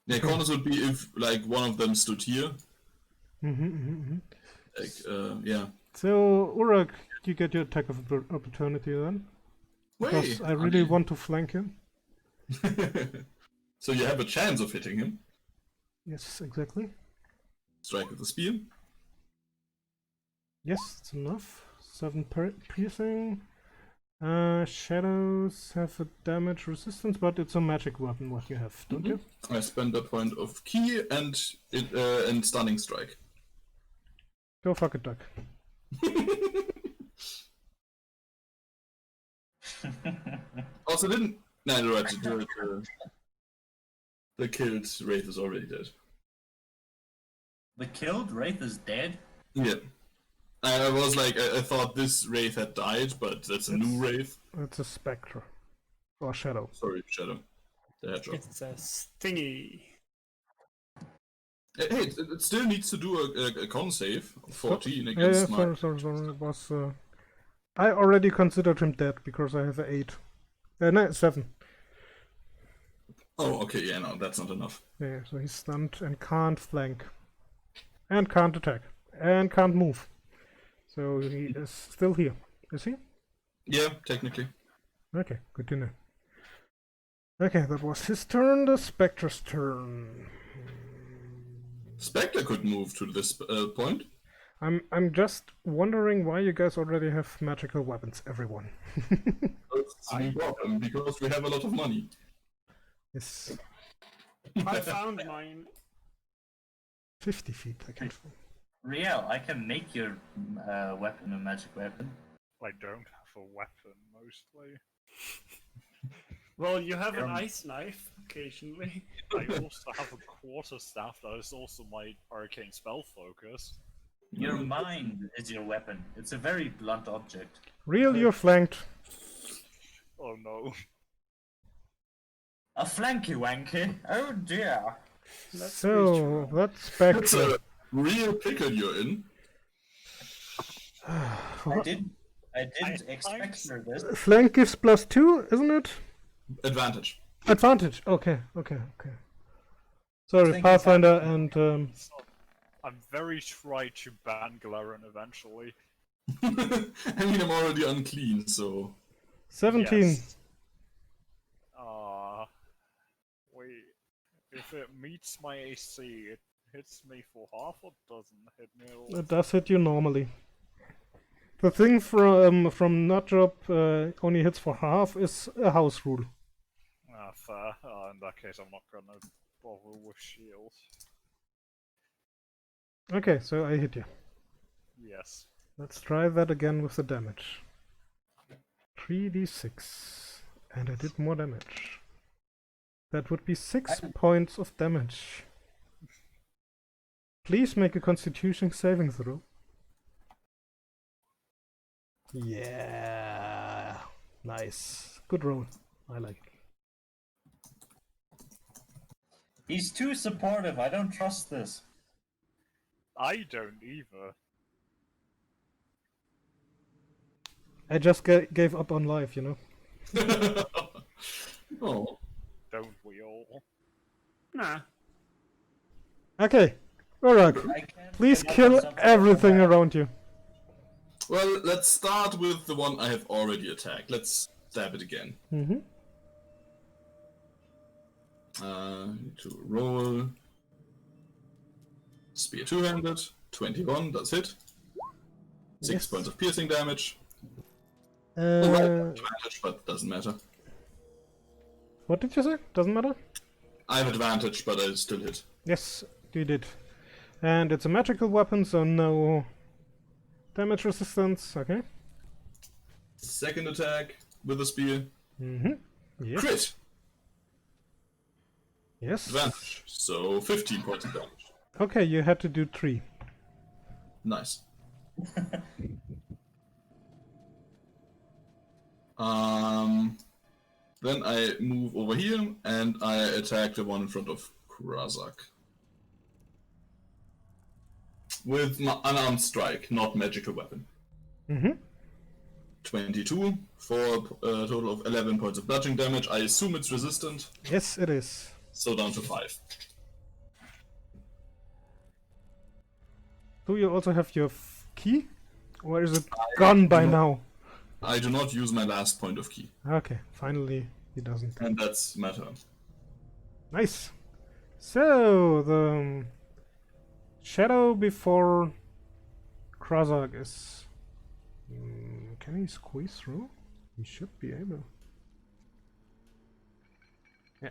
D: Yeah, corners would be if like one of them stood here. Like, yeah.
B: So, Urak, you get your attack of opportunity then? Because
D: Wait,
B: I really want to flank him.
D: So you have a chance of hitting him.
B: Yes, exactly.
D: Strike with the spear.
B: Yes, it's enough. 7 piercing. Shadows have a damage resistance, but it's a magic weapon what you have, don't you?
D: I spend a point of key and stunning strike.
B: Go fuck it, duck.
D: Also didn't. No, you're right. The killed wraith is already dead.
A: The killed wraith is dead.
D: Yeah. I was like, I thought this wraith had died, but that's a new wraith.
B: It's a spectre. Or shadow.
D: Sorry, Shadow. The hedgehog.
C: It's a stingy.
D: Hey, it still needs to do a con save of 14
B: Yeah,
D: against my.
B: sorry. It was. I already considered him dead because I have an 8. No, 7.
D: Oh, okay, yeah, no, that's not enough.
B: Yeah, so he's stunned and can't flank. And can't attack. And can't move. So he is still here. Is he?
D: Yeah, technically.
B: Okay, good to know. Okay, that was his turn. The Spectre's turn.
D: Spectre could move to this point.
B: I'm just wondering why you guys already have magical weapons, everyone.
D: That's no problem, because we have a lot of money.
B: Yes.
C: I found mine
B: 50 feet, I can.
A: Riel, I can make your weapon a magic weapon.
E: I don't have a weapon, mostly.
C: Well, you have an ice knife occasionally.
E: I also have a quarterstaff that is also my arcane spell focus.
A: Your mind is your weapon. It's a very blunt object.
B: Real, you're flanked.
E: Oh no.
A: A flanky wanky? Oh dear.
B: So, that's
D: It's
B: Spectre.
D: a real pickle you're in.
A: I didn't expect for this.
B: Flank gives +2, isn't it?
D: Advantage.
B: Advantage. Okay. Sorry,
A: Think
B: Pathfinder and
E: I'm very tried to ban Galaran eventually.
D: I mean, I'm already unclean, so
B: 17.
E: Yes. Wait. If it meets my AC, it hits me for half or doesn't hit me at all?
B: It does hit you normally. The thing from Nutjob only hits for half is a house rule.
E: Fair. In that case, I'm not gonna bother with shield.
B: Okay, so I hit you.
E: Yes.
B: Let's try that again with the damage. 3d6. And I did more damage. That would be 6 points of damage. Please make a constitution saving throw. Yeah. Nice. Good roll. I like it.
A: He's too supportive. I don't trust this.
E: I don't either.
B: I just gave up on life, you know.
D: oh,
E: Don't we all?
C: Nah.
B: Okay. Urag,
A: I can't
B: please
A: give up on
B: kill
A: something
B: everything
A: so bad.
B: around you.
D: well, let's start with the one I have already attacked. Let's stab it again.
B: Mm-hmm.
D: Need to roll. Spear two-handed. 21 does hit. 6
B: Yes.
D: points of piercing damage. Alright, advantage, but doesn't matter.
B: What did you say? Doesn't matter?
D: I have advantage, but I still hit.
B: Yes, you did. And it's a magical weapon, so no damage resistance. Okay.
D: Second attack with the spear.
B: Mm-hmm. Yes.
D: Crit!
B: Yes.
D: Advantage. So 15 points of damage.
B: Okay, you had to do 3.
D: Nice. Then I move over here and I attack the one in front of Krazak. With my unarmed strike, not magical weapon.
B: Mm-hmm.
D: 22 for a total of 11 points of bludgeoning damage. I assume it's resistant,
B: Yes, it is.
D: so down to 5.
B: Do you also have your key? Or is it gone by now?
D: I do not use my last point of key,
B: Okay, finally he doesn't.
D: and that's my turn.
B: Nice. So, the shadow before Krazak is... can he squeeze through? He should be able. Yeah.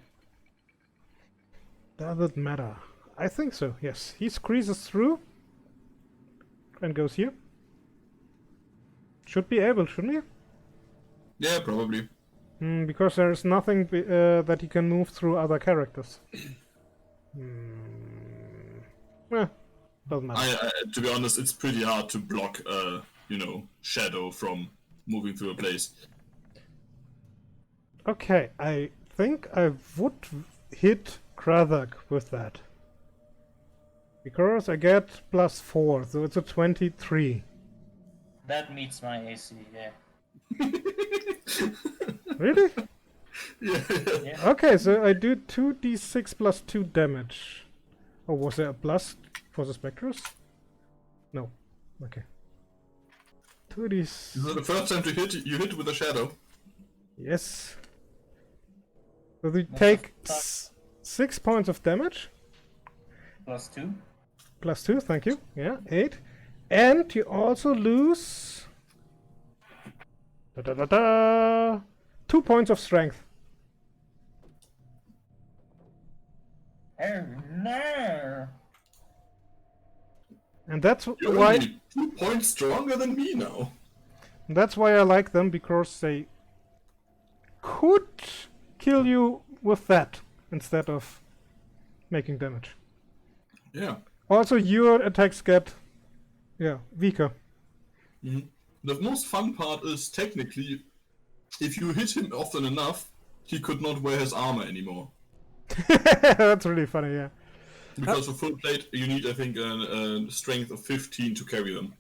B: Does it matter? I think so, yes. He squeezes through and goes here. Should be able, shouldn't he?
D: Yeah, probably.
B: Because there is nothing that he can move through other characters. Well, doesn't matter.
D: To be honest, it's pretty hard to block a, shadow from moving through a place.
B: Okay, I think I would hit Krazak with that. Because I get +4, so it's a 23.
A: That meets my AC, yeah.
B: Really?
D: Yeah.
B: Okay, so I do 2d6 plus 2 damage. Oh, was there a plus for the Spectres? No. Okay. 2d...
D: This is the first time you hit with a shadow.
B: Yes. So we take 6 points of damage.
A: +2.
B: +2, thank you. Yeah, 8. And you also lose... 2 points of strength.
A: Oh no!
B: And that's
D: You're
B: why
D: only 2 points stronger than me now.
B: I like them, because they could kill you with that instead of making damage.
D: Yeah.
B: Also, your attacks get weaker.
D: Mhm. The most fun part is technically, if you hit him often enough, he could not wear his armor anymore.
B: That's really funny, yeah.
D: Because for full plate, you need, I think, a strength of 15 to carry them.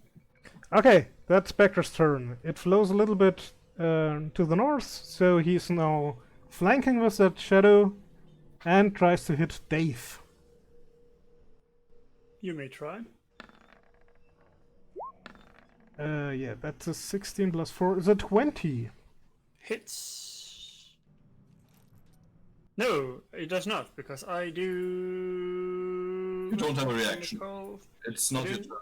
B: Okay, that's Spectre's turn. It flows a little bit to the north, so he's now flanking with that shadow and tries to hit Dave.
C: You may try.
B: Yeah, that's a 16 plus 4 is a 20.
C: Hits. No, it does not, because I do.
D: You don't have a reaction.
C: Mechanical-
D: It's not
C: I
D: your
C: do-
D: turn.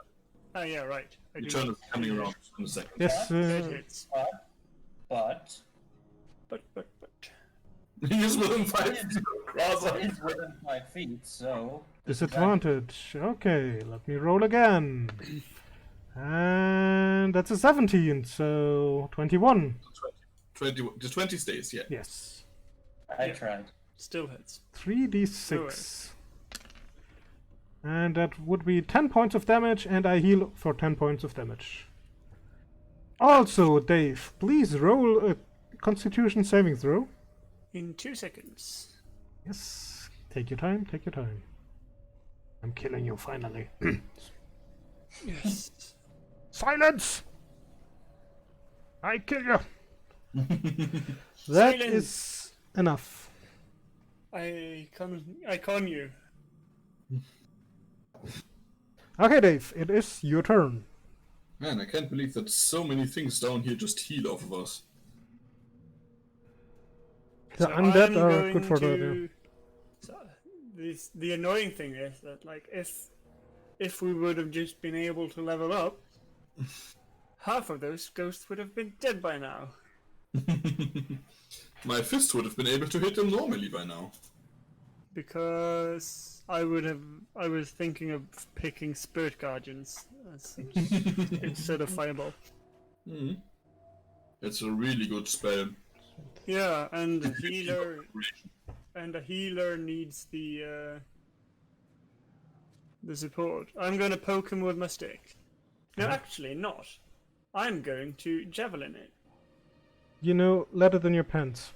C: Ah, yeah, right. I
D: Your
C: do
D: turn
C: not.
D: is coming around in a second.
B: Yes,
C: It hits.
A: But
C: But.
D: He is within 5 feet of Krasa.
A: it's within 5 feet, so
B: disadvantage. Okay, let me roll again. And that's a 17, so 21.
D: 20 stays, yeah.
B: Yes.
A: I
C: Yeah.
A: tried.
C: Still hits.
B: 3d6. And that would be 10 points of damage, and I heal for 10 points of damage. Also, Dave, please roll a Constitution saving throw.
C: In 2 seconds.
B: Yes. Take your time, take your time. I'm killing you finally.
C: Yes.
B: Silence! I kill you! That
C: Silence!
B: is enough.
C: I con you.
B: Okay, Dave, it is your turn.
D: Man, I can't believe that so many things down here just heal off of us.
B: The
C: So
B: undead
C: I'm
B: are
C: going
B: good for that, yeah.
C: to- So the annoying thing is that, like, if we would have just been able to level up, half of those ghosts would have been dead by now.
D: My fist would have been able to hit them normally by now.
C: Because I was thinking of picking Spirit Guardians instead of Fireball.
D: Hmm. It's a really good spell.
C: Yeah, and the healer needs the support. I'm going to poke him with my stick. No, actually not. I'm going to javelin it.
B: You know, let it in your pants.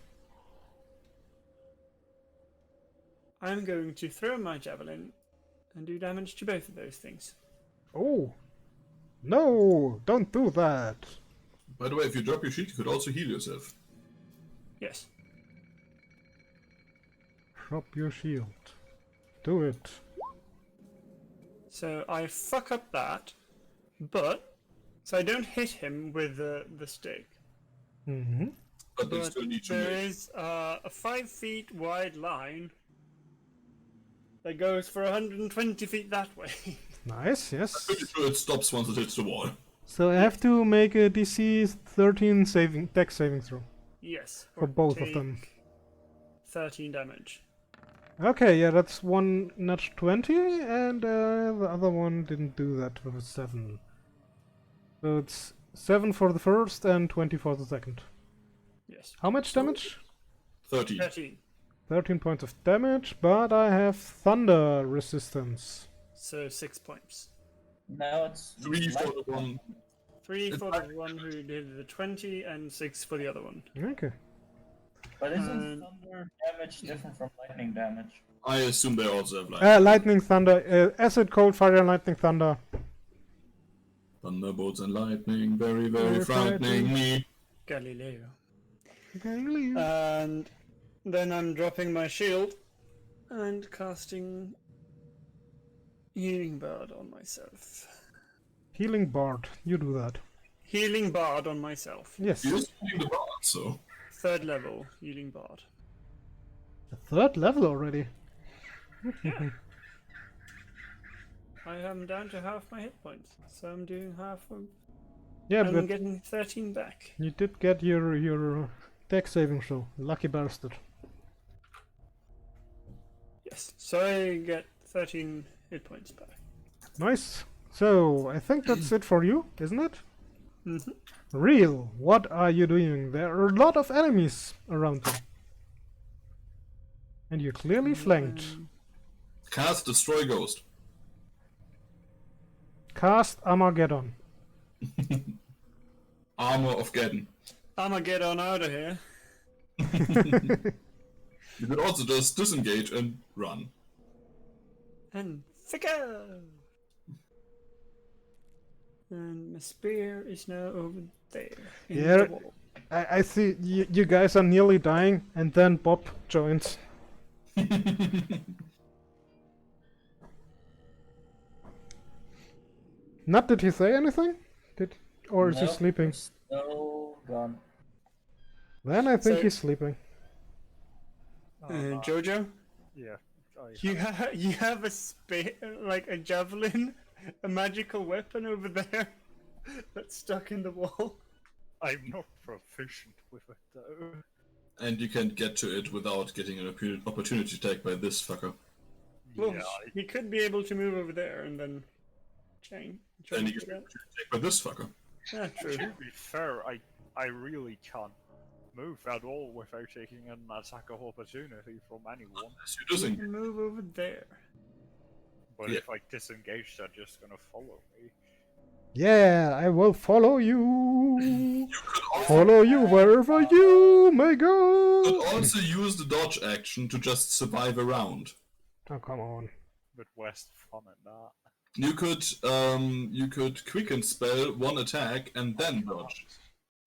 C: I'm going to throw my javelin and do damage to both of those things.
B: Oh! No! Don't do that!
D: By the way, if you drop your shield, you could also heal yourself.
C: Yes.
B: Drop your shield. Do it.
C: So I fuck up that, but so I don't hit him with the stick.
B: Mm-hmm.
D: But they
C: But
D: still need to
C: there
D: make.
C: is a 5 feet wide line that goes for 120 feet that way.
B: Nice, yes.
D: Pretty sure it stops once it hits the wall.
B: So I have to make a DC 13 dex saving throw.
C: Yes.
B: For
C: or
B: both of them.
C: take 13 damage.
B: Okay, yeah, that's one nat 20, and the other one didn't do that with a 7. So it's 7 for the first and 20 for the second.
C: Yes.
B: How much damage?
D: 30.
C: 13.
B: 13 points of damage, but I have thunder resistance.
C: So 6 points.
A: Now it's
D: 3 for
A: light-
D: the one.
C: 3
D: It's
C: for
D: like-
C: the one who did the 20, and 6 for the other one.
B: Okay.
A: But isn't
C: and-
A: thunder damage different from lightning damage?
D: I assume they also have light.
B: Lightning, thunder, acid, cold, fire, and lightning, thunder.
D: Thunderbolts and lightning, very, very
B: Very
D: frightening
B: frightening.
D: me.
C: Galileo.
B: Okay.
C: And then I'm dropping my shield and casting Healing Bard on myself.
B: Healing Bard, you do that.
C: Healing Bard on myself.
B: Yes.
D: You're using the bard, so.
C: 3rd level Healing Bard.
B: The 3rd level already.
C: I am down to half my hit points, so I'm doing half of.
B: Yeah,
C: I'm
B: but
C: getting 13 back.
B: you did get your dex saving throw. Lucky bastard.
C: Yes, so I get 13 hit points back.
B: Nice. So, I think that's it for you, isn't it?
C: Mm-hmm.
B: Real, what are you doing? There are a lot of enemies around you. And you're clearly flanked.
D: Cast Destroy Ghost.
B: Cast Armageddon.
D: Armor of Geddon.
C: I'ma get on out of here.
D: You could also just disengage and run.
C: And figure! And my spear is now over there. In
B: Yeah.
C: the wall.
B: I see you guys are nearly dying, and then Bob joins. Not did he say anything? Or is he
A: No,
B: sleeping?
A: Still gone.
B: Then I think
C: So-
B: he's sleeping.
C: Jojo,
E: Yeah.
C: you have a like a javelin, a magical weapon over there that's stuck in the wall.
E: I'm not proficient with it though.
D: And you can't get to it without getting an opportunity attack by this fucker.
C: Well,
E: Yeah,
C: he could be able to move over there and then chain.
D: And you
C: to
D: get an
C: that.
D: opportunity attack by this fucker.
C: Yeah, true.
E: to be fair, I really can't move at all without taking an attack of opportunity from anyone.
D: Unless you
C: You
D: disengage.
C: can move over there.
E: But
D: Yeah.
E: if I disengage, they're just gonna follow me.
B: Yeah, I will follow you. Follow you wherever you may
D: You could
B: go.
D: also use the dodge action to just survive a round.
B: Oh, come on.
E: But where's the fun in that?
D: You could quicken spell one attack and then dodge.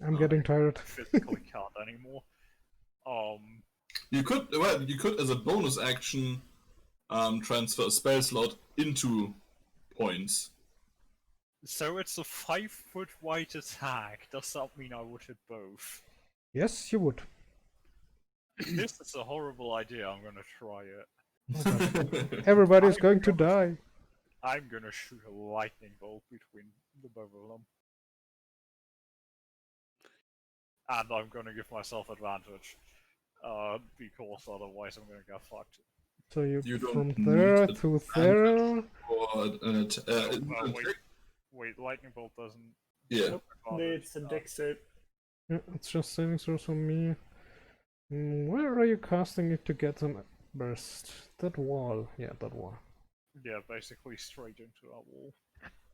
B: I'm getting tired.
E: Physically can't anymore.
D: You could as a bonus action transfer a spell slot into points.
E: So it's a 5-foot wide attack. Does that mean I would hit both?
B: Yes, you would.
E: This is a horrible idea. I'm gonna try it.
B: Everybody's going to die.
E: I'm gonna shoot a lightning bolt between the both of them. And I'm gonna give myself advantage. Because otherwise I'm gonna get fucked.
B: So you
D: You don't
B: from
D: need
B: there
D: advantage.
B: to there.
D: Or an
E: Well, wait, lightning bolt doesn't.
D: yeah.
C: It's a deck save.
B: Yeah, it's just saving throws for me. Where are you casting it to get them burst? That wall. Yeah, that wall.
E: Yeah, basically straight into that wall.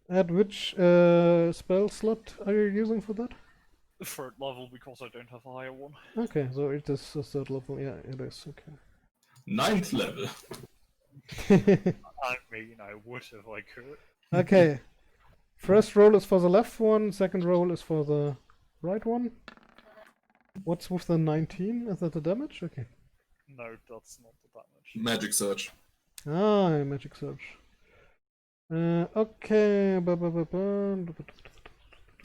B: At which spell slot are you using for that?
E: Third level because I don't have a higher one.
B: Okay, so it is a third level. Yeah, it is. Okay.
D: 9th level.
E: I mean, I would if I could.
B: Okay. First roll is for the left one. Second roll is for the right one. What's with the 19? Is that the damage? Okay.
E: No, that's not the damage.
D: Magic Surge.
B: Ah, magic surge. Okay.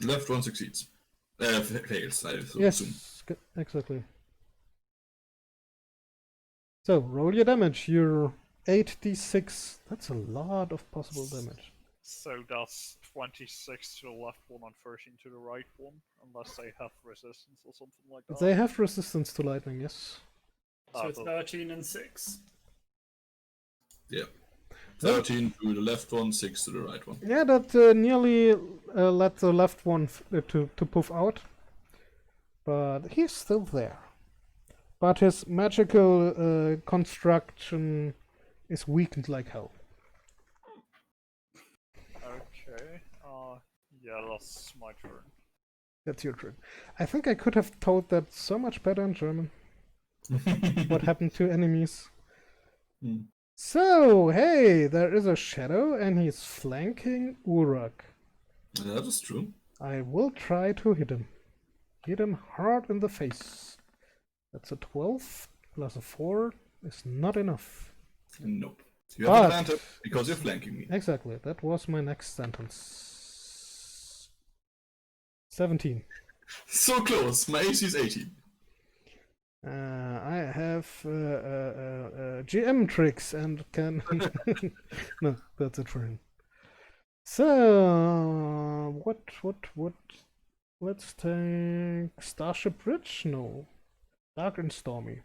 D: Left one succeeds. Fails, I assume.
B: Yes, exactly. So, roll your damage. You're 8d6. That's a lot of possible damage.
E: So that's 26 to the left one and 13 to the right one, unless they have resistance or something like that.
B: They have resistance to lightning, yes.
C: So it's
E: but
C: 13 and 6.
D: Yeah. 13 to the left one, 6 to the right one.
B: Yeah, that nearly let the left one to puff out. But he's still there. But his magical construction is weakened like hell.
E: Okay, yeah, that's my turn.
B: That's your turn. I think I could have told that so much better in German. What happened to enemies?
D: Hmm.
B: So, hey, there is a shadow and he's flanking Uruk.
D: That is true.
B: I will try to hit him. Hit him hard in the face. That's a 12 plus a 4 is not enough.
D: Nope. You have
B: But-
D: advantage because you're flanking me.
B: Exactly, that was my next sentence. 17.
D: So close. My AC is 18.
B: I have GM tricks and can. No, that's it for him. So, what? Let's take Starship Bridge? No. Dark and Stormy.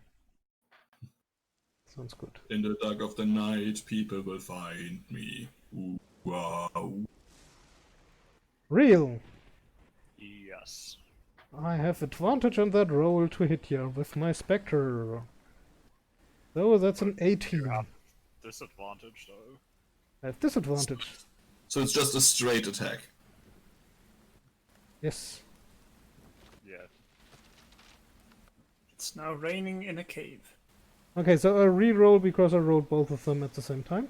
B: Sounds good.
D: In the dark of the night, people will find me. Ooh, wow.
B: Real.
E: Yes.
B: I have advantage on that roll to hit you with my Spectre. So that's an 18.
E: have disadvantage though.
B: I have disadvantage.
D: So it's just a straight attack.
B: Yes.
E: Yeah.
C: It's now raining in a cave
B: Okay, so a re-roll because I rolled both of them at the same time.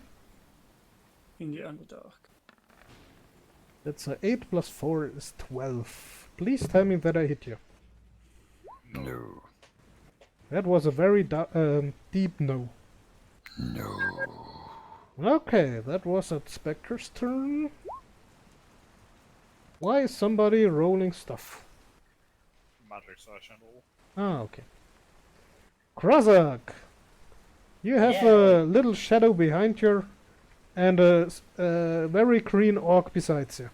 C: in the Underdark.
B: That's a 8 plus 4 is 12. Please tell me that I hit you.
H: No.
B: That was a very deep no.
H: No.
B: Okay, that was at Spectre's turn. Why is somebody rolling stuff?
E: Magic slash and all.
B: Ah, okay. Krazak! You have
A: Yay.
B: a little shadow behind you and a very green orc besides you.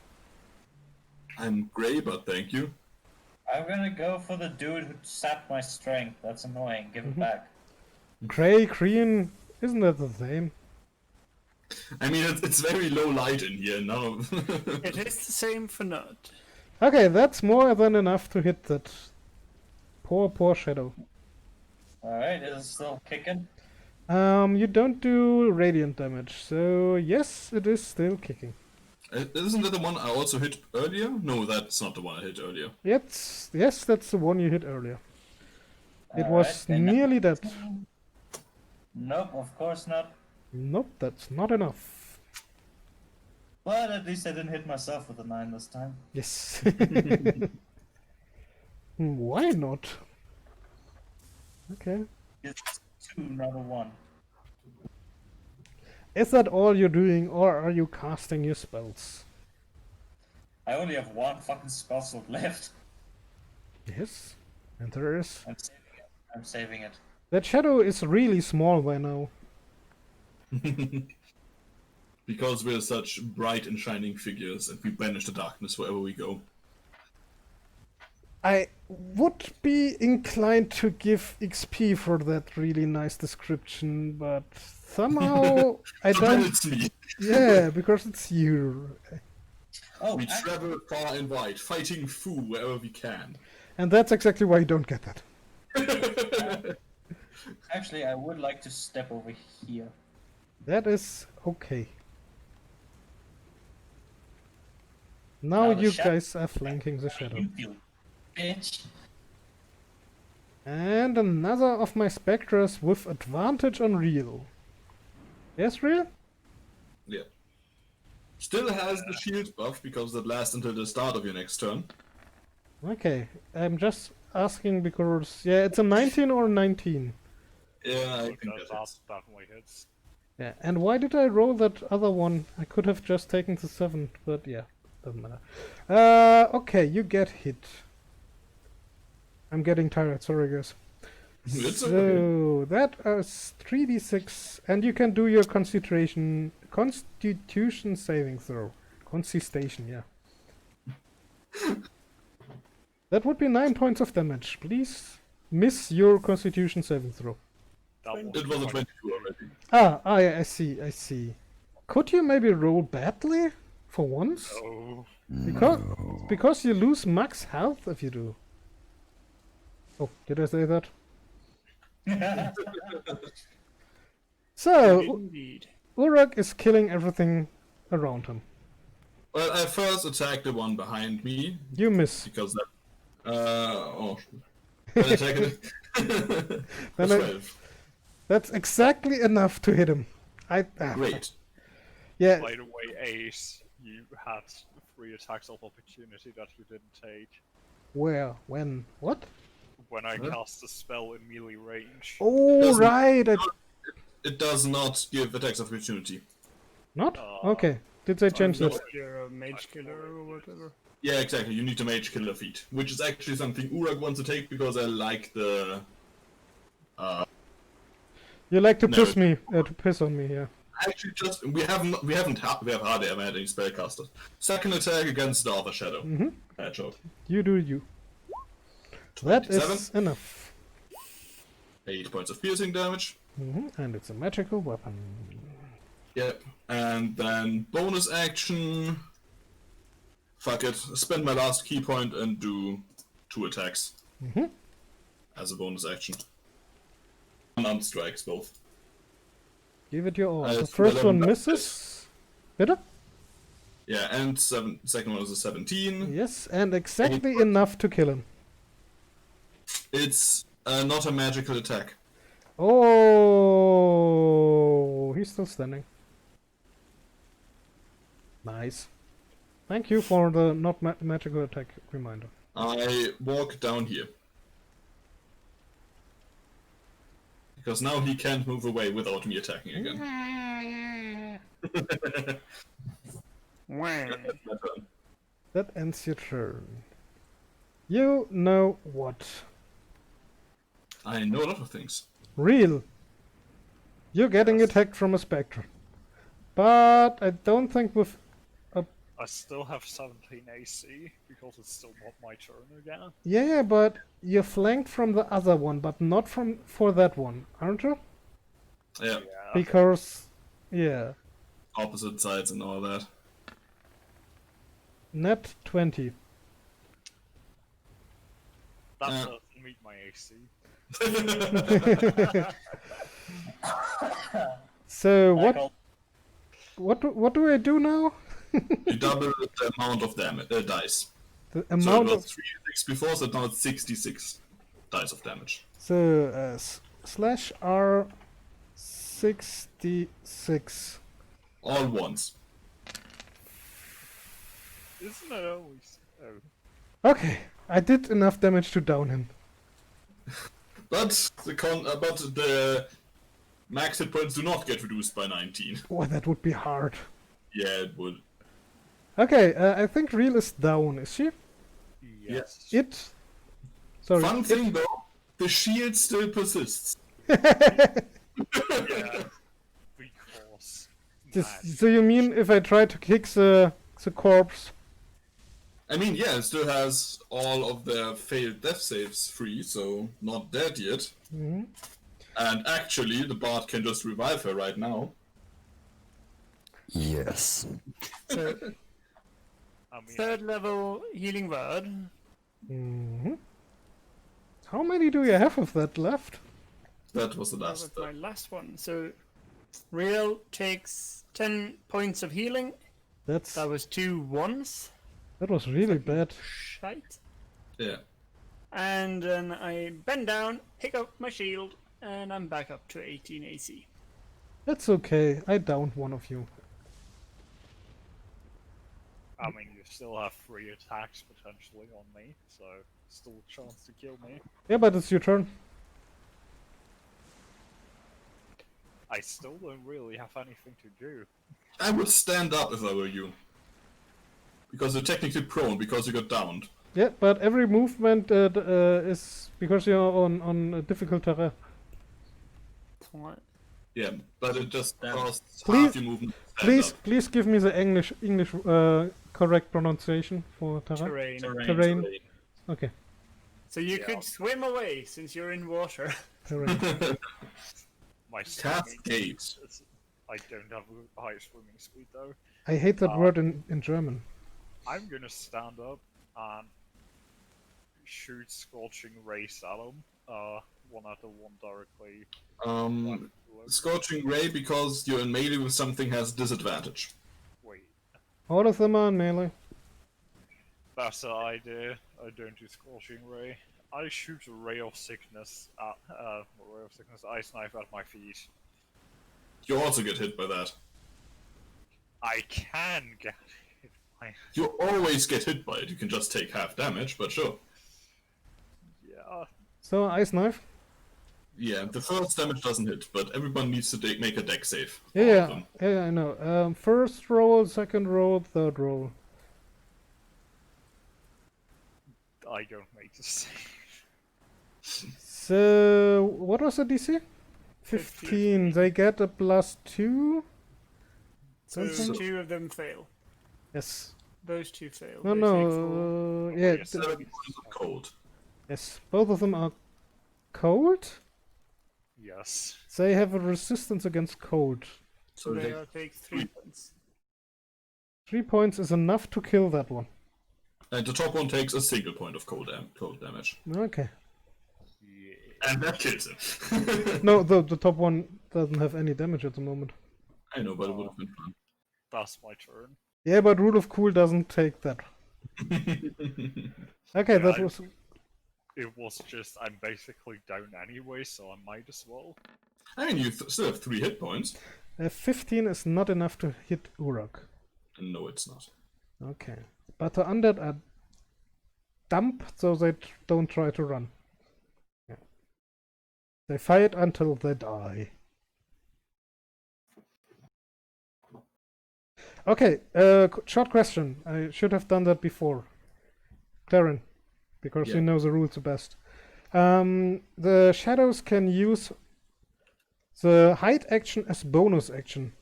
D: I'm grey, but thank you.
A: I'm gonna go for the dude who sapped my strength. That's annoying. Give it back.
B: Grey, green, isn't that the same?
D: I mean, it's very low light in here. None of
C: It is the same for Nut.
B: Okay, that's more than enough to hit that poor shadow.
A: Alright, is it still kicking?
B: You don't do radiant damage, so yes, it is still kicking.
D: Isn't that the one I also hit earlier? No, that's not the one I hit earlier.
B: Yes, that's the one you hit earlier. It
A: Alright,
B: was
A: then-
B: nearly dead.
A: Nope, of course not.
B: Nope, that's not enough.
A: But at least I didn't hit myself with a 9 this time.
B: Yes. Why not? Okay.
A: It's 2, not a 1.
B: Is that all you're doing, or are you casting your spells?
A: I only have 1 fucking spell slot left.
B: Yes. And there is.
A: I'm saving it. I'm saving it.
B: That shadow is really small by now.
D: Because we're such bright and shining figures, and we banish the darkness wherever we go.
B: I would be inclined to give XP for that really nice description, but somehow I
D: So then
B: don't.
D: it's me.
B: Yeah, because it's you.
A: Oh,
D: We
A: actually,
D: travel far and wide, fighting Fu wherever we can.
B: And that's exactly why you don't get that.
A: actually, I would like to step over here.
B: That is okay. Now
A: Now the
B: you
A: shadow-
B: guys are flanking the shadow.
A: You feel, bitch.
B: And another of my spectres with advantage on real. Yes, real?
D: Yeah. Still has the shield buff because that lasts until the start of your next turn.
B: Okay, I'm just asking because yeah, it's a 19 or 19.
D: Yeah, I
E: Look,
D: think
E: that
D: that's
E: definitely hits.
B: Yeah, and why did I roll that other one? I could have just taken the 7, but yeah, doesn't matter. Okay, you get hit. I'm getting tired, sorry guys.
D: It's
B: So
D: okay.
B: that is 3d6, and you can do your Constitution saving throw. Constitution, yeah. That would be 9 points of damage. Please miss your Constitution saving throw.
E: That
D: It was a 22 already.
B: I see, I see. Could you maybe roll badly for once?
E: Oh,
B: Because you lose max health if you do. Oh, did I say that? So,
C: Indeed.
B: Uruk is killing everything around him.
D: Well, I first attacked the one behind me
B: You miss.
D: because that. Then I attacked it.
B: Then I-
D: 12.
B: That's exactly enough to hit him.
D: Great.
B: Yeah,
E: by the way, Ace, you had 3 attacks of opportunity that you didn't take.
B: where? When? What?
E: When I
D: Huh?
E: cast a spell in melee range.
B: Oh,
D: Doesn't-
B: right.
D: It does not give attacks of opportunity.
B: Not? Okay. Did they change
C: Unless
B: that?
C: you're a mage killer or whatever.
D: Yeah, exactly. You need to mage killer feat, which is actually something Uruk wants to take because I like the.
B: You like to
D: No,
B: piss me, to piss on me, yeah.
D: Actually, just we have hardly ever had any spellcasters. Second attack against the other shadow.
B: Mhm.
D: Hedgehog.
B: You do you. That
D: 27.
B: is enough.
D: 8 points of piercing damage.
B: And it's a magical weapon.
D: Yep. And then bonus action. fuck it. Spend my last key point and do 2 attacks as a bonus action. Unarmed strikes both.
B: Give it your all.
D: I
B: The
D: assume
B: first
D: 11
B: one
D: does
B: misses. Bitte?
D: Yeah, and second one is a 17.
B: Yes, and exactly enough to kill him.
D: It's not a magical attack.
B: Oh, he's still standing. Nice. Thank you for the not magical attack reminder.
D: I walk down here. Because now he can't move away without me attacking again.
C: Wah.
D: That's my turn.
B: That ends your turn. You know what?
D: I know a lot of things.
B: Real. You're getting attacked from a spectre. But I don't think with...
E: I still have 17 AC because it's still not my turn again.
B: Yeah, but you're flanked from the other one, but not for that one, aren't you?
D: Yeah,
E: Yeah.
B: Because... Yeah.
D: opposite sides and all that.
B: Net 20.
E: That
D: Yeah.
E: doesn't meet my AC.
B: So
A: Like
B: what do I do now?
D: You double the amount of dice.
B: The
D: So it
B: amount
D: was
B: of
D: 3 before, so now it's 66 dice of damage.
B: so slash R 66.
D: All once.
E: Isn't it always? Oh.
B: Okay, I did enough damage to down him.
D: But the max hit points do not get reduced by 19.
B: Oh, that would be hard.
D: Yeah, it would.
B: Okay, I think Real is down. Is she?
E: Yes.
B: It. Sorry.
D: Fun thing though, the shield still persists.
E: Yeah. Because.
B: So you mean if I try to kick the corpse?
D: I mean, yeah, it still has all of their failed death saves free, so not dead yet.
B: Mhm.
D: And actually, the bard can just revive her right now.
H: Yes.
C: So,
E: I mean,
C: 3rd level healing word.
B: Mm-hmm. How many do you have of that left?
D: That was the
C: That
D: last.
C: was my last one. So, Real takes 10 points of healing.
B: That
C: was 2 ones.
B: was really bad.
C: Shite.
D: Yeah.
C: And then I bend down, pick up my shield, and I'm back up to 18 AC.
B: That's okay. I downed one of you.
E: I mean, you still have 3 attacks potentially on me, so still a chance to kill me.
B: Yeah, but it's your turn.
E: I still don't really have anything to do.
D: I would stand up if I were you. Because you're technically prone, because you got downed.
B: Yeah, but every movement is because you're on a difficult terrain.
C: What?
D: Yeah, but it just costs
B: Please-
D: half your movement to stand up.
B: Please give me the English correct pronunciation for terrain.
C: Terrain.
B: Terrain. Okay,
C: So you
E: Yeah.
C: could swim away since you're in water.
B: terrain.
E: My
D: Cascade.
E: I don't have a high swimming speed though.
B: I hate that word in German.
E: I'm gonna stand up and shoot Scorching Ray Salom. One out of one directly.
D: Scorching Ray, because you're in melee with something, has disadvantage.
E: Wait,
B: All of them are in melee.
E: that's the idea. I don't do Scorching Ray. I shoot a Ray of Sickness Ice Knife at my feet.
D: You also get hit by that.
E: I can get hit by.
D: You always get hit by it. You can just take half damage, but sure.
E: Yeah.
B: So ice knife.
D: Yeah, the first damage doesn't hit, but everyone needs to make a deck save. All of
B: Yeah,
D: them.
B: yeah, I know. First roll, second roll, third roll.
E: I don't make the save.
B: So what was the DC? 15. They get a +2.
C: So
B: Something?
C: 2 of them fail.
B: Yes.
C: Those 2 fail.
B: No,
C: They take four.
B: no. Yeah.
E: yes,
D: 7 points of cold.
B: Yes. Both of them are cold.
E: Yes.
B: They have a resistance against cold.
C: So
D: So
C: they
D: they
C: all take 3 points.
B: 3 points is enough to kill that one.
D: And the top one takes a single point of cold damage.
B: Okay.
E: Yeah.
D: And that kills him.
B: No, the top one doesn't have any damage at the moment.
D: I know, but it would have been fun.
E: That's my turn.
B: Yeah, but Rule of Cool doesn't take that. Okay,
E: Yeah,
B: that was...
E: It was just I'm basically down anyway, so I might as well.
D: I mean, you still have 3 hit points.
B: 15 is not enough to hit Uruk.
D: No, it's not.
B: Okay. But the undead are dumb, so they don't try to run. Yeah. They fight until they die. Okay, short question. I should have done that before. Claren, because
D: Yeah.
B: you know the rules the best. The shadows can use the hide action as bonus action.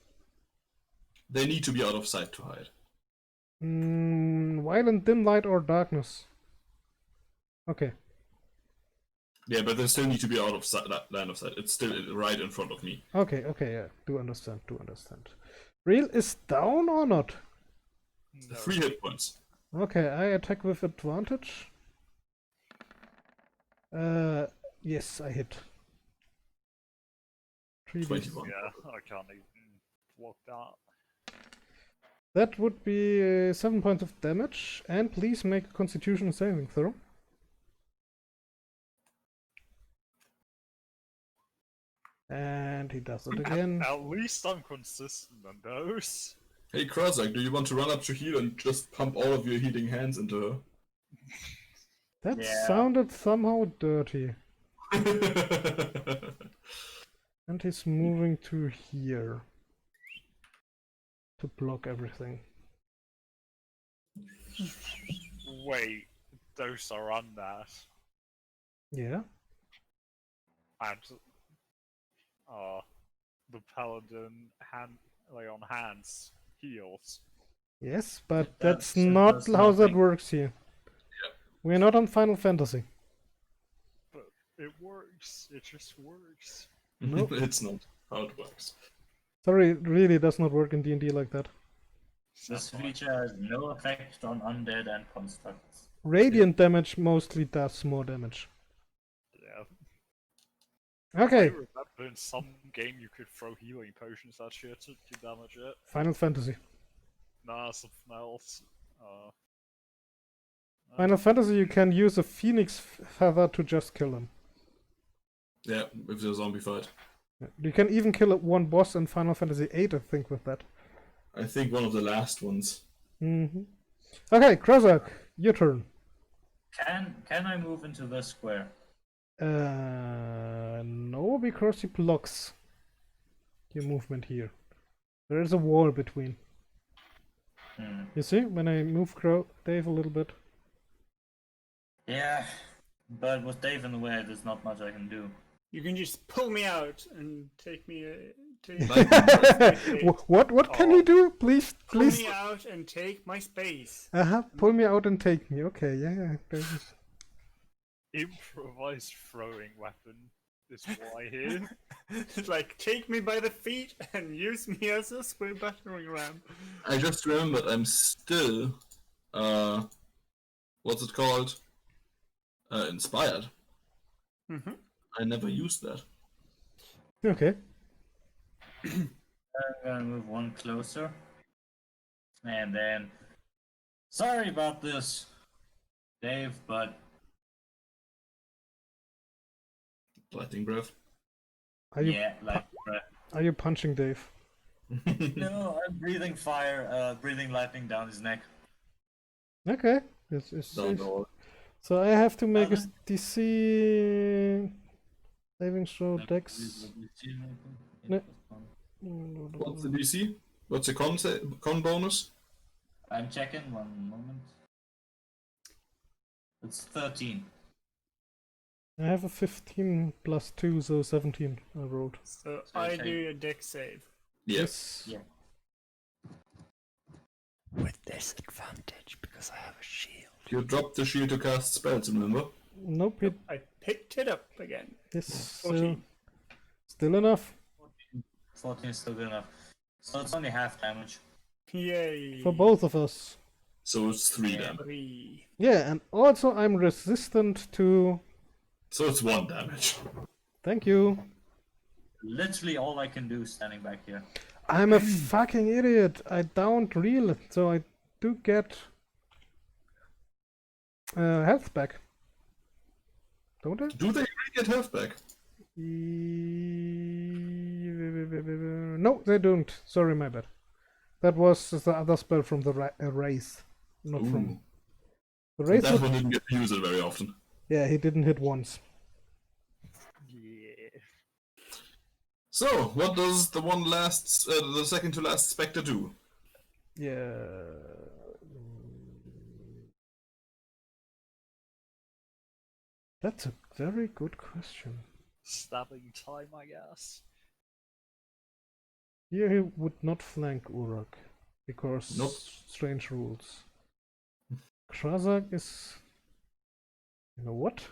D: They need to be out of sight to hide.
B: While in dim light or darkness. Okay.
D: Yeah, but they still need to be out of sight, line of sight. It's still right in front of me.
B: Okay, yeah. Do understand. Real is down or not?
E: No.
D: 3 hit points.
B: Okay, I attack with advantage. Yes, I hit. 3d.
D: 21.
E: Yeah, I can't even block that.
B: That would be 7 points of damage, and please make a Constitution saving throw. And he does it again.
E: At least I'm consistent on those.
D: Hey, Krozak, do you want to run up to heal and just pump all of your healing hands into
B: That
A: Yeah.
B: sounded somehow dirty.
D: her?
B: And he's moving to here to block everything.
E: Wait, those are on that.
B: Yeah.
E: And the paladin lay on hands heals.
B: Yes, but
A: That
B: that's
A: does
B: not how that
A: nothing.
B: works here. We're not on Final Fantasy.
E: But it works. It just works.
B: Nope.
D: It's not how it works.
B: Sorry, it really does not work in D&D like that.
A: This feature has no effect on undead and constructs.
B: Radiant damage mostly does more damage.
E: Yeah.
B: Okay,
E: I remember in some game you could throw healing potions at shit to damage it.
B: Final Fantasy.
E: Nah, something else.
B: Final Fantasy, you can use a phoenix feather to just kill them.
D: Yeah, if there's a zombie fight.
B: You can even kill one boss in Final Fantasy VIII, I think, with that.
D: I think one of the last ones.
B: Okay, Krozak, your turn.
A: Can I move into this square?
B: No, because he blocks your movement here. There is a wall between. You see, when I move Dave a little bit.
A: Yeah, but with Dave in the way, there's not much I can do.
C: You can just pull me out and take me.
B: What can he do? Please.
C: Pull me out and take my space.
B: Pull me out and take me. Okay, yeah. There's-
E: Improvised throwing weapon is why here.
C: It's like, take me by the feet and use me as a swim battering ram.
D: I just remembered I'm still, what's it called? Inspired. I never used that.
B: Okay.
A: I'm gonna move one closer. And then... Sorry about this, Dave, but...
D: Lightning breath.
B: Are you
A: yeah, like...
B: are you punching Dave?
A: no, I'm breathing fire, breathing lightning down his neck.
B: Okay.
D: No.
B: So I have to make a
A: then-
B: DC saving throw dex. No.
D: What's the DC? What's the con bonus?
A: I'm checking, one moment. It's 13.
B: I have a 15 plus 2, so 17 I rolled.
C: So
A: So
C: I
A: take-
C: do a deck save.
D: Yes.
A: Yeah.
H: With disadvantage because I have a shield.
D: You dropped the shield to cast spells, remember?
B: Nope, it
C: I picked it up again.
B: is
C: 14.
B: still enough
A: 14 is still good enough. So it's only half damage.
C: Yay.
B: for both of us.
D: So it's 3 damage.
C: 3.
B: Yeah, and also I'm resistant to...
D: So it's 1 damage.
B: Thank you.
A: Literally all I can do standing back here.
B: I'm a fucking idiot. I don't reel it, so I do get health back. Don't I?
D: Do they really get health back?
B: No, they don't. Sorry, my bad. That was the other spell from the race, not from
D: Ooh.
B: the race.
D: That one didn't get to use it very often.
B: Yeah, he didn't hit once.
E: Yeah.
D: So, what does the second to last spectre do?
B: Yeah. That's a very good question.
E: Stabbing time, I guess.
B: Here he would not flank Uruk, because
D: Nope.
B: strange rules. Krazak is... You know what?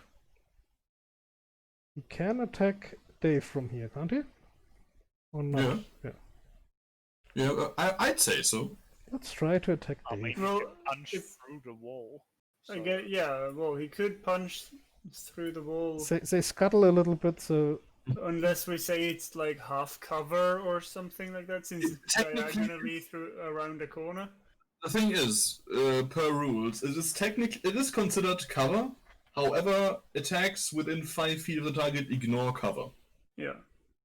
B: He can attack Dave from here, can't he? Or not?
D: Yeah. Yeah, I'd say so.
B: Let's try to attack
E: I
B: Dave.
E: mean,
C: Well,
E: he can punch
C: if-
E: through the wall.
C: I
E: so-
C: get, yeah, well, he could punch through the wall.
B: They scuttle a little bit, so...
C: Unless we say it's like half cover or something like that, since it's
D: Technically-
C: diagonally through around the corner.
D: The thing is, per rules, it is considered cover. However, attacks within 5 feet of the target ignore cover.
C: Yeah,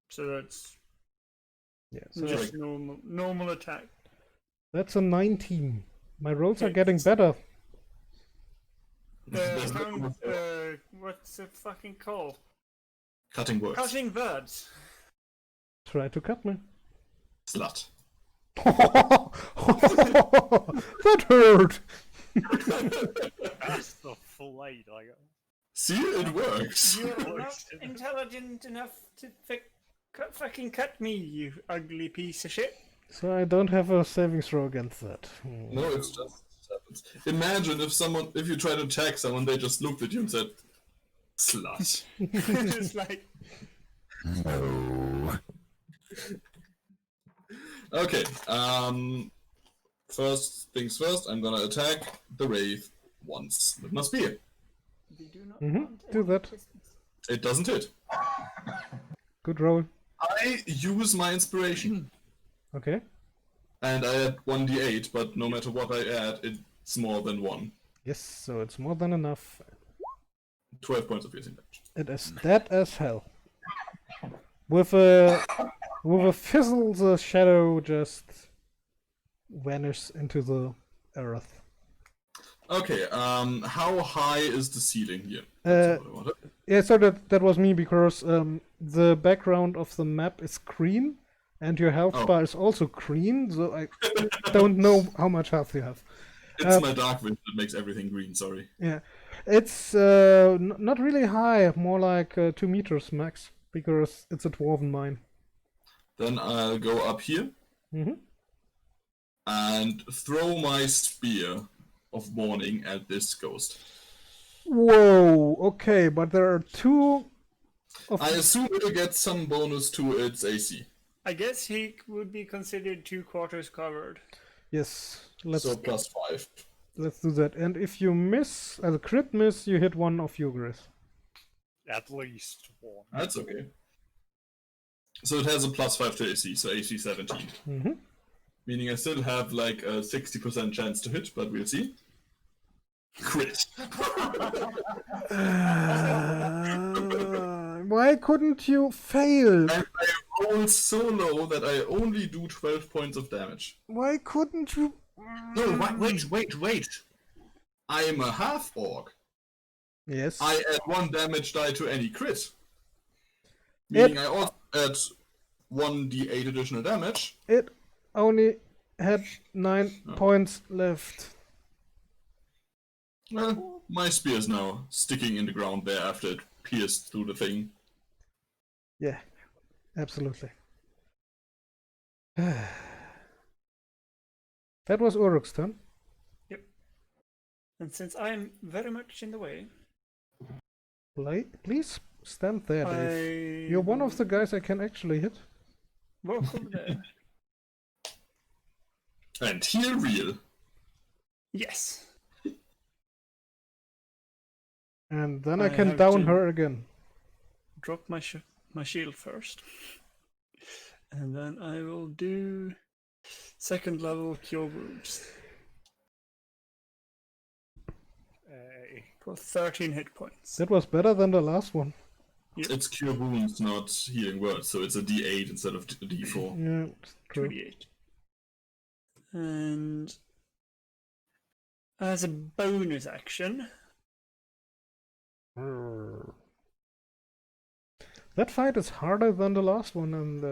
C: so that's
B: Yeah, so
C: just normal attack.
B: that's a 19. My rolls are
C: Okay.
B: getting better.
D: There's no
C: What's it fucking called?
D: cutting words.
C: Cutting birds.
B: Try to cut me.
D: Slut.
B: That hurt!
E: That's the full aid I got.
D: See, it works.
C: You're not intelligent enough to fucking cut me, you ugly piece of shit.
B: So I don't have a saving throw against that.
D: No, it's just happens. Imagine if you try to attack someone, they just looked at you and said, "Slut."
C: It's like,
H: No.
D: Okay. First things first. I'm gonna attack the wraith once with my spear.
C: we do not
B: Mhm,
C: want
B: do
C: any
B: that.
C: business.
D: It doesn't hit.
B: Good roll.
D: I use my inspiration,
B: Okay.
D: and I add 1d8. But no matter what I add, it's more than 1.
B: Yes, so it's more than enough.
D: 12 points of piercing damage.
B: It is dead as hell. With a fizzle, the shadow just vanishes into the earth.
D: Okay. How high is the ceiling here?
B: Uh,
D: That's what I wanted.
B: Yeah, so that was me because the background of the map is green and your health
D: Oh.
B: bar is also green, so I don't know how much health you have.
D: It's my dark vision that makes everything green. Sorry.
B: Yeah, it's not really high, more like 2 meters max, because it's a dwarven mine.
D: Then I'll go up here
B: Hmm.
D: and throw my spear of warning at this ghost.
B: Whoa, okay, but there are 2 of...
D: I assume it'll get some bonus to its AC.
C: I guess he would be considered 2/4 covered.
B: Yes, let's
D: So +5.
B: do that. And if you miss, as a crit miss, you hit 1 of your grace.
E: At least one.
D: That's okay. So it has a +5 to AC, so AC 17.
B: Hmm.
D: Meaning I still have like a 60% chance to hit, but we'll see. Crit.
B: Why couldn't you fail?
D: And I rolled so low that I only do 12 points of damage.
B: Why couldn't you?
D: No, wait. I am a half-orc.
B: Yes.
D: I add 1 damage die to any crit. Meaning I also add 1d8 additional damage.
B: It only had 9 points left.
D: Well, my spear is now sticking in the ground there after it pierced through the thing.
B: Yeah, absolutely. That was Uruk's turn.
C: And since I'm very much in the way,
B: Please stand there, Dave.
C: I
B: You're one of the guys I can actually hit.
C: walk over there.
D: And here real.
C: Yes.
B: And then I
C: I
B: can
C: have
B: down
C: to-
B: her again.
C: Drop my shield first. And then I will do second level cure wounds for 13 hit points.
B: That was better than the last one.
D: It's cure wounds, not healing words, so it's a D8 instead of D4.
B: Yeah, it's true.
C: 28. And as a bonus action,
B: That fight is harder than the last one, and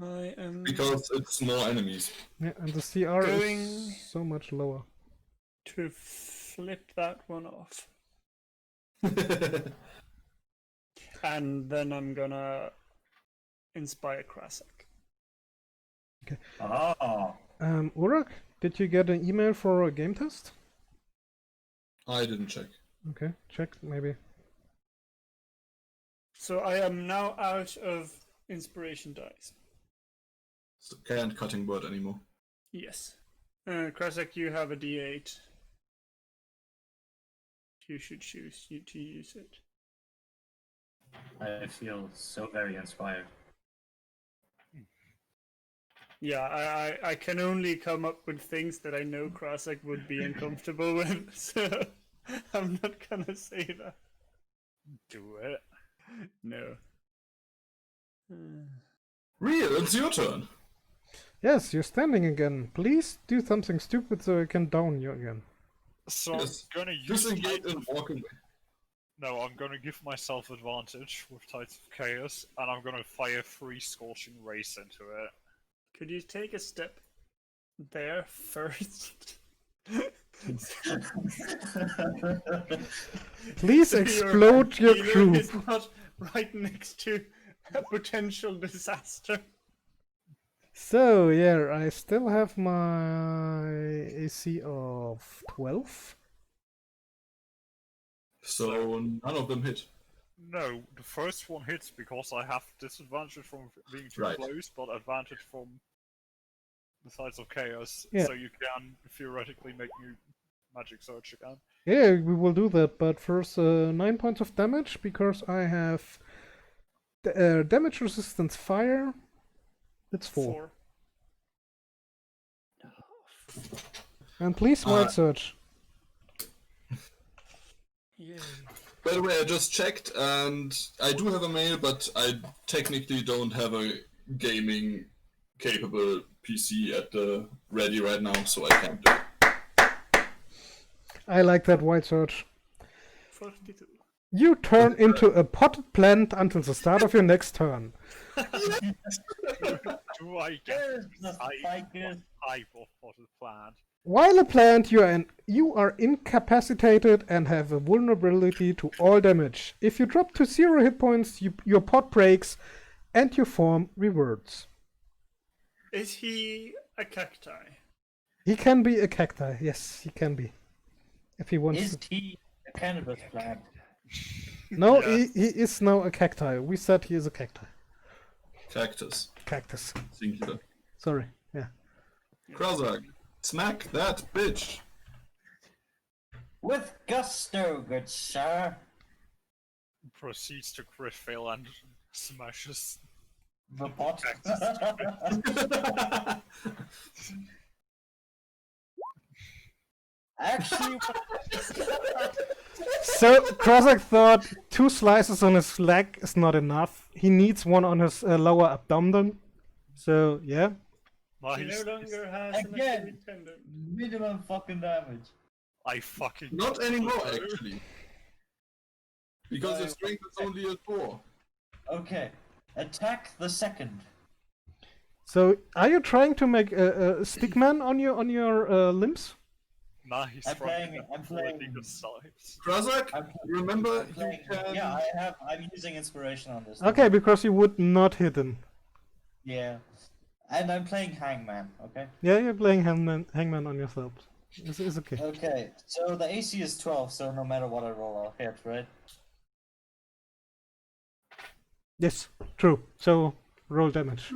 C: I am
D: Because it's more enemies.
B: yeah, and the CR
C: Going-
B: is so much lower.
C: to flip that one off. And then I'm gonna inspire Krasek.
A: Oh.
B: Urak, did you get an email for a game test?
D: I didn't check.
B: Okay, check maybe.
C: So I am now out of inspiration dice.
D: So can't cutting word anymore.
C: Yes. Krasek, you have a D8. You should choose to use it.
A: I feel so very inspired.
C: Yeah, I can only come up with things that I know Krasek would be uncomfortable with, so I'm not gonna say that.
E: Do it.
C: No.
D: Real, it's your turn.
B: Yes, you're standing again. Please do something stupid so I can down you again.
E: So
D: Yes.
E: I'm gonna use
D: Disengage
E: Tides
D: and
E: of-
D: walk away.
E: No, I'm gonna give myself advantage with Tides of Chaos, and I'm gonna fire 3 Scorching Rays into it.
C: Could you take a step there first?
B: Please
C: So
B: explode your
C: healer
B: crew.
C: is not right next to a potential disaster.
B: So, yeah, I still have my AC of 12.
D: So none of them hit.
E: No, the first one hits because I have disadvantage from being too
D: Right.
E: close, but advantage from the Tides of Chaos,
B: Yeah.
E: so you can theoretically make new magic search again.
B: Yeah, we will do that, but first 9 points of damage because I have damage resistance fire. It's 4. And please wild search.
C: Yay.
D: By the way, I just checked, and I do have a mail, but I technically don't have a gaming capable PC at the ready right now, so I can't do it.
B: I like that wild search.
C: 42.
B: You turn into a potted plant until the start of your next turn.
E: Do I get
A: There's the
E: type
A: ficus.
E: of potted plant?
B: While a plant, you are incapacitated and have a vulnerability to all damage. If you drop to 0 hit points, your pot breaks and your form reverts.
C: Is he a cacti?
B: He can be a cacti. Yes, he can be. If he wants
A: Is
B: to.
A: he a cannabis plant?
B: No,
E: Yes.
B: he is now a cacti. We said he is a cacti.
D: Cactus.
B: Cactus.
D: Singular.
B: Sorry. Yeah.
D: Krazak, smack that bitch.
A: With gusto, good sir.
E: Proceeds to crit fail and smashes.
A: The pot. Actually,
B: So Krozak thought 2 slices on his leg is not enough. He needs one on his lower abdomen. So yeah.
E: Nice.
C: He no longer has an
A: Again.
C: Achilles tendon.
A: minimum fucking damage.
E: I fucking
D: Not
E: don't
D: anymore,
E: know.
D: actually. Because your strength is only at 4.
A: Okay, attack the second.
B: So are you trying to make a stickman on your limbs?
E: Nice.
A: I'm
E: from
A: playing-
E: the
A: I'm playing-
E: political sides.
D: Krazak,
A: I'm-
D: remember
A: I'm
D: you
A: playing-
D: can...
A: Yeah, I'm using inspiration on this.
B: Okay, because you would not hit him.
A: Yeah, and I'm playing Hangman. Okay.
B: Yeah, you're playing hangman on yourself. It's okay.
A: Okay, so the AC is 12, so no matter what I roll, I'll hit, right?
B: Yes, true. So roll damage.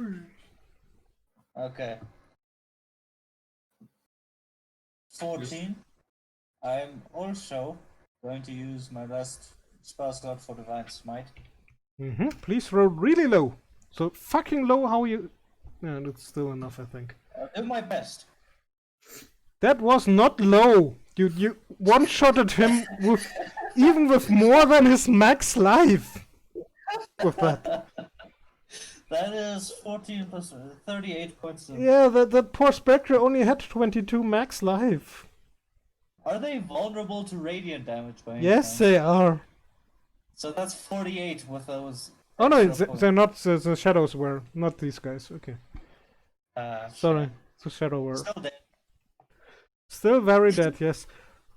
A: Okay. 14. I'm also going to use my last spell slot for Divine Smite.
B: Please roll really low. So fucking low how you... Yeah, that's still enough, I think.
A: I'll do my best.
B: That was not low. You one-shotted him with... even with more than his max life. With that.
A: That is 14 plus 38 points of...
B: Yeah, that poor Spectre only had 22 max life.
A: Are they vulnerable to radiant damage by any
B: Yes,
A: chance?
B: they are.
A: So that's 48 with those...
B: Oh no,
A: extra points.
B: they're not. The shadows were. Not these guys. Okay. Sorry.
A: Shit.
B: The shadow were.
A: Still dead.
B: Still very dead, yes.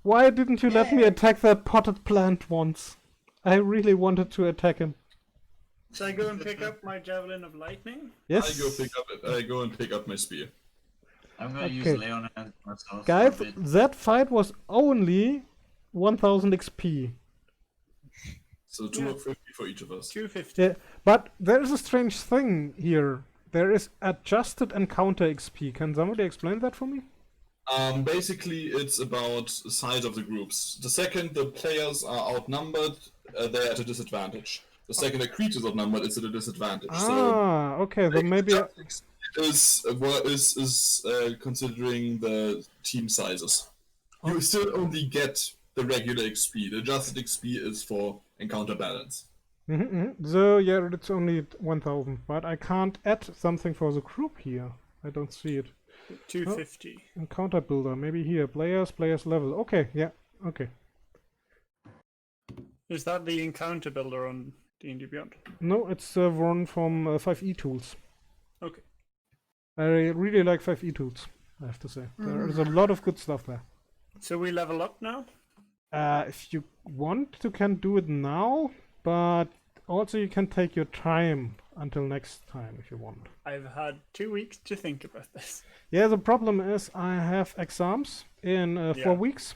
B: Why didn't you let me
A: Yeah.
B: attack that potted plant once? I really wanted to attack him.
C: Shall I go and pick up my Javelin of Lightning?
B: Yes.
D: I go and pick up my spear.
G: I'm gonna
B: Okay.
G: use Leon and myself.
B: Guys,
G: for a bit.
B: that fight was only 1000 XP.
D: So 250 for each of us.
C: 250.
B: Yeah, but there is a strange thing here. There is adjusted encounter XP. Can somebody explain that for me?
D: Basically, it's about size of the groups. The second the players are outnumbered, they're at a disadvantage. The second the creatures are outnumbered, it's at a disadvantage.
B: Ah, okay. Then maybe.
D: Is considering the team sizes. You still only get the regular XP. The adjusted XP is for encounter balance.
B: So yeah, it's only 1000, but I can't add something for the group here. I don't see it.
C: 250.
B: Encounter builder, maybe here. Players level. Okay, yeah, okay.
C: Is that the encounter builder on D&D Beyond?
B: No, it's one from 5e tools.
C: Okay.
B: I really like 5e tools, I have to say. There is a lot of good stuff there.
C: So we level up now?
B: If you want, you can do it now, but also you can take your time until next time if you want.
C: I've had 2 weeks to think about this.
B: Yeah, the problem is I have exams in 4
C: Yeah.
B: weeks,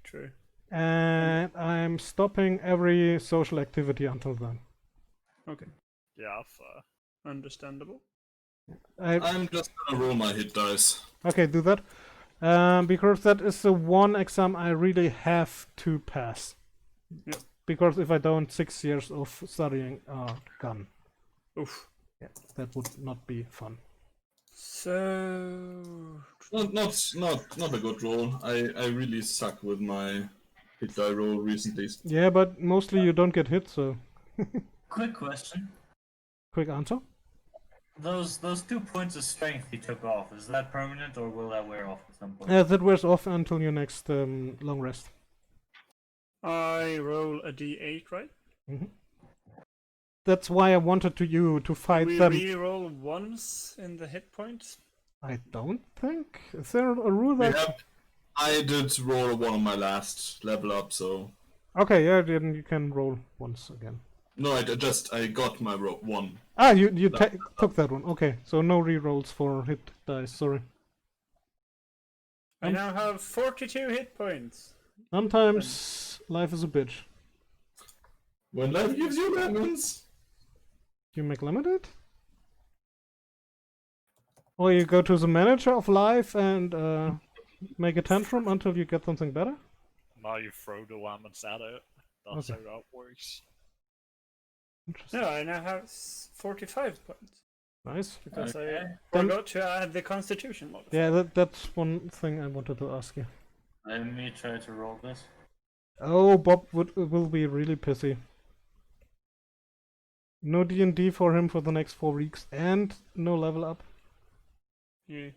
C: True.
B: and I'm stopping every social activity until then.
C: Okay.
E: Yeah, fair.
C: Understandable.
D: I'm just gonna roll my hit dice.
B: Okay, do that. Because that is the one exam I really have to pass.
C: Yeah.
B: Because if I don't, 6 years of studying are gone.
C: Oof.
B: Yeah, that would not be fun.
C: So...
D: Not a good roll. I really suck with my hit die roll recently.
B: Yeah, but mostly you don't get hit, so
G: Quick question.
B: quick answer.
G: Those 2 points of strength you took off, is that permanent or will that wear off at some point?
B: That wears off until your next long rest.
C: I roll a d8, right?
B: That's why I wanted to fight
C: We
B: them.
C: re-roll once in the hit points?
B: I don't think. Is there a rule that?
D: Yeah, I did roll a 1 on my last level up, so
B: Okay, yeah, then you can roll once again.
D: no, I got my 1.
B: Ah, you took that one. Okay, so no re-rolls for hit dice. Sorry.
C: I now have 42 hit points.
B: Sometimes life is a bitch.
D: When life gives you lemons.
B: You make limited? Or you go to the manager of life and make a tantrum until you get something better?
E: Now you throw the lemons at it. That's
B: Okay.
E: how that works.
B: Interesting.
C: No, I now have 45 points.
B: Nice.
C: Because
G: Okay.
C: I
B: Then-
C: forgot to add the constitution modifier.
B: Yeah, that's one thing I wanted to ask you.
G: Let me try to roll this.
B: Oh, Bob will be really pissy. No D&D for him for the next 4 weeks, and no level up.
C: Yeah.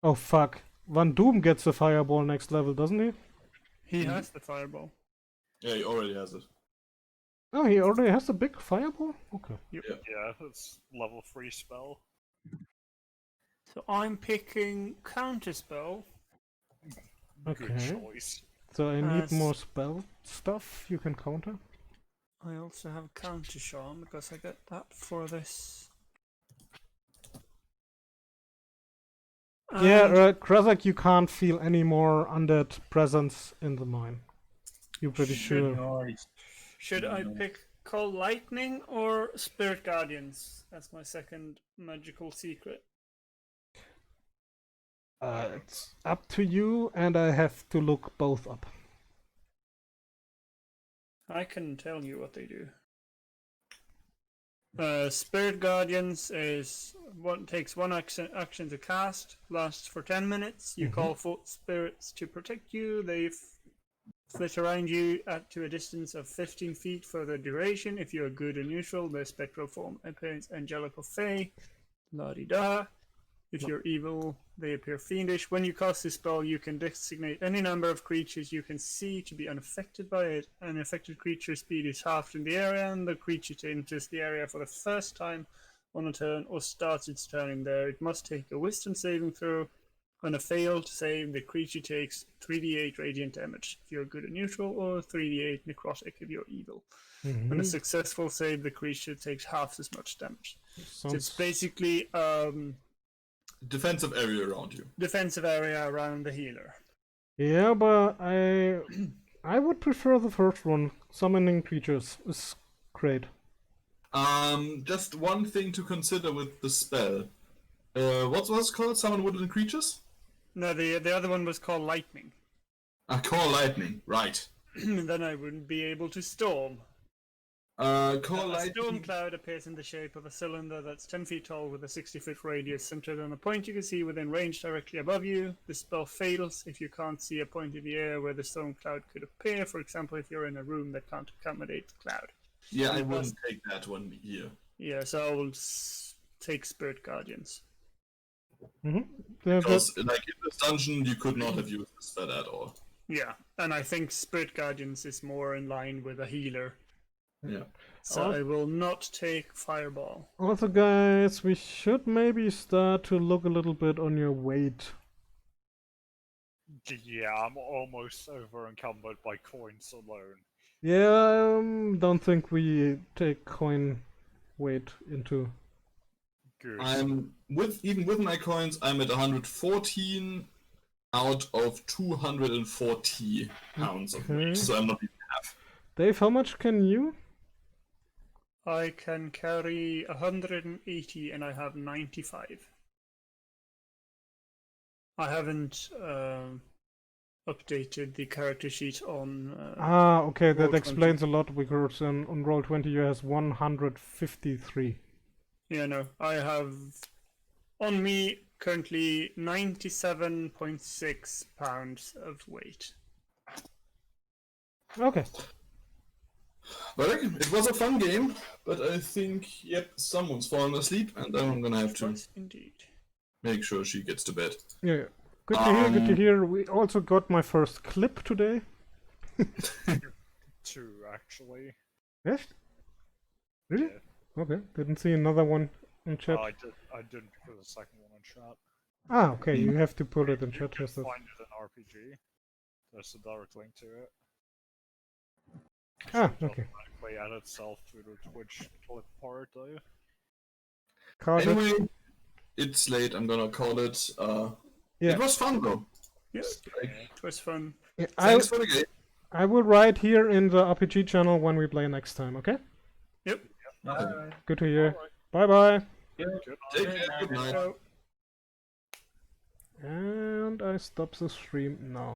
B: Oh fuck. Van Doom gets the fireball next level, doesn't he?
C: He has the fireball.
D: Yeah, he already has it.
B: Oh, he already has the big fireball? Okay.
E: Yeah, it's level 3 spell.
C: So I'm picking counterspell.
E: Good
B: Okay.
E: choice.
B: So I need
C: As-
B: more spell stuff you can counter.
C: I also have counter charm because I get that for this.
B: Yeah,
C: And
B: Krazak, you can't feel any more undead presence in the mine. You're pretty
C: Should-
B: sure.
G: Nice.
C: should I pick Call Lightning or Spirit Guardians? That's my second magical secret.
B: It's up to you, and I have to look both up.
C: I can tell you what they do. Spirit Guardians is takes one action to cast, lasts for 10 minutes. You call for spirits to protect you. They flit around you to a distance of 15 feet for the duration. If you're good or neutral, their spectral form appears angelic or fey. La-di-da. If you're evil, they appear fiendish. When you cast this spell, you can designate any number of creatures you can see to be unaffected by it. An affected creature's speed is halved in the area, and the creature enters the area for the first time on a turn or starts its turn in there. It must take a wisdom saving throw. On a failed save, the creature takes 3d8 radiant damage if you're good or neutral, or 3d8 necrotic if you're evil. On a successful save, the creature takes half as much damage. So it's basically
D: defensive area around you.
C: Defensive area around the healer.
B: Yeah, but I would prefer the first one. Summoning creatures is great.
D: Just one thing to consider with the spell. What's it called? Summon woodland creatures?
C: No, the other one was called lightning.
D: Call lightning, right.
C: Then I wouldn't be able to storm.
D: Call
C: A
D: lightning.
C: storm cloud appears in the shape of a cylinder that's 10 feet tall with a 60-foot radius centered on a point you can see within range directly above you. The spell fails if you can't see a point in the air where the storm cloud could appear. For example, if you're in a room that can't accommodate the cloud.
D: Yeah, I wouldn't take that one here.
C: Yeah, so I will take Spirit Guardians.
D: Because, like, in this dungeon, you could not have used this spell at all.
C: Yeah, and I think Spirit Guardians is more in line with a healer.
D: Yeah.
C: So I will not take Fireball.
B: Also, guys, we should maybe start to look a little bit on your weight.
E: Yeah, I'm almost over encumbered by coins alone.
B: Yeah, don't think we take coin weight into.
E: Good.
D: I'm even with my coins, I'm at 114 out of 240 pounds of weight, so I'm not even half.
B: Dave, how much can you?
C: I can carry 180 and I have 95. I haven't updated the character sheet on.
B: Okay, that
C: Roll20.
B: explains a lot because on Roll20 you has 153.
C: Yeah, no, I have on me currently 97.6 pounds of weight.
B: Okay.
D: But it was a fun game, but I think, yep, someone's fallen asleep, and then I'm gonna have to
C: Indeed.
D: make sure she gets to bed.
B: Yeah. Good to hear, good to hear. We also got my first clip today.
E: 2, actually.
B: Yes? Really?
E: Yeah.
B: Okay, didn't see another one in chat.
E: Oh, I didn't put the second one in chat.
B: Okay, you have to put it in
E: You
B: chat.
E: can
B: Just
E: find it in RPG. There's a direct link to it.
B: okay.
E: Automatically add itself to the Twitch clip part, though.
D: Anyway, it's late, I'm gonna call it.
B: Yeah.
D: It was fun though.
C: Yeah,
D: Like,
C: it was fun.
B: Yeah,
D: thanks for the game.
B: I will write here in the RPG channel when we play next time, okay?
C: Yep.
A: Alright.
B: Good to hear.
E: Alright.
B: Bye bye.
E: Good
D: Take
E: night.
D: care, good night.
C: So,
B: And I stop the stream now.